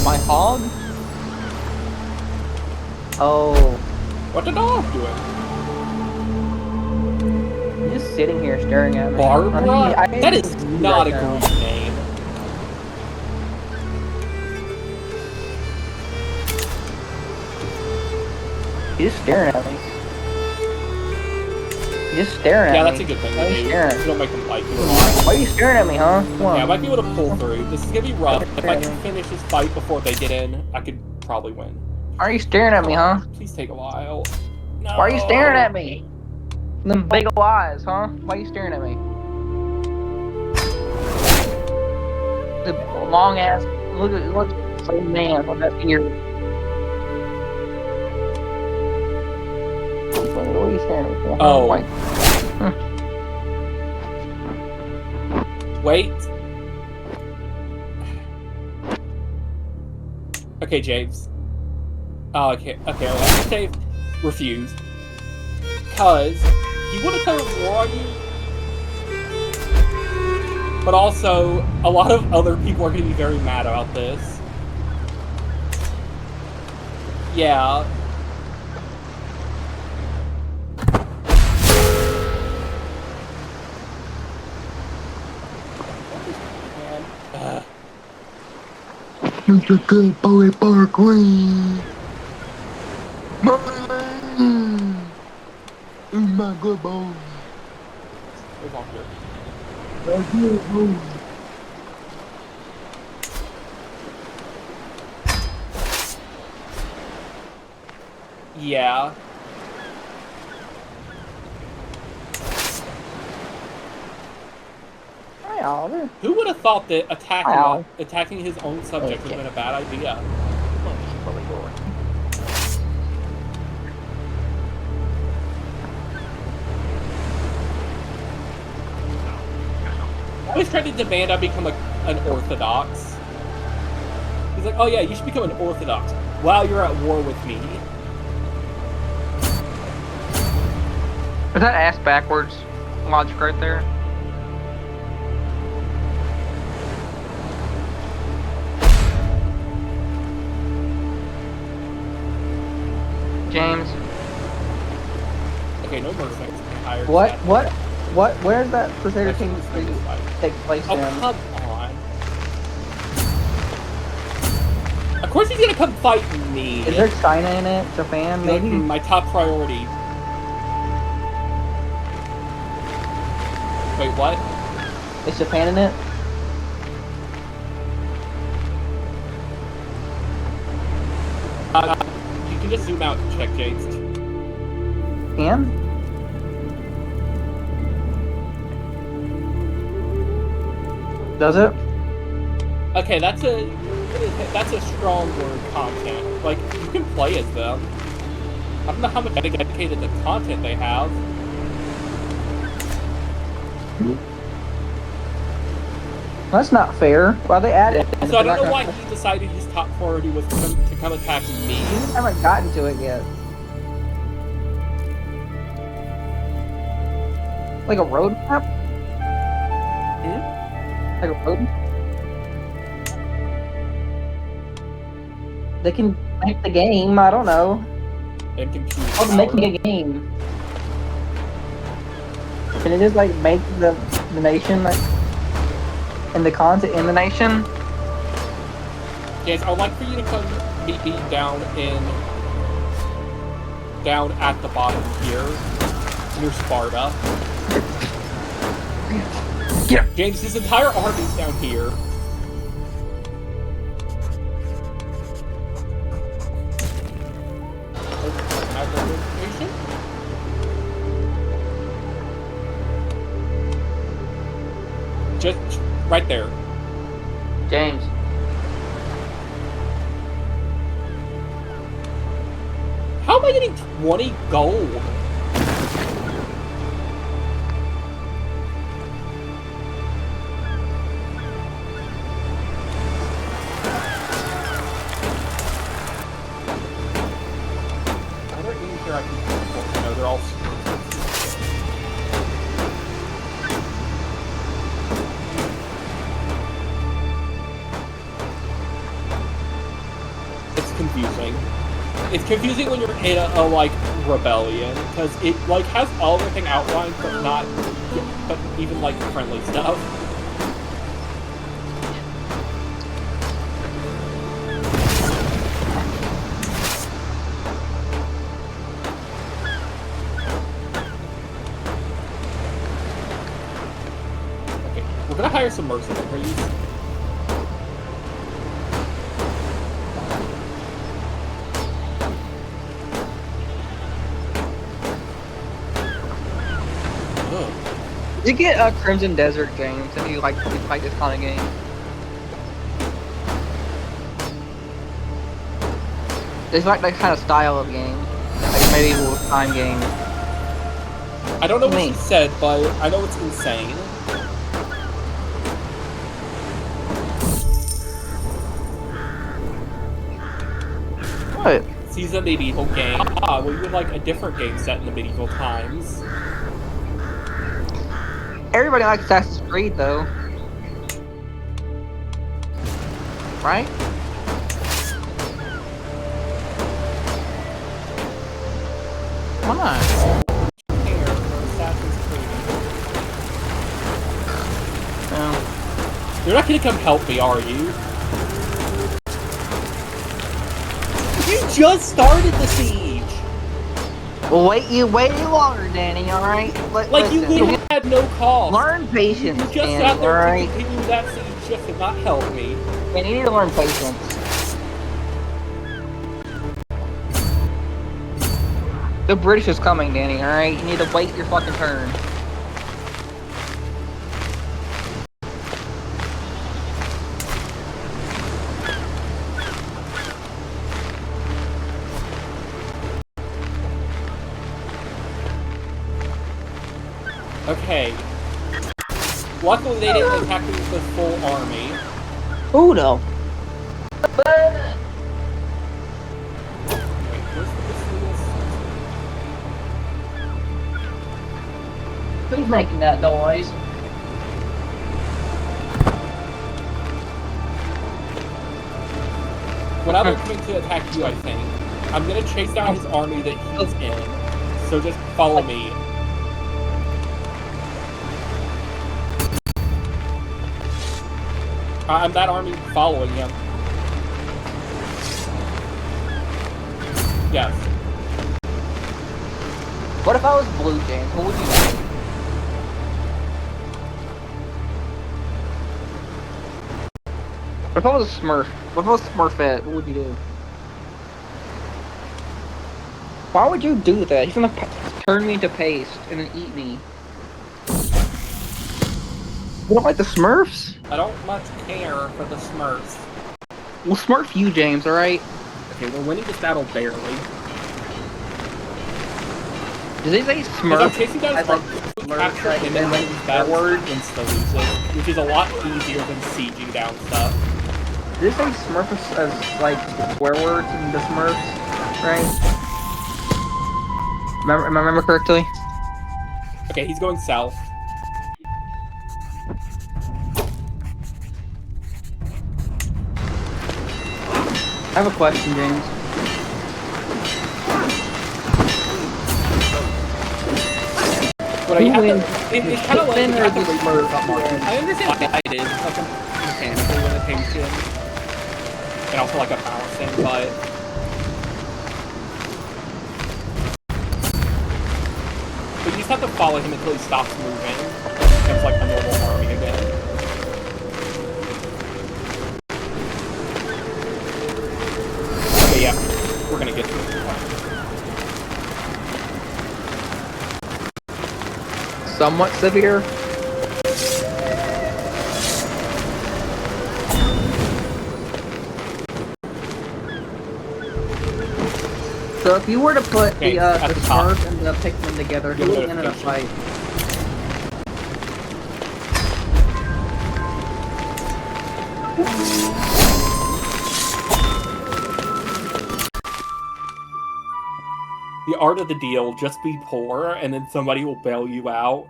My hog? Oh. What the dog doing? He's just sitting here staring at me. Barbara? I mean, that is not a Greek name. He's just staring at me. He's just staring at me. Yeah, that's a good thing to do. You don't make him like you a lot. Why are you staring at me, huh? Come on. Yeah, I might be able to pull through. This is gonna be rough. If I can finish this fight before they get in, I could probably win. Why are you staring at me, huh? Please take a while. No. Why are you staring at me? Them big ol' eyes, huh? Why are you staring at me? The long ass. Look at so man on that ear. What are you staring at me for? Oh. Why? Wait. Okay, James. Oh, okay. Okay, I'll have to say refuse. Because he would have kind of war on you. But also, a lot of other people are going to be very mad about this. Yeah. You're a good boy, bar queen. You're my good boy. Move on here. Yeah. Hi, Oliver. Who would have thought that Ow. attacking his own subject would have been a bad idea? I always tried to demand I become an Orthodox. He's like, oh yeah, you should become an Orthodox while you're at war with me. Is that ass backwards logic right there? James. Okay, no more things. What? Where's that Crusader Let's King just bring this fight. take place Oh, in? come on. Of course he's gonna come fight me. Is there China in it? Japan, maybe? My top priority. Wait, what? Is Japan in it? You can just zoom out and check, James. Can? Does it? Okay, that's a strong word, content. Like, you can play as them. I don't know how much dedicated to content they have. That's not fair. Why they added it? So I don't know why he decided his top priority was to come attack me. I haven't gotten to it yet. Like a roadmap? Like a road? They can make the game, I don't know. And computer Oh, power. making a game. Can it just like make the nation like and the content in the nation? Yes, I would like for you to come meet me down at the bottom here, near Sparta. Yeah. James, his entire army's down here. Just right there. James. How am I getting 20 gold? Are there any here I can teleport? No, they're all super. It's confusing. It's confusing when you're in a like rebellion because it like has everything outlined, but even like friendly stuff. Okay, we're gonna hire some mercenaries. You get a Crimson Desert, James, if you like this kind of game. It's like that kind of style of game, like medieval time game. I don't know what she said, but I know it's insane. What? She's a medieval game. Ah, well, you would like a different game set in the medieval times. Everybody likes Assassin's Creed, though. Right? Why not? Care for Assassin's Creed. No. You're not gonna come help me, are you? You just started the siege! Well, wait longer, Danny, alright? Like, you literally had no cost. Learn patience, You just Danny, sat there alright? to continue that siege just to not help me. And you need to learn patience. The British is coming, Danny, alright? You need to wait your fucking turn. Okay. Luckily, they didn't attack me with the full army. Who though? Wait, where's the Basileus? Who's making that noise? When I'm coming to attack you, I think, I'm gonna chase down his army that he's in. So just follow me. I'm that army following him. Yes. What if I was blue, James? What would you do? What if I was a Smurf? What if I was Smurfette? What would you do? Why would you do that? He's gonna turn me into paste and then eat me. You don't like the Smurfs? I don't much care for the Smurfs. Well, Smurf you, James, alright? Okay, we're winning this battle barely. Does he say Because Smurf? I'm chasing down his like army, capture him and win these battles insta-loses, which is a lot easier than sieging down stuff. Did they say Smurf as like swear words in the Smurfs? Right? Am I remember correctly? Okay, he's going south. I have a question, James. But you have to, it's kind of like you Hitman or have to the wait for Smurf? it up market. I understand why it is like a mechanical limitation, and also like a balancing, but you just have to follow him until he stops moving. It's like a normal army again. Okay, yeah, we're gonna get to it. Somewhat severe. So if you were to put Okay, the at the top. Smurf and the Pikmin together, who would win in a fight? The art of the deal, just be poor, and then somebody will bail you out.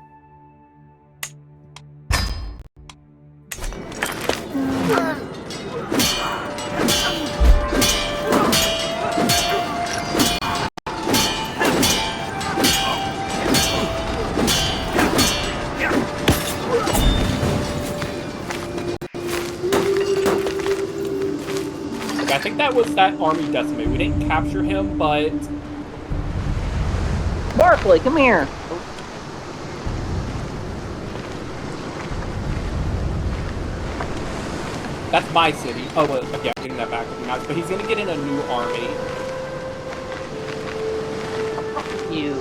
Okay, I think that was that army decimate. We didn't capture him, but Barkley, come here. that's my city. Oh, well, yeah, getting that back would be nice. But he's gonna get in a new army. You.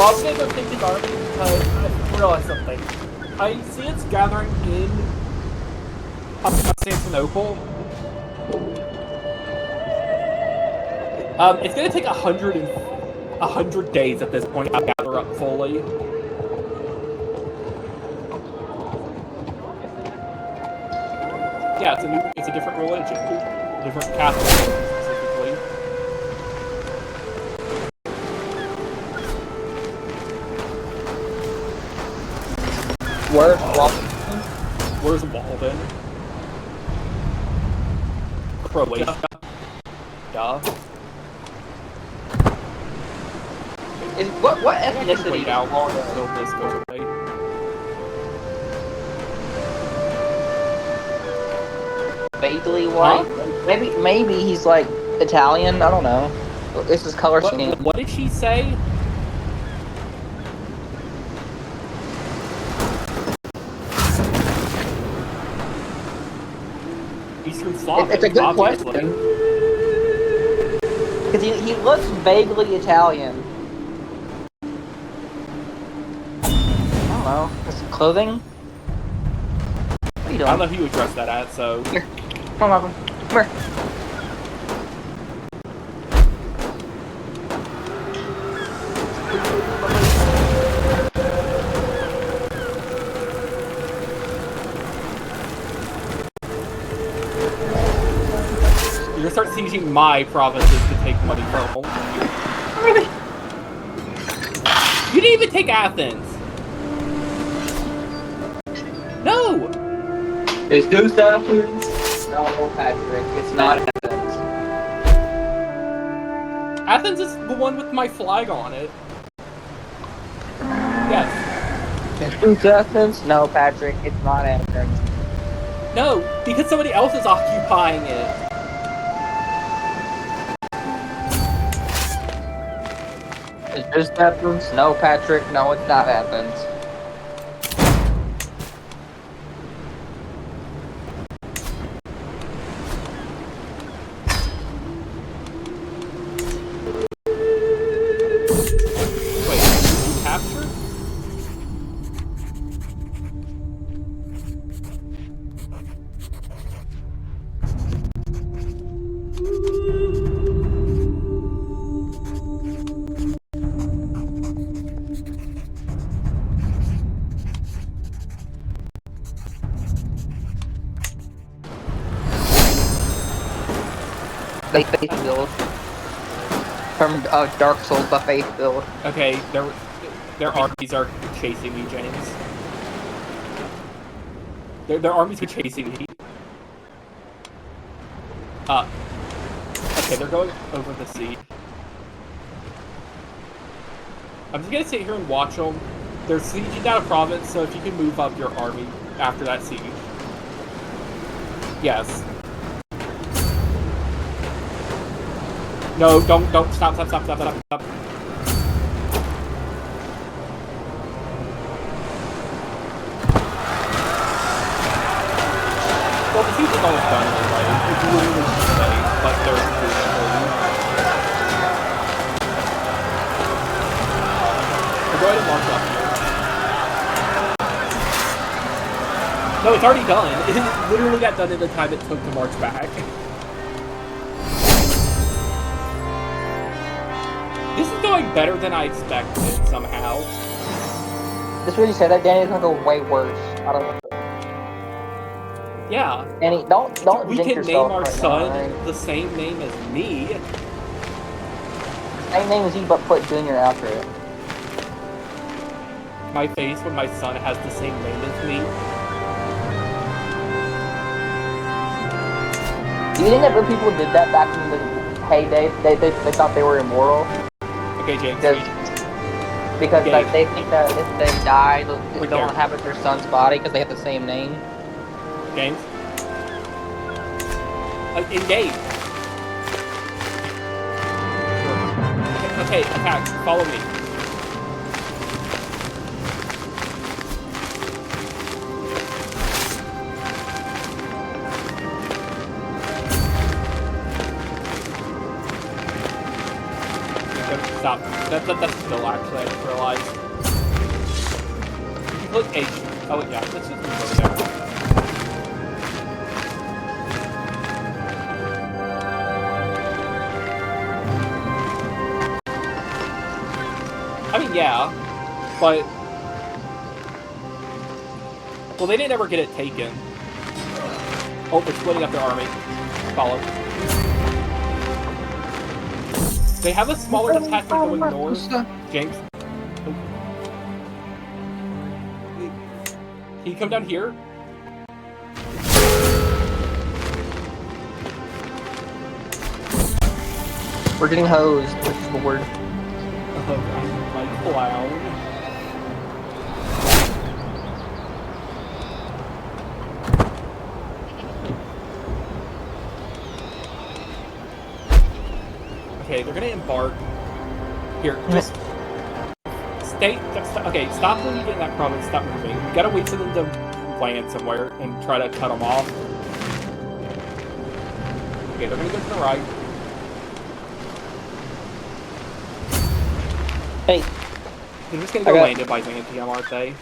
Rob's gonna go take his army because I realized something. I see it's gathering in Constantinople. It's gonna take 100 days at this point to gather up fully. Yeah, it's a different religion, different Catholic specifically. Where's Walden? Where's Walden? Croatia. Duh. What ethnicity Wait is out Walden? until this goes away. Vaguely white? Maybe he's like Italian. I don't know. This is color scheme. What did she say? Eastern Slavic. It's a good obviously. question. Because he looks vaguely Italian. I don't know. His clothing? What are you doing? I don't know who you addressed that at, so. Here. Come on, Malcolm. Come here. You're gonna start sieging my provinces to take money from them. Really? You didn't even take Athens! No! It's Deuce Athens. No, Patrick. It's not Athens. Athens is the one with my flag on it. Yes. It's Deuce Athens? No, Patrick. It's not Athens. No, because somebody else is occupying it. Is this Athens? No, Patrick. No, it's not Athens. Wait, did you capture? The Faith build. From Dark Souls, the Faith build. Okay, their armies are chasing me, James. Their armies are chasing me. Okay, they're going over the sea. I'm just gonna sit here and watch them. They're sieging down a province, so if you can move up your army after that siege. Yes. No, don't, stop. Well, the siege is almost done anyway. It's literally today, but they're doing it for you. So go ahead and march up here. No, it's already done. It literally got done in the time it took to march back. This is going better than I expected, somehow. Just when you say that, Danny, it's gonna go way worse. I don't know. Yeah. Danny, don't We jinx can name yourself our right son now, right? the same name as me. Same name as you, but put Junior after it. My face when my son has the same name as me. Do you think that when people did that back in the heyday, they thought they were immoral? Okay, James. Because Gabe. like, they think that if they die, Right they'll there. inhabit their son's body because they have the same name. James. Engage. Okay, attack. Follow me. stop. That's still actually, I just realized. You click H. Oh, yeah, let's just move over there. I mean, yeah, but... Well, they didn't ever get it taken. Oh, they're splitting up their army. Follow. They have a smaller detachment going north. James? Oh. Can you come down here? We're getting hosed, which is the word. Oh, my clown. Okay, they're gonna embark. Here, just stay. Okay, stop when you get in that province. Stop moving. You gotta wait for them to land somewhere and try to cut them off. Okay, they're gonna go to the right. Hey. They're just gonna go land at Byzantium, aren't they?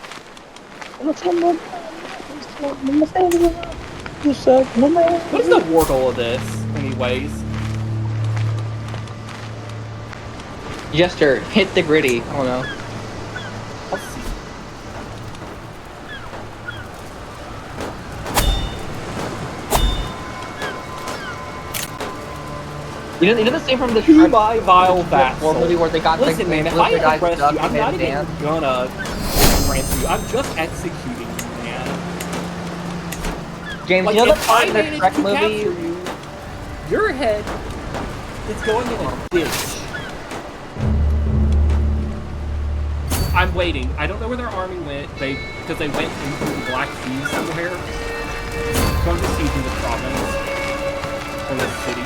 What is the war goal of this, anyways? Jester, hit the gritty. I don't know. I'll see. You know the scene from the my vile vassal. movie where they got Listen, man, if I arrest you, I'm not even dance. gonna ransom you. I'm just executing you, man. James, Like, you know the if part I in the manage Shrek to movie? capture you, your head is going in a ditch. I'm waiting. I don't know where their army went. Because they went into the Black Sea somewhere. So I'm just sieging the province. Or the city.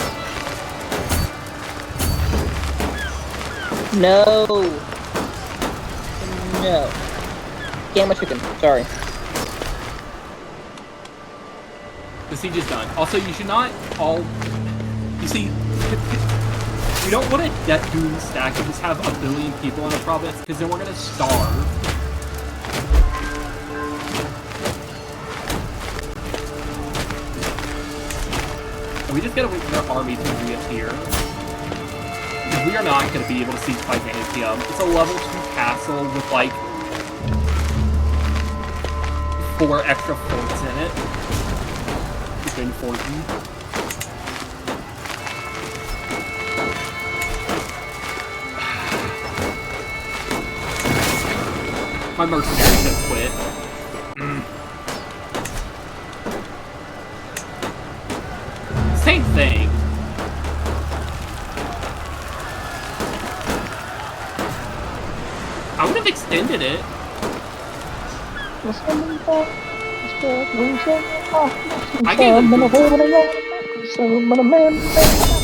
No. No. Damn my chicken. Sorry. The siege is done. Also, you should not all... You see, you don't want to debt doom stack and just have a billion people in a province, because then we're going to starve. And we just got to wait for their army to reappear. Because we are not going to be able to siege Byzantium. It's a level 2 castle with, like, 4 extra forts in it. It's been 40. My mercenaries have quit. Same thing. I would have extended it. I gave them boots.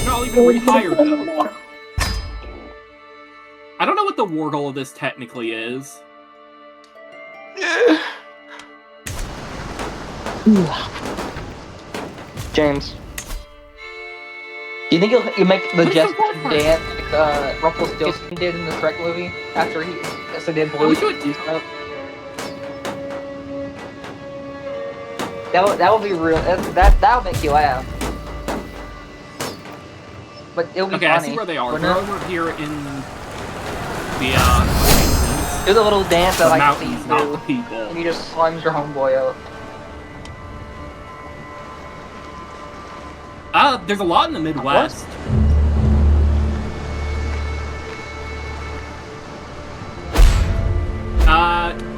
I'll even rehire them. I don't know what the war goal of this technically is. James. Do you think you'll make the Jester dance like Rumpelstiltskin did in the Shrek movie after he did Blue? That would be real. That would make you laugh. But it'll be funny. I see where they are. They're over here in the do the little dance that like mountains, not the people. And you just slime your homeboy out. There's a lot in the Midwest.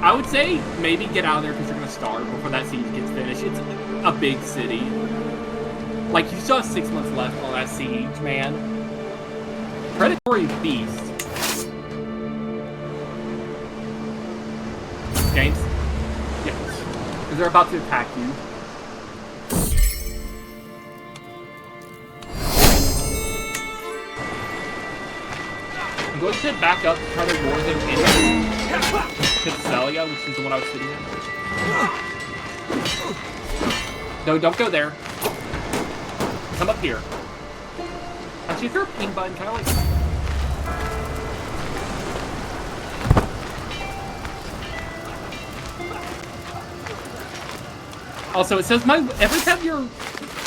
I would say maybe get out of there because you're gonna starve before that siege gets finished. It's a big city. Like, you still have 6 months left on that siege, man. Predatory beast. James? Yes. Because they're about to attack you. I'm going to back up to try to lure them into Castelia, which is the one I was sitting in. No, don't go there. Come up here. Actually, if you're a ping button, kind of like... Also, it says every time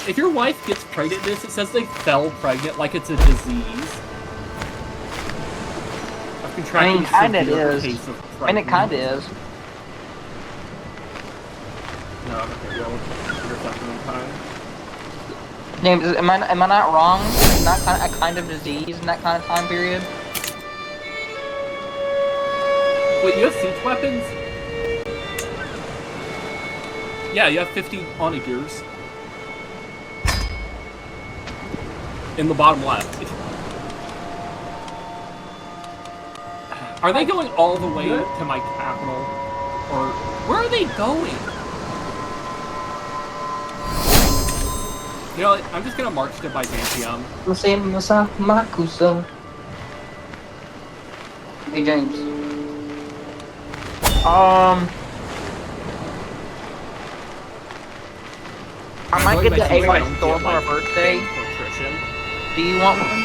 if your wife gets pregnant, it says they fell pregnant like it's a disease. I've contracted a kinda severe is. case of I mean, it pregnancy. kinda is. No, okay, well, you're fucking in time. James, am I not wrong? It's not a kind of disease in that kind of time period? Wait, you have siege weapons? Yeah, you have 50 onagers. In the bottom left. Are they going all the way to my capital? Or where are they going? You know what? I'm just gonna march to Byzantium. Hey, James. I might get the AY store for a birthday. Do you want one?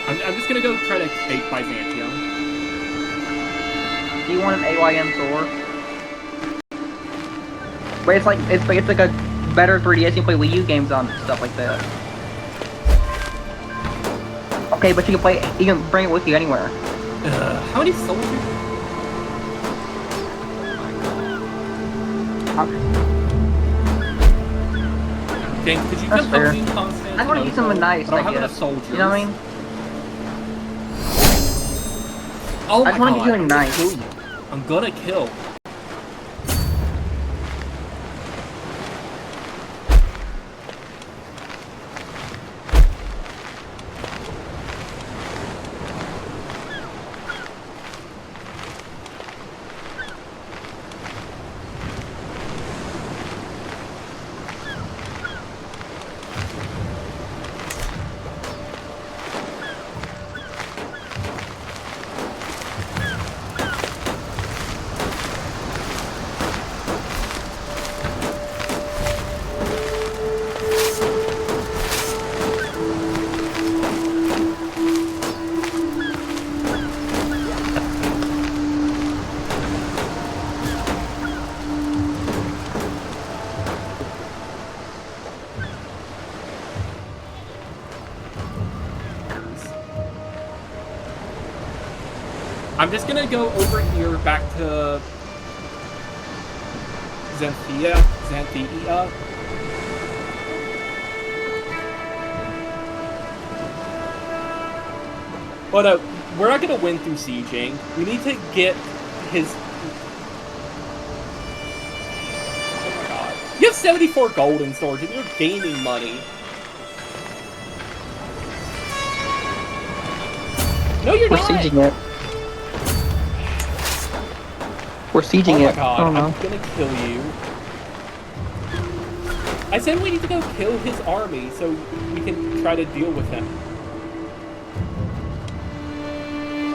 I'm just gonna go try to take Byzantium. Do you want an AYM Thor? But it's like a better 3DS. You can play Wii U games on stuff like that. Okay, but you can bring it with you anywhere. How many soldiers? James, could you That's just fair. help me in Constantinople? I want to use something nice, I don't I have guess. enough soldiers. You know what I mean? Oh I just want to do something nice. Kill you. I'm gonna kill. I'm just gonna go over here back to Xanthia. But we're not gonna win through sieging. We need to get his. Oh my god! You have 74 gold in storage, and you're gaining money. No, you're We're not. sieging it. We're sieging it. Oh my god, Oh, no. I'm gonna kill you. I said we need to go kill his army so we can try to deal with him.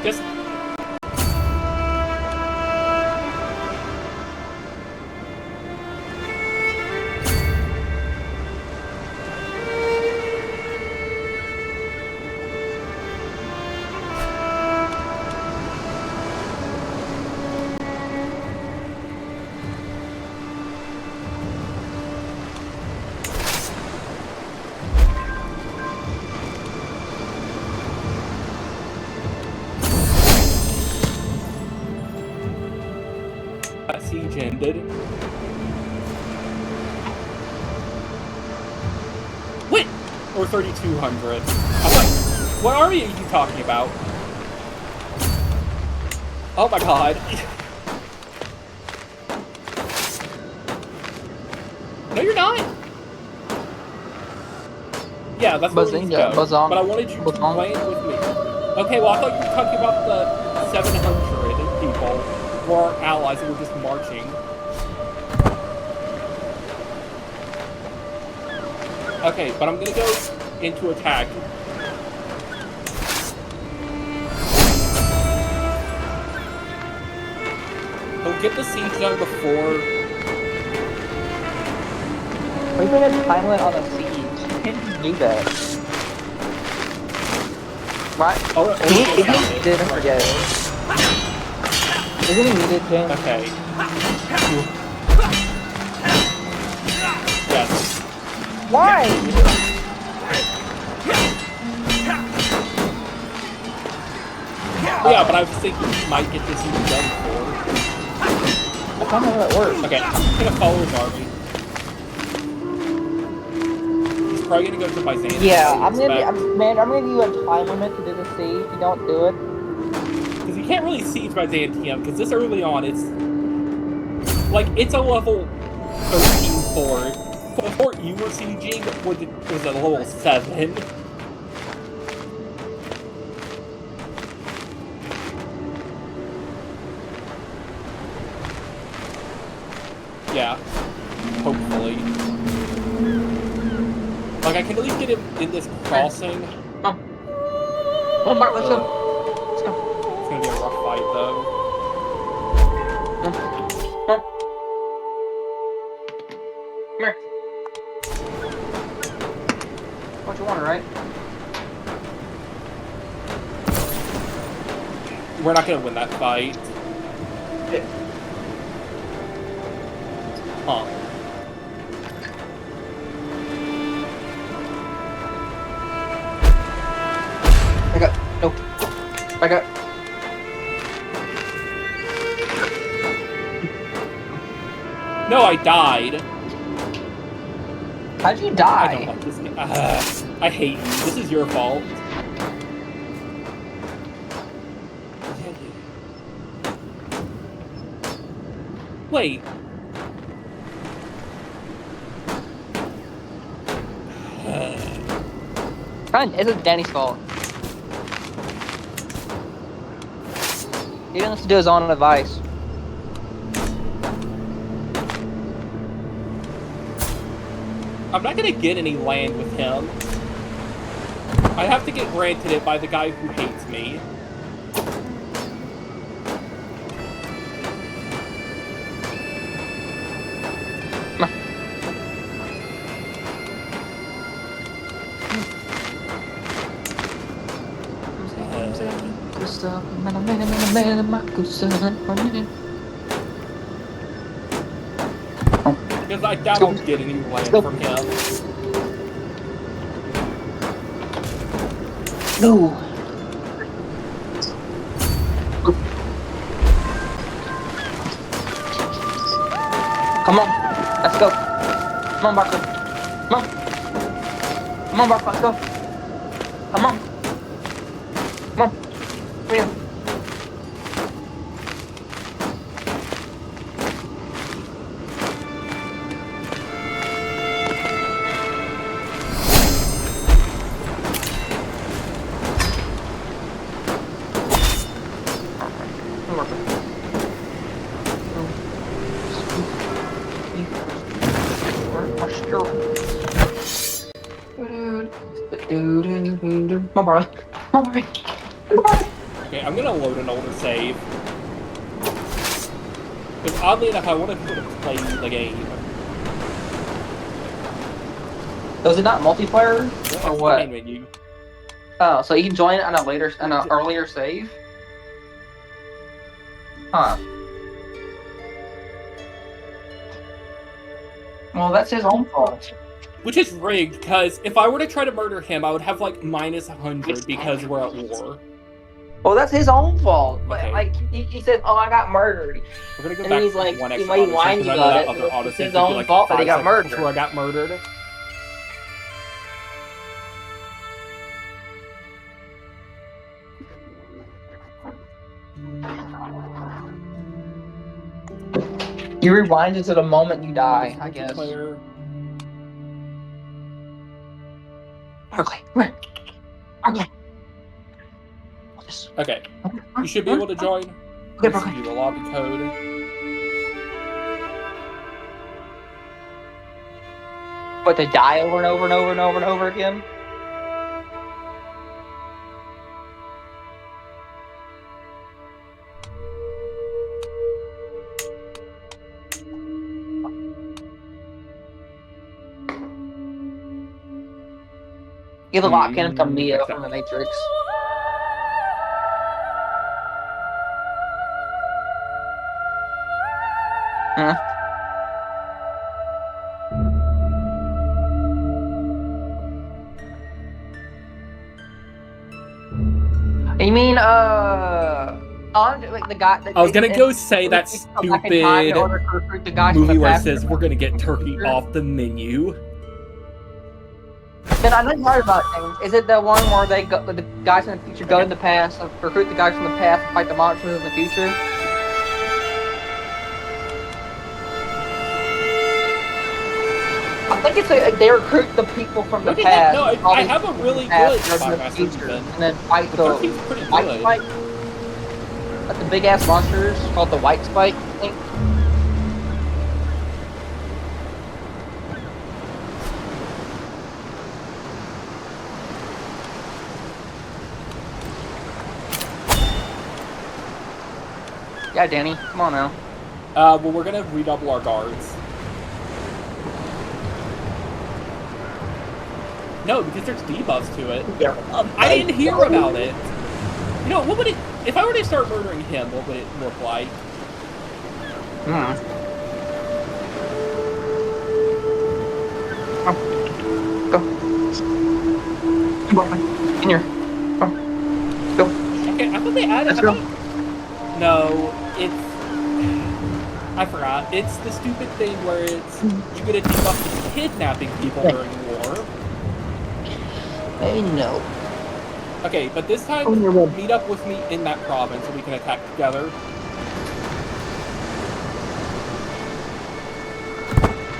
Just... siege ended. What? Or 3,200. What army are you talking about? Oh my god. No, you're not. Yeah, that's where we need to go. But I wanted you to land with me. Okay, well, I thought you were talking about the 700 people who are our allies and we're just marching. Okay, but I'm gonna go into attack. He'll get the siege done before... We put a pilot on a siege. You can't do that. What? Oh, Isn't he didn't forget. Isn't he muted, James? Okay. Why? Yeah, but I was thinking he might get this even done for. I don't know how that works. Okay, I'm gonna follow his army. He's probably gonna go to Byzantium. Yeah, I'm gonna give you a time limit to do the siege. If you don't do it, because you can't really siege Byzantium, because this early on, it's a level 13 fort. The fort you were sieging was a level 7. Yeah, hopefully. Like, I can at least get him in this crossing. Come on, Bart, let's go. It's gonna be a rough fight, though. Come on. Come here. What you want, right? We're not gonna win that fight. Huh. Back up. No. Back up. No, I died. How'd you I don't die? like this game. I hate you. This is your fault. Wait. Fine, it's Danny's fault. He didn't listen to his own advice. I'm not gonna get any land with him. I have to get granted it by the guy who hates me. Because I doubt I'll get any land from him. No. Come on, let's go. Come on, Barker. Come on. Come on, Barker, let's go. Come on. Come on. Come here. Come on, Barley. Come on, Barley. Okay, I'm gonna load an older save. Because oddly enough, I want people to play the game. So is it not multiplayer or The what? main menu. Oh, so you can join on an earlier save? Huh. Well, that's his own fault. Which is rigged, because if I were to try to murder him, I would have like minus 100 because we're at war. Well, that's his own fault. But Okay. like he said, "Oh, I got murdered." We're gonna go And back he's to like, one he extra might autosave, whine because I you know got that it. other It's autosave his would be own like fault that 5 he got seconds murdered. before I got murdered. You rewind it to the moment you die, I guess. Multiplayer. Okay, come here. Okay. Okay, you should be able to join. Okay, Let's see the lobby code. But to die over and over and over and over and over again? Give a lock in to Mia from the Matrix. Huh? You mean like the guy? I was gonna go say that stupid the guys movie from the where it past says we're gonna get turkey off the menu. Then I know you heard about things. Is it the one where they go, the guys from the future go in the past, recruit the guys from the past to fight the monsters in the future? I think it's like they recruit the people from the past. No, I have a really good future, and then fight the white spike. Like the big ass monsters called the white spike, I think. Yeah, Danny, come on now. Well, we're gonna redouble our guards. No, because there's debuffs to it. Yeah. I didn't hear about it. You know, what would it... If I were to start murdering him, what would it look like? Go. Come on, in here. Come. Go. Okay, I thought they added... Let's go. No, it's... I forgot. It's the stupid thing where it's... You get a debuff for kidnapping people during war. I know. Okay, but this time, meet up with me in that province so we can attack together.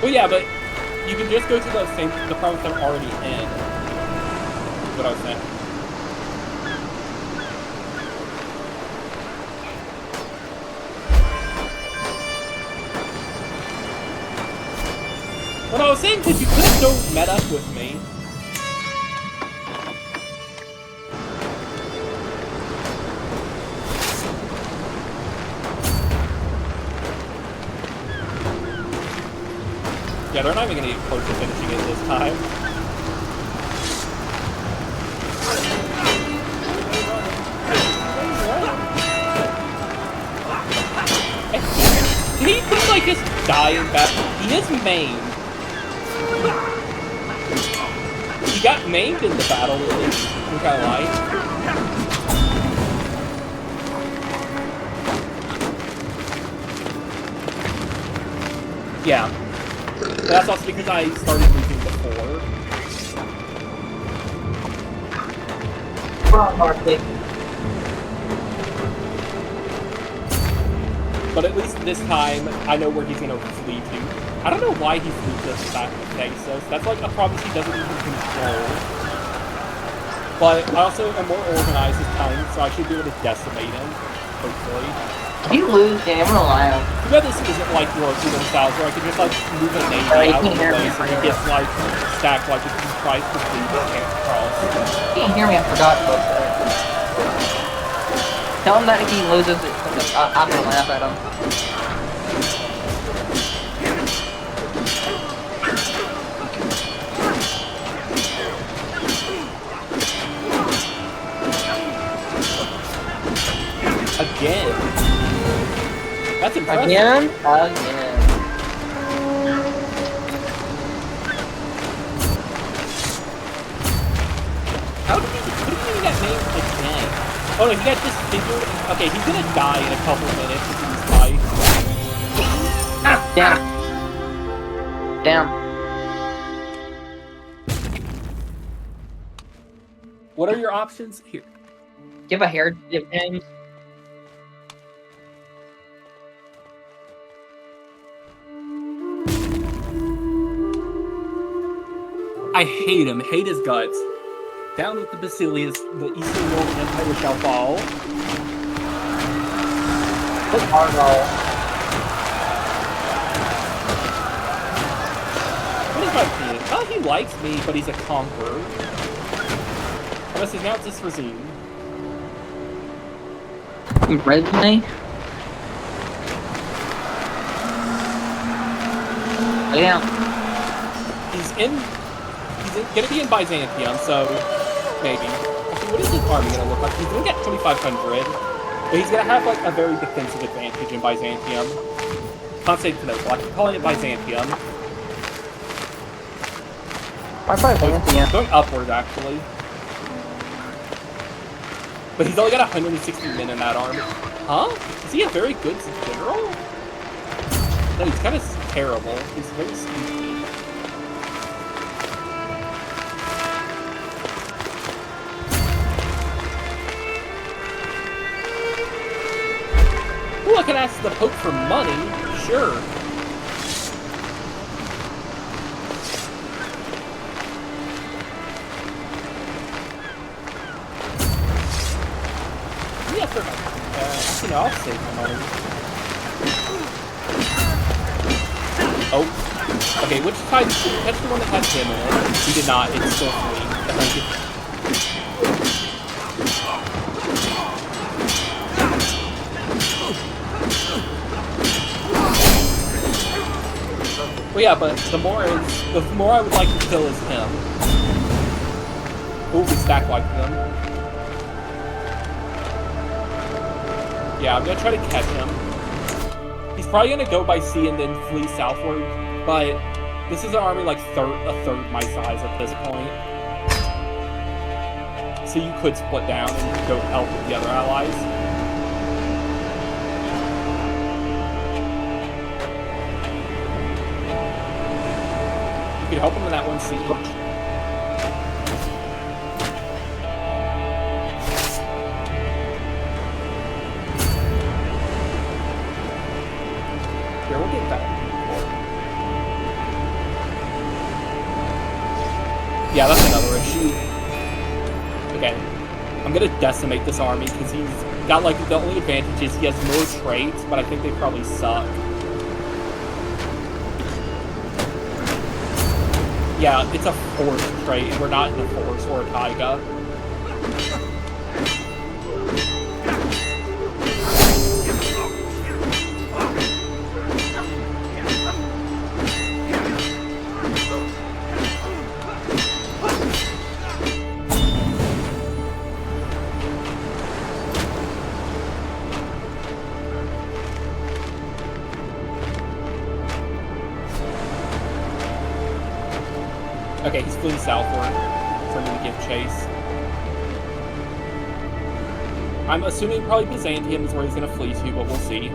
Well, yeah, but you can just go to the province I'm already in. That's what I was saying. What I was saying is you could have still met up with me. Yeah, they're not even gonna get close to finishing it this time. Did he like just die in battle? He is maimed. He got maimed in the battle, at least. I'm kinda lying. Yeah. But that's also because I started losing before. But at least this time, I know where he's gonna flee to. I don't know why he flew just back to Texas. That's like a province he doesn't even control. But I also am more organized this time, so I should be able to decimate him, hopefully. If you lose, Danny, I'm gonna lie. Too bad this isn't like your Freedom Styles where I can just like move a navy out of the place and it gets like stacked like if he tries to flee but can't cross. You can't hear me, I forgot about that. Tell him that if he loses, I'm gonna laugh at him. Again. That's impressive. Again? How did he get named again? Oh no, he got disfigured. Okay, he's gonna die in a couple minutes if he's fight. Damn. Damn. What are your options? Here. Give a hair dip him. I hate him. Hate his guts. Down with the Basilius, the Eastern Roman Empire shall fall. Look hard roll. What is my opinion? Oh, he likes me, but he's a conqueror. Unless now it's this regime. Resume? Yeah. He's gonna be in Byzantium, so maybe. Actually, what is his army gonna look like? He's gonna get 2,500, but he's gonna have like a very defensive advantage in Byzantium. Constantinople. I keep calling it Byzantium. Byzantium. Going upward, actually. But he's only got 160 men in that army. Huh? Is he a very good general? No, he's kind of terrible. He's very sneaky. Ooh, I can ask the Pope for money. Sure. Yeah, for actually, no, I'll save my money. Oh. Okay, which side? Catch the one that had him in it. He did not. It's still free. Thank you. Well, yeah, but the more I would like to kill is him. Ooh, we stack wiped them. Yeah, I'm gonna try to catch him. He's probably gonna go by sea and then flee southward, but this is an army like a third my size at this point. So you could split down and go help with the other allies. You could help him in that one siege. Yeah, that's another issue. Okay, I'm gonna decimate this army because he's got like the only advantage is he has more traits, but I think they probably suck. Yeah, it's a force trait, and we're not in a force or a taiga. Okay, he's fleeing southward for me to give chase. I'm assuming probably Byzantium is where he's going to flee to, but we'll see.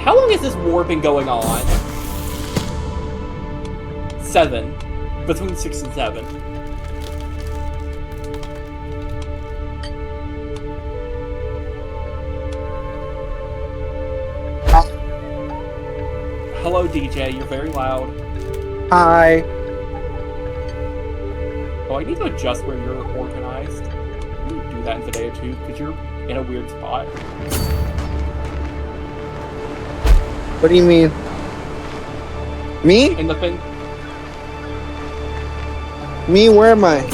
How long has this war been going on? 7. Between 6 and 7. Hello, DJ. You're very loud. Hi. Oh, I need to adjust where you're organized. I'm gonna do that in today too, because you're in a weird spot. What do you mean? Me? In the thing. Me? Where am I?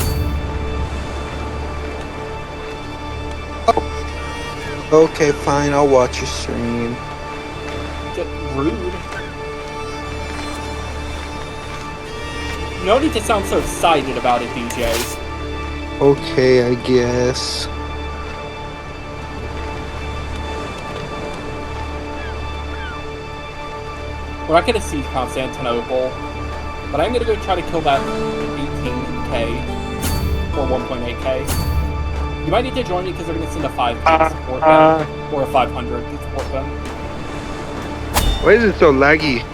Oh. Okay, fine. I'll watch your stream. Rude. No need to sound so excited about it, DJ. Okay, I guess. We're not gonna siege Constantinople, but I'm gonna go try to kill that 18k or 1.8k. You might need to join me because they're gonna send a 5k to support them, or a 500 to support them. Why is it so laggy?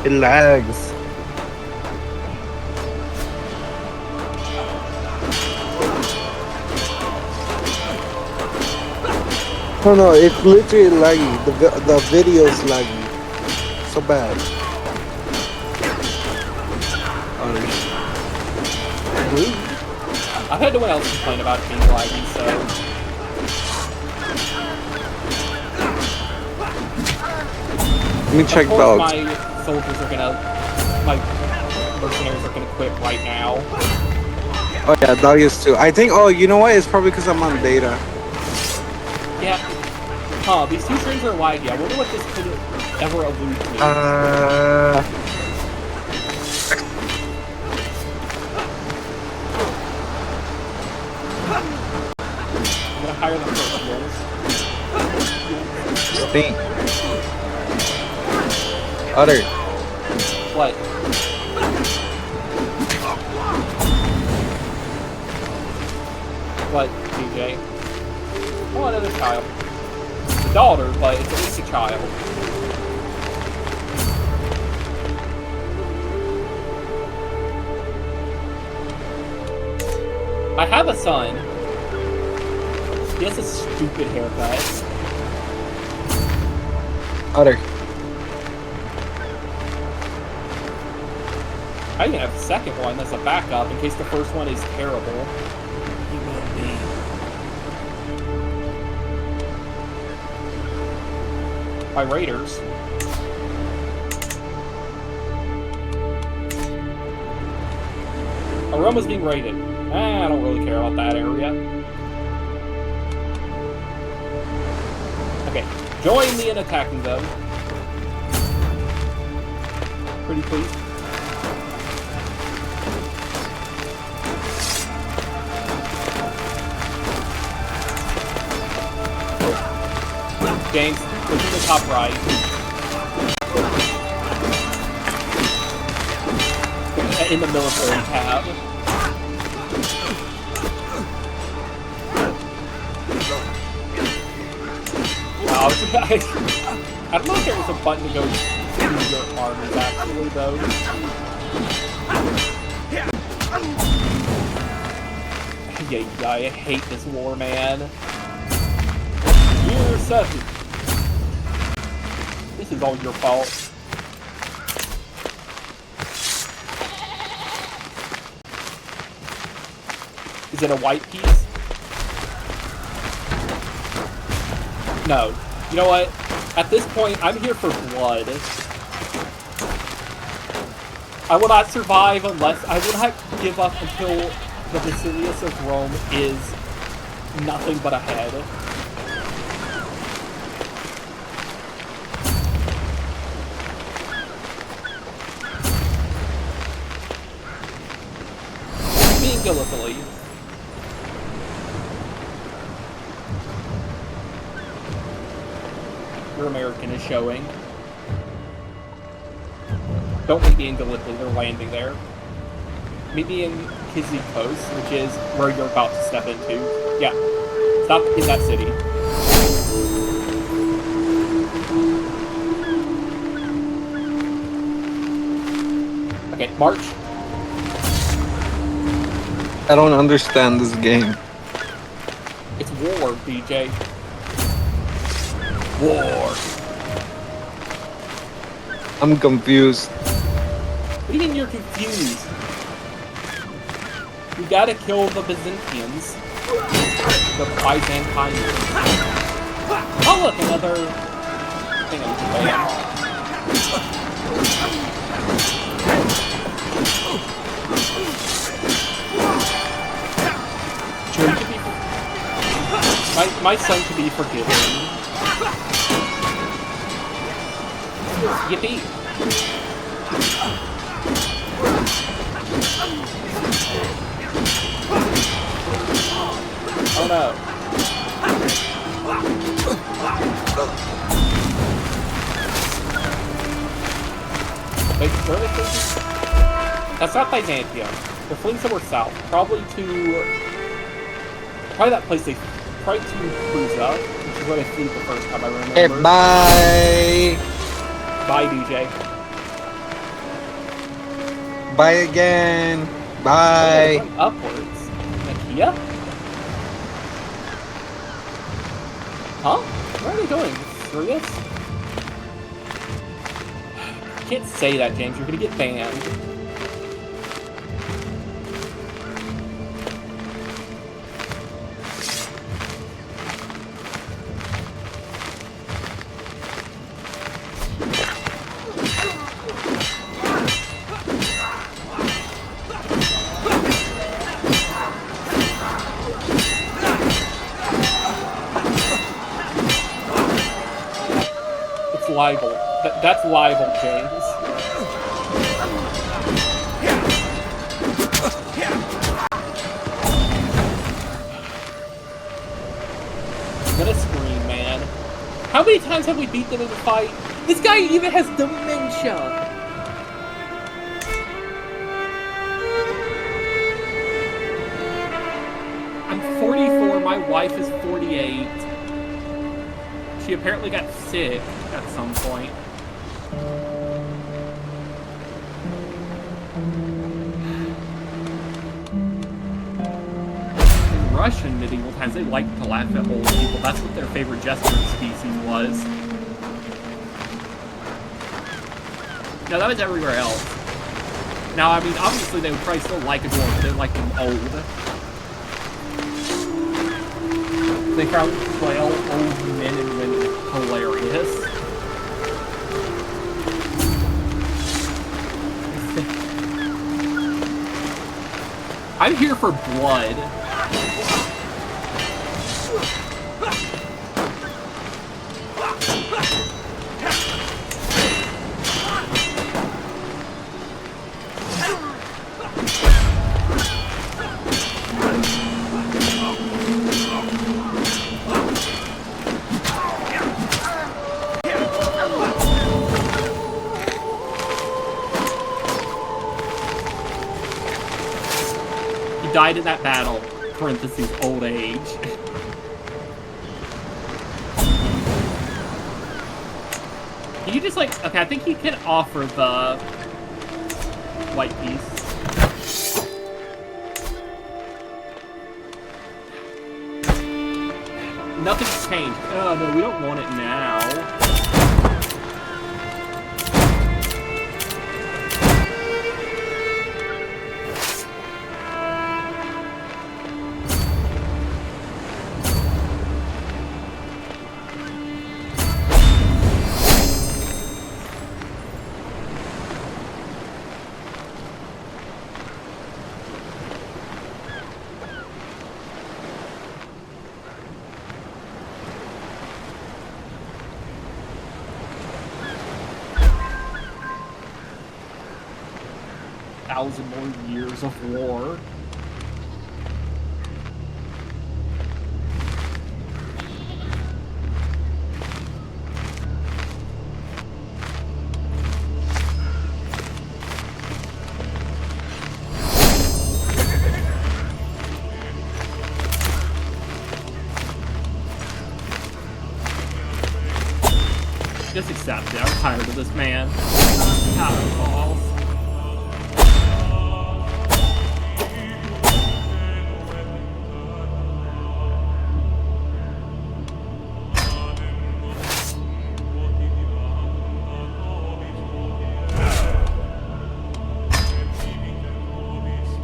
It lags. Oh no, it's literally laggy. The video's laggy. So bad. I've had no one else complain about it being laggy, so... Let me check dogs. dogs. My soldiers are gonna... My mercenaries are gonna quit right now. Oh yeah, dog is too. I think, oh, you know what? It's probably because I'm on beta. Yeah. Huh, these two strings are laggy. I wonder what this could ever allude to. I'm gonna hire them first. Think. Other. What? What, DJ? Oh, another child. It's a daughter, but it's at least a child. I have a son. He has a stupid haircut. Other. I even have a second one that's a backup in case the first one is terrible. He will be. By Raiders. Aroma's being raided. I don't really care about that area. Okay, join me in attacking them. Pretty please. James, go to the top right. In the military tab. I don't know if there was a button to go to your armies actually though. Yeah, I hate this war, man. Year 7. This is all your fault. Is it a white piece? No. You know what? At this point, I'm here for blood. I will not survive unless... I will not give up until the Basilius of Rome is nothing but a head. Being Gallipoli. Your American is showing. Don't meet me in Gallipoli, they're landing there. Meet me in Kizikos, which is where you're about to step into. Yeah, stop in that city. Okay, march. I don't understand this game. It's war, BJ. War. I'm confused. What do you mean you're confused? You gotta kill the Byzantines. The Byzantines. Oh look, another thing I can ban. Sure, you could be... My son could be forgiven. Yippee! Oh no. Wait, where are they fleeing? That's not Byzantium. They're fleeing somewhere south. Probably that place they... Probably to Crusader, which is where they flew the first time I remember. Hey, bye! Bye, DJ. Bye again! Bye! Oh, upwards. Nakia? Huh? Where are they going? Serious? You can't say that, James. You're gonna get banned. Libel. That's libel, James. I'm gonna scream, man. How many times times have we beat them in the fight? This guy even has dementia! I'm 44, my wife is 48. She apparently got sick at some point. In Russian medieval times, they liked to laugh at old people. That's what their favorite jester species was. No, that was everywhere else. Now, I mean, obviously they would probably still like a dwarf, but they like them old. They found 12 old men and women hilarious. I'm here for blood. Died in that battle, parentheses, old age. Can you just like, okay, I think he can offer the white piece. Nothing's changed. Oh no, we don't want it now. More years of war. Just accept it. I'm tired of this man. Balls.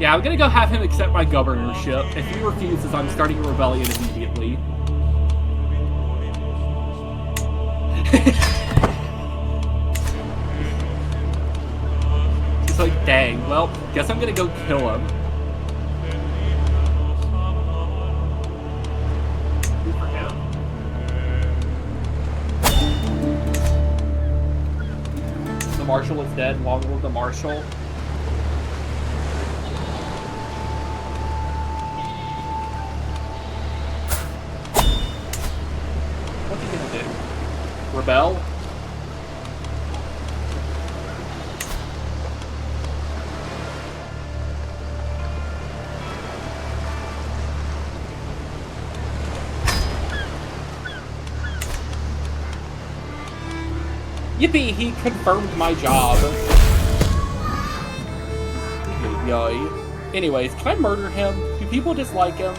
Yeah, I'm gonna go have him accept my governorship. If he refuses, I'm starting a rebellion immediately. He's like, dang, well, guess I'm gonna go kill him. Good for him. The marshal is dead. Long live the marshal. Rebel? Yippee, he confirmed my job. Yay. Anyways, can I murder him? Do people dislike him?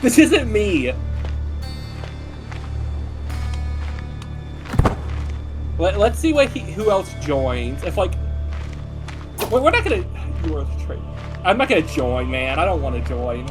This isn't me. Let's see what who else joins. If like, we're not gonna. You are the trade. I'm not gonna join, man. I don't want to join.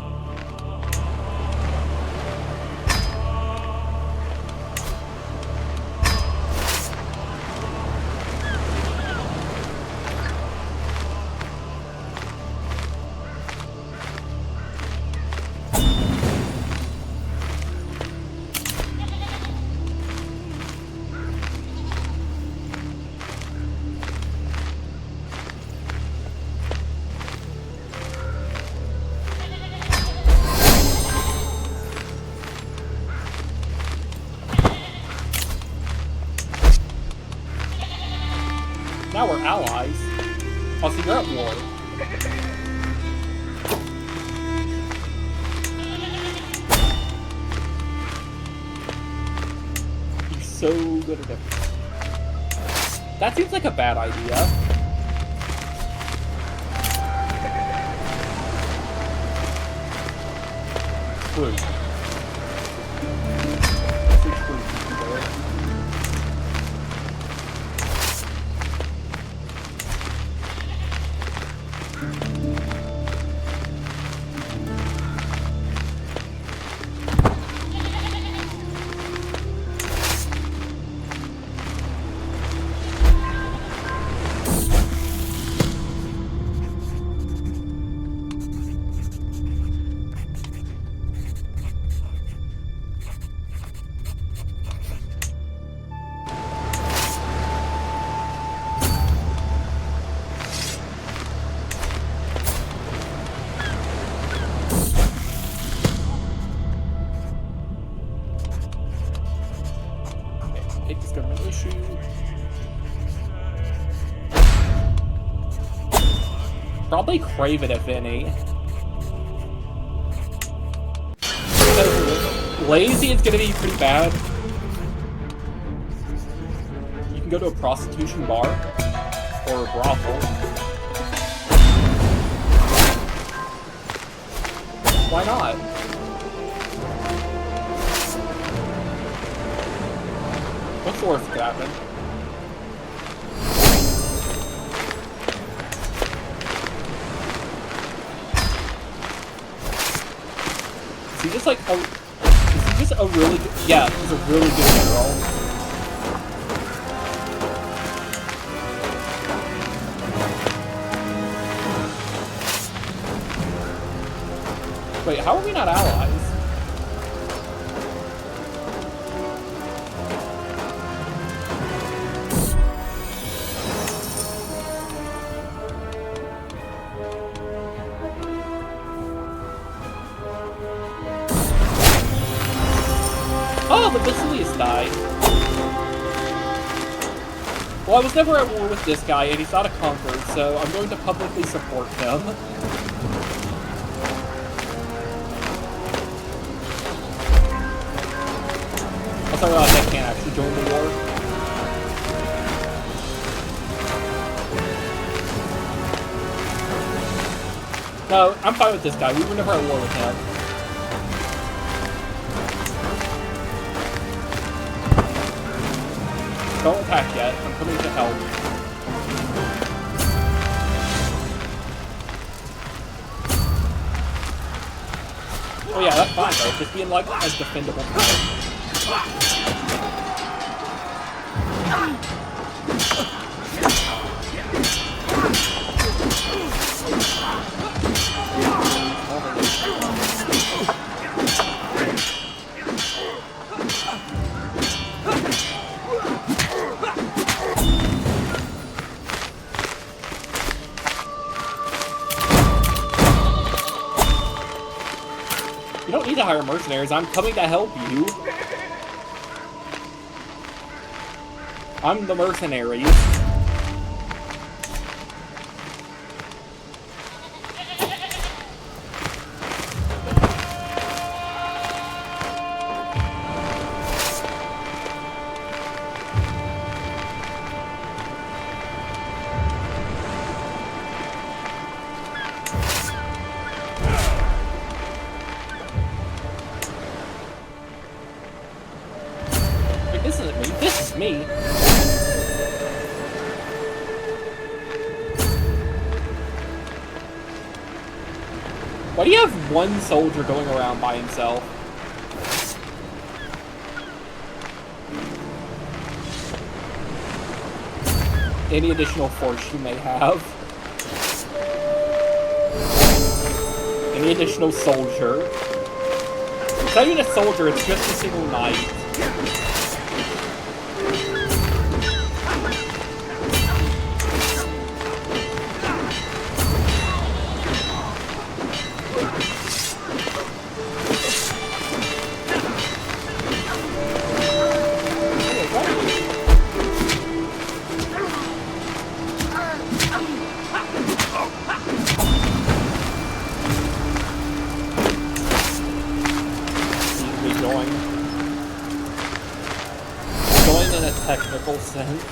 Now we're allies. Also, you're at war. You're so good at it. That seems like a bad idea. True. Take this government issue. Probably crave it, if any. Because lazy is gonna be pretty bad. You can go to a prostitution bar or a brothel. Why not? What's the worst that could happen? Is he just like a... Is he just a really good... Yeah, he's a really good general. Wait, how are we not allies? Oh, the Basilius died. Well, I was never at war with this guy, and he's not a conqueror, so I'm going to publicly support him. Also, I realized I can't actually join the war. No, I'm fine with this guy. We were never at war with him. Don't attack yet. I'm coming to help. Oh yeah, that's fine though. Just being like as defendable. You don't need to hire mercenaries. I'm coming to help you. I'm the mercenary. Wait, this isn't me. This is me. Why do you have one soldier going around by himself? Any additional force you may have. Any additional soldier. It's not even a soldier, it's just a single knight. technical sense.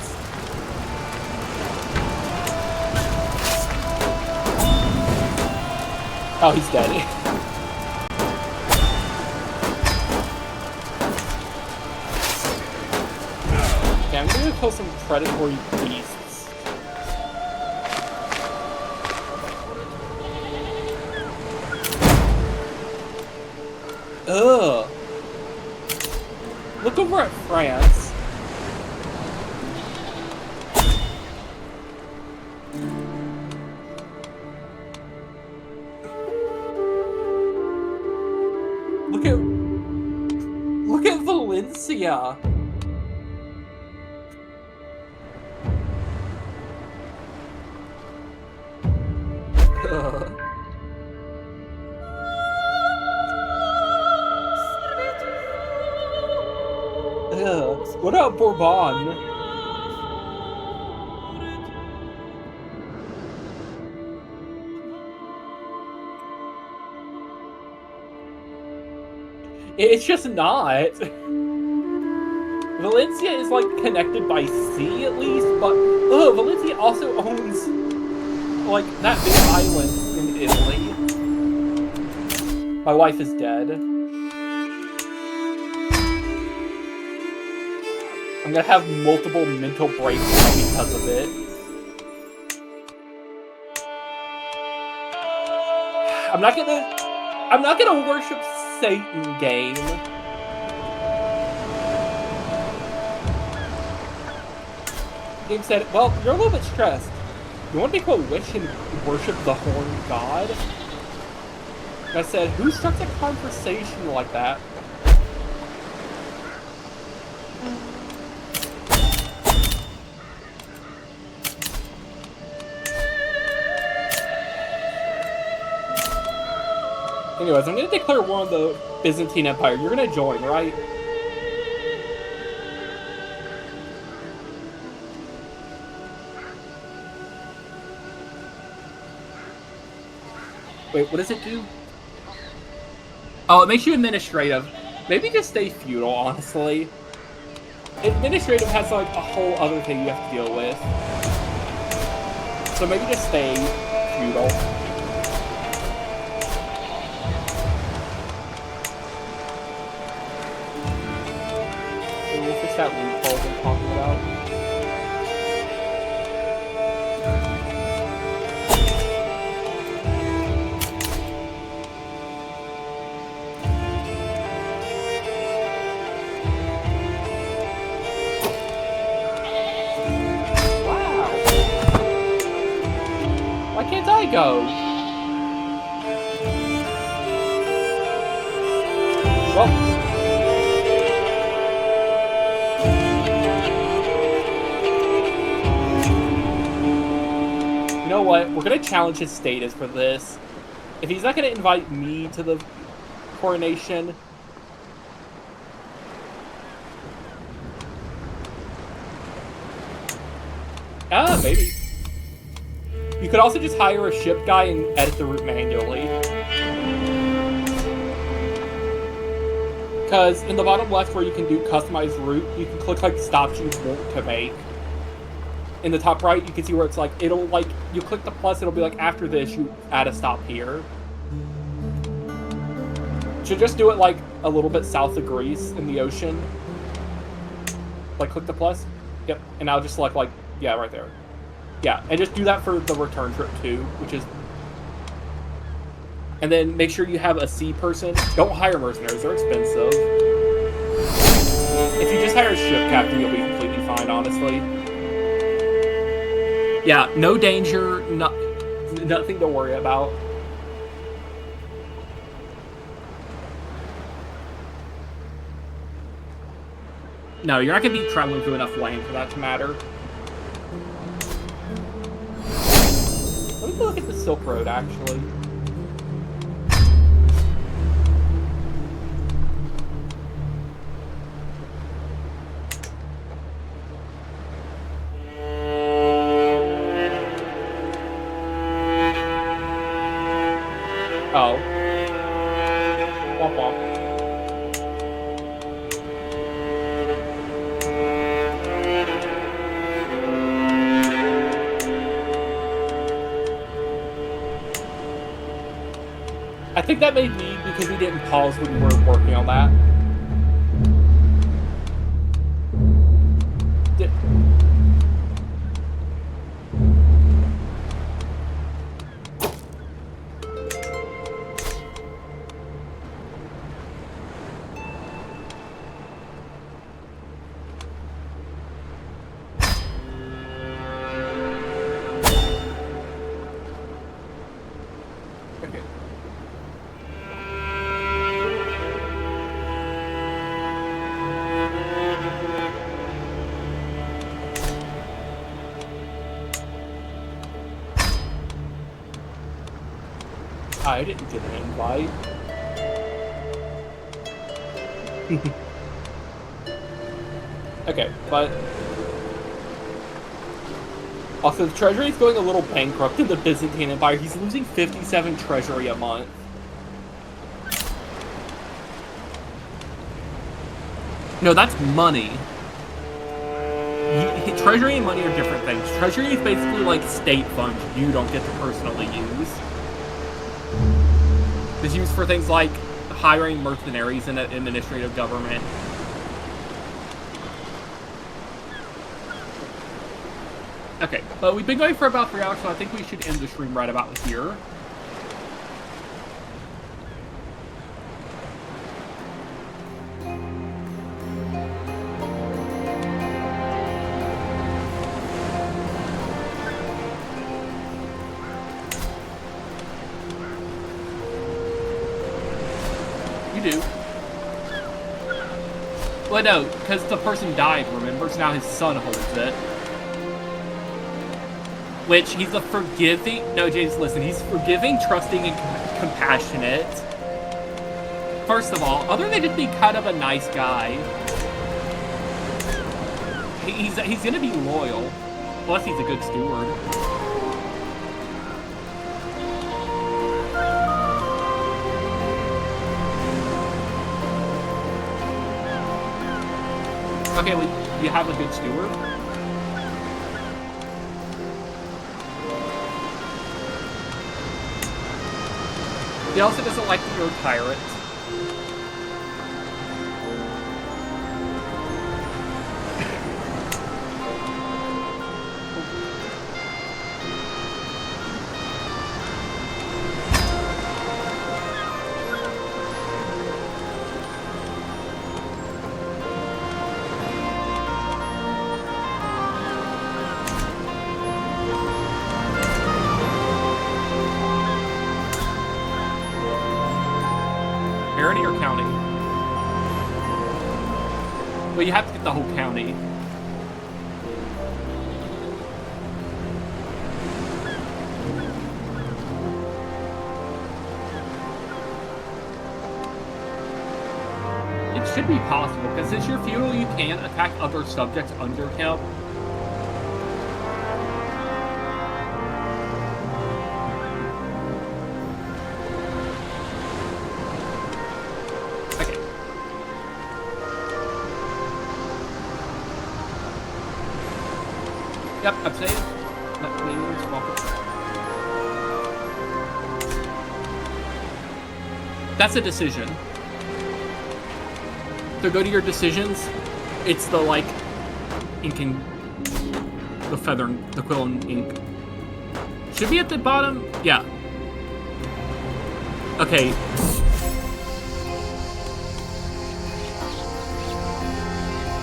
Oh, he's dead. Okay, I'm gonna kill some predatory beasts. Ugh. Look over at France. Look at Valencia. What about Bourbon? It's just not. Valencia is like connected by sea at least, but Valencia also owns like that big island in Italy. My wife is dead. I'm gonna have multiple mental breakdowns because of it. I'm not gonna worship Satan, game. Game said, well, you're a little bit stressed. You want to make a wish and worship the horned god? And I said, who starts a conversation like that? Anyways, I'm going to declare war on the Byzantine Empire. You're going to join, right? Wait, what does it do? Oh, it makes you administrative. Maybe just stay feudal, honestly. Administrative has, like, a whole other thing you have to deal with. So maybe just stay feudal. We'll fix that loophole we're talking about. Wow. Why can't I go? Well. You know what? We're gonna challenge his status for this. If he's not gonna invite me to the coronation, maybe. You could also just hire a ship guy and edit the route manually. Because in the bottom left where you can do customized route, you can click like stops you want to make. In the top right, you can see where it's like, it'll like, you click the plus, it'll be like, after this, you add a stop here. Should just do it like a little bit south of Greece in the ocean. Like, click the plus. Yep, and I'll just select like, yeah, right there. Yeah, and just do that for the return trip too, which is... And then make sure you have a sea person. Don't hire mercenaries, they're expensive. If you just hire a ship captain, you'll be completely fine, honestly. Yeah, no danger, nothing to worry about. No, you're not going to be traveling through enough land for that to matter. Let me look at the Silk Road, actually. Oh. Womp womp. think that may be because we didn't pause when we were working on that. Okay. I didn't get an invite. Okay, but also the treasury is going a little bankrupt in the Byzantine Empire. He's losing 57 treasury a month. No, that's money. Treasury and money are different things. Treasury is basically like state funds you don't get to personally use. It's used for things like hiring mercenaries in an administrative government. Okay, but we've been going for about 3 hours, so I think we should end the stream right about here. Do. Well, no, because the person died, remember? So now his son holds it. Which, he's a forgiving... No, James, listen. He's forgiving, trusting, and compassionate. First of all, other than just being kind of a nice guy, he's gonna be loyal. Plus, he's a good steward. Okay, well, you have a good steward. He also doesn't like the word pirate. Or county? Well, you have to get the whole county. It should be possible, because since you're feudal, you can attack other subjects under him. Yep, I'm safe. That means welcome. That's a decision. So go to your decisions. It's the, like, inking... The feather... The quill and ink. Should be at the bottom? Yeah. Okay.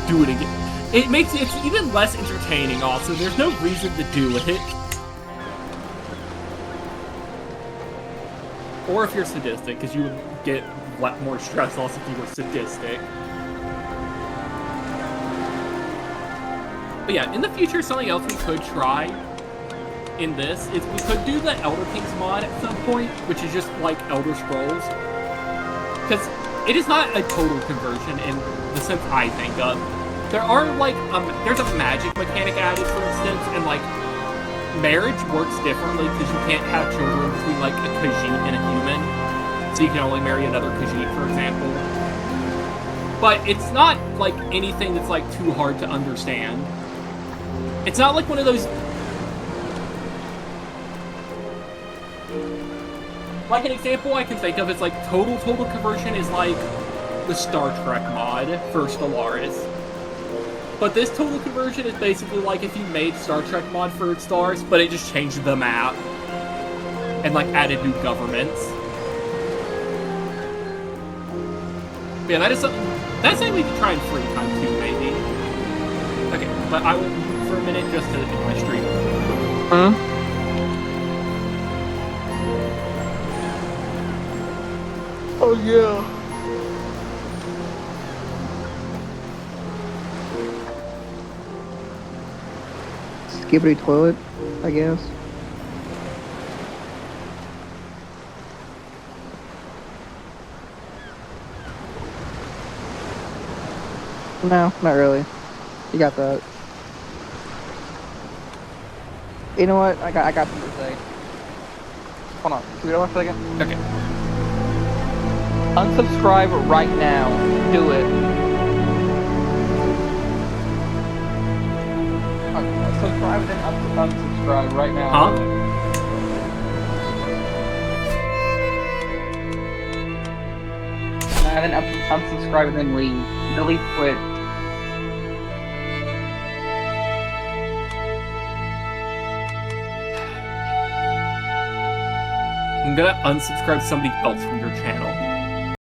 Do it again. It makes it's even less entertaining also. There's no reason to do it. Or if you're sadistic, because you would get a lot more stress loss if you were sadistic. But yeah, in the future, something else we could try in this is we could do the Elder Kings mod at some point, which is just like Elder Scrolls. Because it is not a total conversion in the sense I think of. There are, like, there's a magic mechanic added, for instance, and, like, marriage works differently because you can't have children between, like, a Khajiit and a human. So you can only marry another Khajiit, for example. But it's not, like, anything that's, like, too hard to understand. It's not like one of those... Like, an example I can think of is, like, total conversion is, like, the Star Trek mod for Stellaris. But this total conversion is basically like if you made Star Trek mod for stars, but it just changed the map. And, like, added new governments. But yeah, that is something... That's something we can try in free time, too, maybe. Okay, but I will mute for a minute just to end my stream. Huh? Oh yeah. Skibbity toilet, I guess. No, not really. You got that. You know what? I got something to say. Hold on. Can we go for a second? Okay. Unsubscribe right now. Do it. Subscribe and then unsubscribe right now. Huh? And then unsubscribe and then leave. Delete quit. I'm gonna unsubscribe somebody else from your channel.